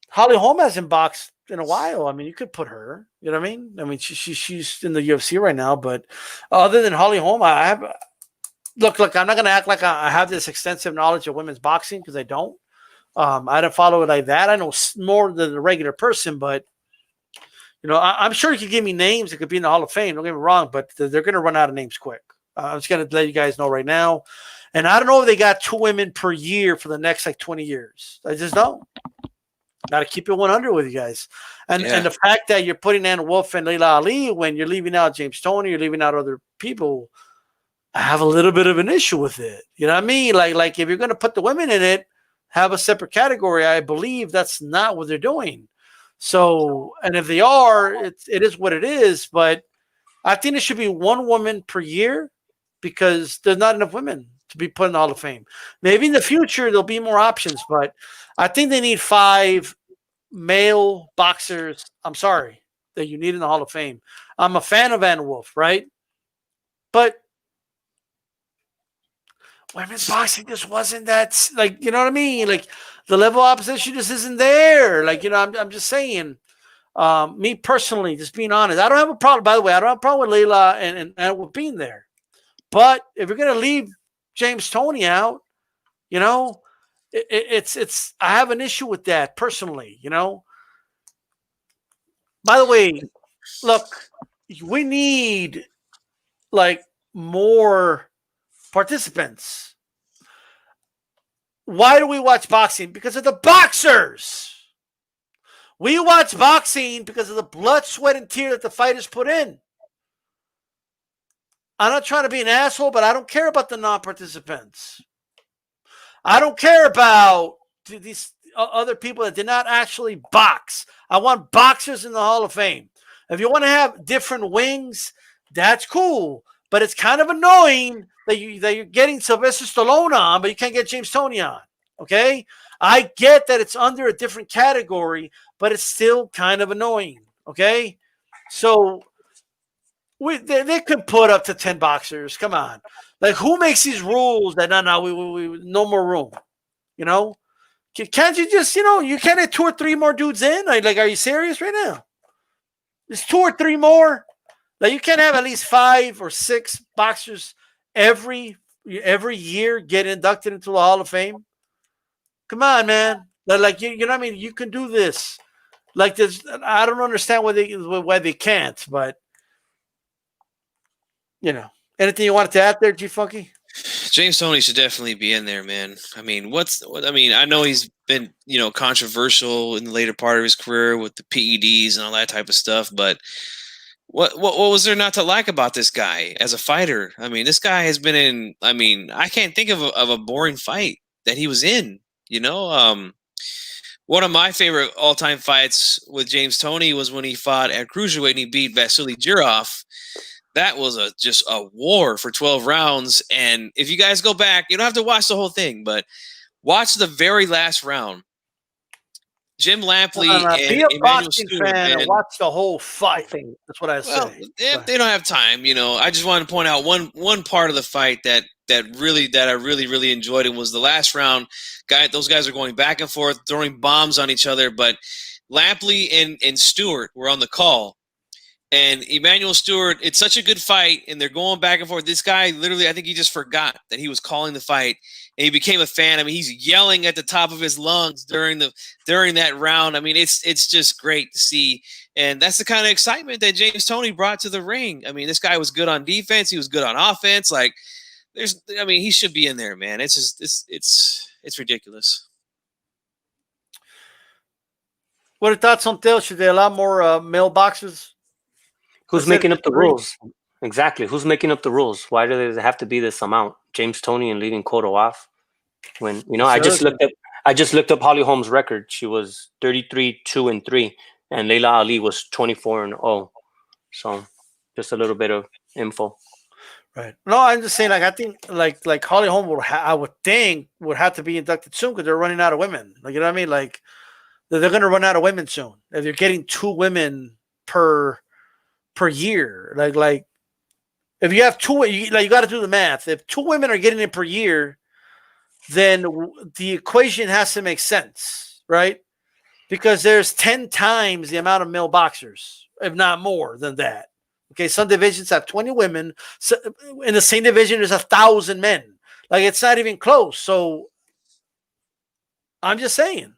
Holly Holm hasn't boxed in a while. I mean, you could put her. You know what I mean? I mean, she's in the UFC right now. But other than Holly Holm, I have look. I'm not going to act like I have this extensive knowledge of women's boxing because I don't. I don't follow it like that. I know more than the regular person, but you know, I'm sure you could give me names that could be in the Hall of Fame. Don't get me wrong, but they're going to run out of names quick. I'm just going to let you guys know right now. And I don't know if they got 2 women per year for the next 20 years. I just don't. Got to keep it 100 with you guys. And the fact that you're putting Ann Wolfe and Layla Ali when you're leaving out James Toney, you're leaving out other people, I have a little bit of an issue with it. You know what I mean? Like if you're going to put the women in it, have a separate category. I believe that's not what they're doing. So, and if they are, it is what it is. But I think it should be 1 woman per year because there's not enough women to be put in the Hall of Fame. Maybe in the future there'll be more options, but I think they need 5 male boxers. I'm sorry that you need in the Hall of Fame. I'm a fan of Ann Wolfe, right? But women's boxing just wasn't that, you know what I mean? Like the level of opposition just isn't there. Like, you know, I'm just saying, me personally, just being honest, I don't have a problem, by the way, I don't have a problem with Layla and with being there. But if you're going to leave James Toney out, you know, it's I have an issue with that personally, you know. By the way, look, we need more participants. Why do we watch boxing? Because of the boxers. We watch boxing because of the blood, sweat, and tear that the fighters put in. I'm not trying to be an asshole, but I don't care about the non-participants. I don't care about these other people that did not actually box. I want boxers in the Hall of Fame. If you want to have different wings, that's cool. But it's kind of annoying that you're getting Sylvester Stallone on, but you can't get James Toney on. Okay? I get that it's under a different category, but it's still kind of annoying. Okay? So they could put up to 10 boxers. Come on. Like, who makes these rules that we no more room? You know? Can't you just, you can't have 2 or 3 more dudes in? Like, are you serious right now? There's 2 or 3 more. Like, you can't have at least 5 or 6 boxers every year get inducted into the Hall of Fame. Come on, man. Like, you know what I mean? You can do this. Like, this, I don't understand why they can't, but anything you wanted to add there, G Funky? James Toney should definitely be in there, man. I mean, I know he's been, controversial in the later part of his career with the PEDs and all that type of stuff, but what was there not to like about this guy as a fighter? I mean, this guy has been in, I can't think of a boring fight that he was in, One of my favorite all-time fights with James Toney was when he fought at cruiserweight and he beat Vasily Jirov. That was just a war for 12 rounds. And if you guys go back, you don't have to watch the whole thing, but watch the very last round. Jim Lampley and be a Emmanuel boxing Stewart, fan and watch the whole fight. That's what I say. Well, they don't have time, I just wanted to point out one part of the fight that I really enjoyed. It was the last round. Those guys are going back and forth, throwing bombs on each other. But Lampley and Stewart were on the call. And Emmanuel Stewart, it's such a good fight, and they're going back and forth. This guy, literally, I think he just forgot that he was calling the fight, and he became a fan. I mean, he's yelling at the top of his lungs during that round. I mean, it's just great to see, and that's the kind of excitement that James Toney brought to the ring. I mean, this guy was good on defense. He was good on offense. Like, he should be in there, man. It's just it's ridiculous. What are your thoughts on Dale? Should they allow more male boxers? Who's making up the rules? Exactly. Who's making up the rules? Why do there have to be this amount? James Toney and leaving Cotto off. When I just looked up Holly Holm's record. She was 33-2-3, and Layla Ali was 24-0. So just a little bit of info. Right. No, I'm just saying. Like, I think like Holly Holm I would think would have to be inducted soon because they're running out of women. Like, you know what I mean? Like, they're going to run out of women soon. If they're getting 2 women per year, like if you have 2, you got to do the math. If 2 women are getting it per year, then the equation has to make sense, right? Because there's 10 times the amount of male boxers, if not more than that. Okay, some divisions have 20 women. So in the same division, there's 1,000 men. Like, it's not even close. So I'm just saying,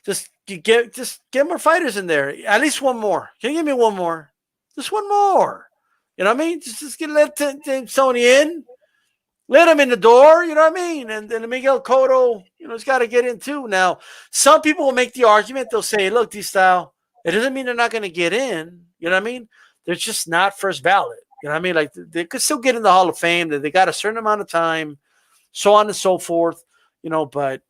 just get more fighters in there. At least one more. Can you give me one more? Just one more. You know what I mean? Just let Toney in. Let him in the door. You know what I mean? And then Miguel Cotto, he's got to get in too. Now, some people will make the argument. They'll say, look, D-Style, it doesn't mean they're not going to get in. You know what I mean? They're just not first ballot. You know what I mean? Like, they could still get in the Hall of Fame. They got a certain amount of time, so on and so forth. But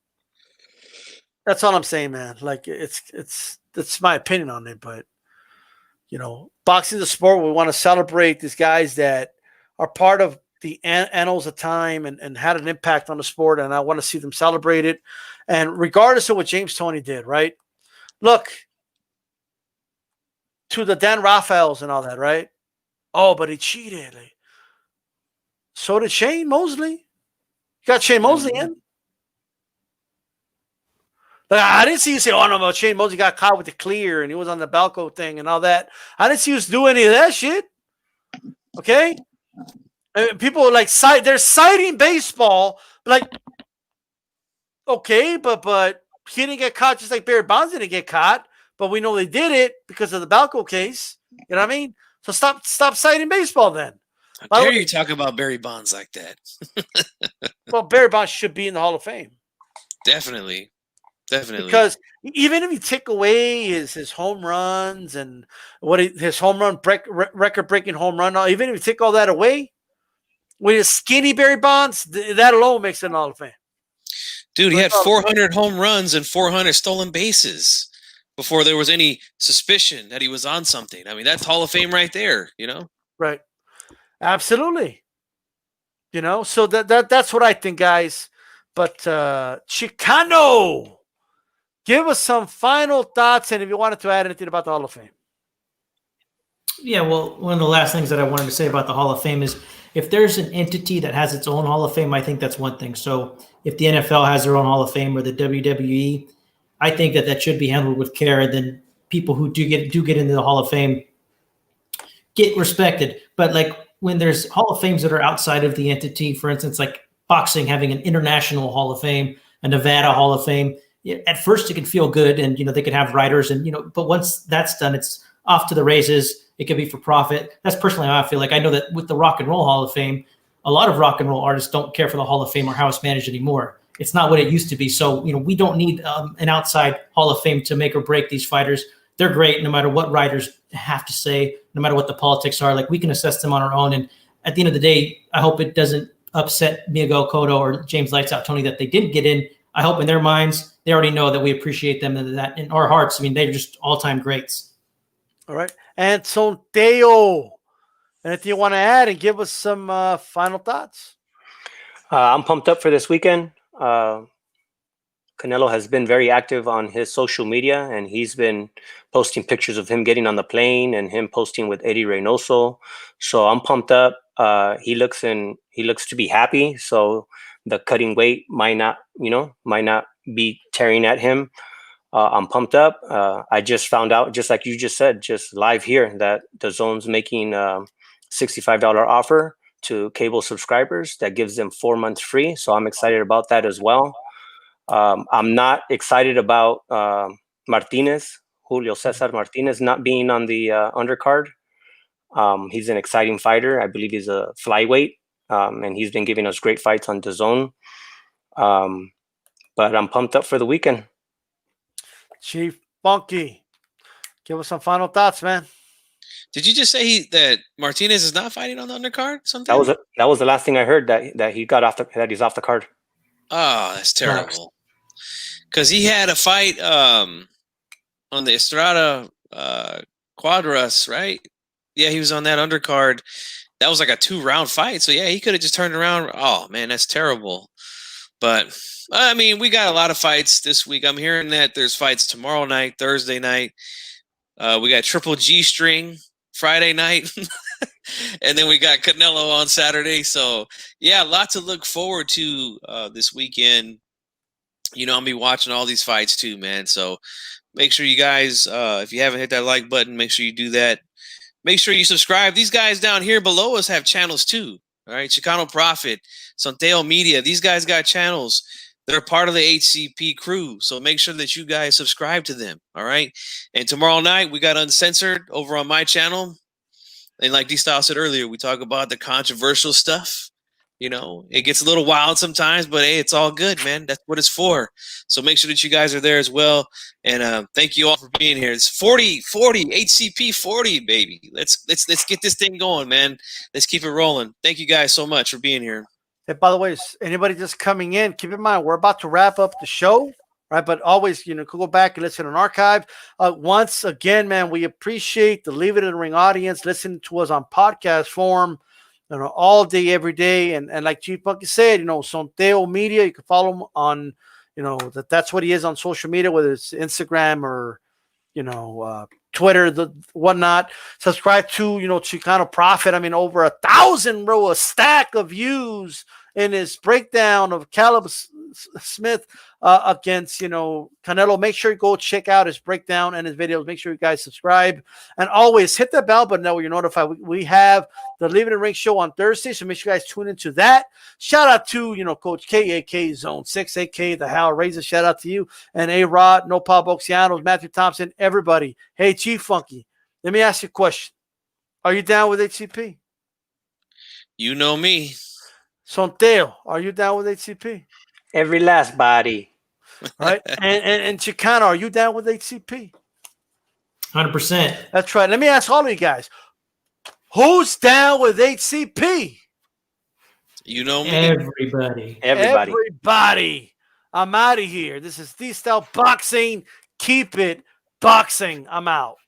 that's all I'm saying, man. Like, that's my opinion on it. But, boxing is a sport. We want to celebrate these guys that are part of the annals of time and had an impact on the sport. And I want to see them celebrate it. And regardless of what James Toney did, right? Look, to the Dan Raphaels and all that, right? Oh, but he cheated. So did Shane Mosley. You got Shane Mosley in. Like, I didn't see you say, oh, no, but Shane Mosley got caught with the clear and he was on the Balco thing and all that. I didn't see you do any of that shit. Okay? And people are like, they're citing baseball. Like, okay, but he didn't get caught just like Barry Bonds didn't get caught. But we know they did it because of the Balco case. You know what I mean? So stop citing baseball then. How dare you talk about Barry Bonds like that? Well, Barry Bonds should be in the Hall of Fame. Definitely. Because even if you take away his home runs and his home run record-breaking home run, even if you take all that away, with his skinny Barry Bonds, that alone makes it in the Hall of Fame. Dude, he had 400 home runs and 400 stolen bases before there was any suspicion that he was on something. I mean, that's Hall of Fame right there, Right. Absolutely. So that's what I think, guys. But Chicano, give us some final thoughts, and if you wanted to add anything about the Hall of Fame. Yeah, well, one of the last things that I wanted to say about the Hall of Fame is if there's an entity that has its own Hall of Fame, I think that's one thing. So if the NFL has their own Hall of Fame or the WWE, I think that should be handled with care. And then people who do get into the Hall of Fame get respected. But like when there's Hall of Fames that are outside of the entity, for instance, like boxing having an international Hall of Fame, a Nevada Hall of Fame, at first it can feel good and, they could have writers and, but once that's done, it's off to the races. It could be for profit. That's personally how I feel. Like I know that with the Rock and Roll Hall of Fame, a lot of rock and roll artists don't care for the Hall of Fame or how it's managed anymore. It's not what it used to be. So, we don't need an outside Hall of Fame to make or break these fighters. They're great no matter what writers have to say, no matter what the politics are. Like we can assess them on our own. And at the end of the day, I hope it doesn't upset Miguel Cotto or James Lights Out Toney that they didn't get in. I hope in their minds, they already know that we appreciate them and that in our hearts, they're just all-time greats. All right. And Sonteo, anything you want to add and give us some final thoughts? I'm pumped up for this weekend. Canelo has been very active on his social media, and he's been posting pictures of him getting on the plane and him posting with Eddie Reynoso. So I'm pumped up. He looks to be happy. So the cutting weight might not be tearing at him. I'm pumped up. I just found out, just like you just said, just live here, that DAZN's making $65 offer to cable subscribers that gives them 4 months free. So I'm excited about that as well. I'm not excited about Julio Cesar Martinez, not being on the undercard. He's an exciting fighter. I believe he's a flyweight, and he's been giving us great fights on DAZN. But I'm pumped up for the weekend. Chief Funky, give us some final thoughts, man. Did you just say that Martinez is not fighting on the undercard? Something that was the last thing I heard, that he got that he's off the card. Oh, that's terrible. Because he had a fight on the Estrada Cuadras, right? Yeah, he was on that undercard. That was like a 2-round fight. So yeah, he could have just turned around. Oh man, that's terrible. But we got a lot of fights this week. I'm hearing that there's fights tomorrow night, Thursday night. We got Triple G String Friday night. And then we got Canelo on Saturday. So yeah, a lot to look forward to this weekend. I'll be watching all these fights too, man. So make sure you guys, if you haven't hit that like button, make sure you do that. Make sure you subscribe. These guys down here below us have channels too. All right, Chicano Prophet, Sonteo Media. These guys got channels. They're part of the HCP crew. So make sure that you guys subscribe to them. All right. And tomorrow night, we got Uncensored over on my channel. And like D-Style said earlier, we talk about the controversial stuff. It gets a little wild sometimes, but hey, it's all good, man. That's what it's for. So make sure that you guys are there as well. And thank you all for being here. It's 40, HCP 40, baby. Let's get this thing going, man. Let's keep it rolling. Thank you guys so much for being here. Hey, by the way, anybody just coming in, keep in mind, we're about to wrap up the show, right? But always, go back and listen on archive. Once again, man, we appreciate the Leave It in the Ring audience listening to us on podcast form, all day, every day. And like Chief Funky said, Sonteo Media, you can follow him on, that's what he is on social media, whether it's Instagram or, Twitter, the whatnot. Subscribe to, Chicano Prophet. Over 1,000, bro, a stack of views in his breakdown of Caleb Smith against, Canelo. Make sure you go check out his breakdown and his videos. Make sure you guys subscribe. And always hit the bell button that you're notified. We have the Leave It in the Ring show on Thursday, so make sure you guys tune into that. Shout out to, Coach KAK Zone 6, AK, the Hal Razor. Shout out to you. And A-Rod, No Paul Boxianos, Matthew Thompson, everybody. Hey, Chief Funky, let me ask you a question. Are you down with HCP? You know me. Sonteo, are you down with HCP? Every last body. Right. and Chicano, are you down with HCP? 100%. That's right. Let me ask all of you guys. Who's down with HCP? You know me. Everybody. I'm out of here. This is D-Style Boxing. Keep it boxing. I'm out.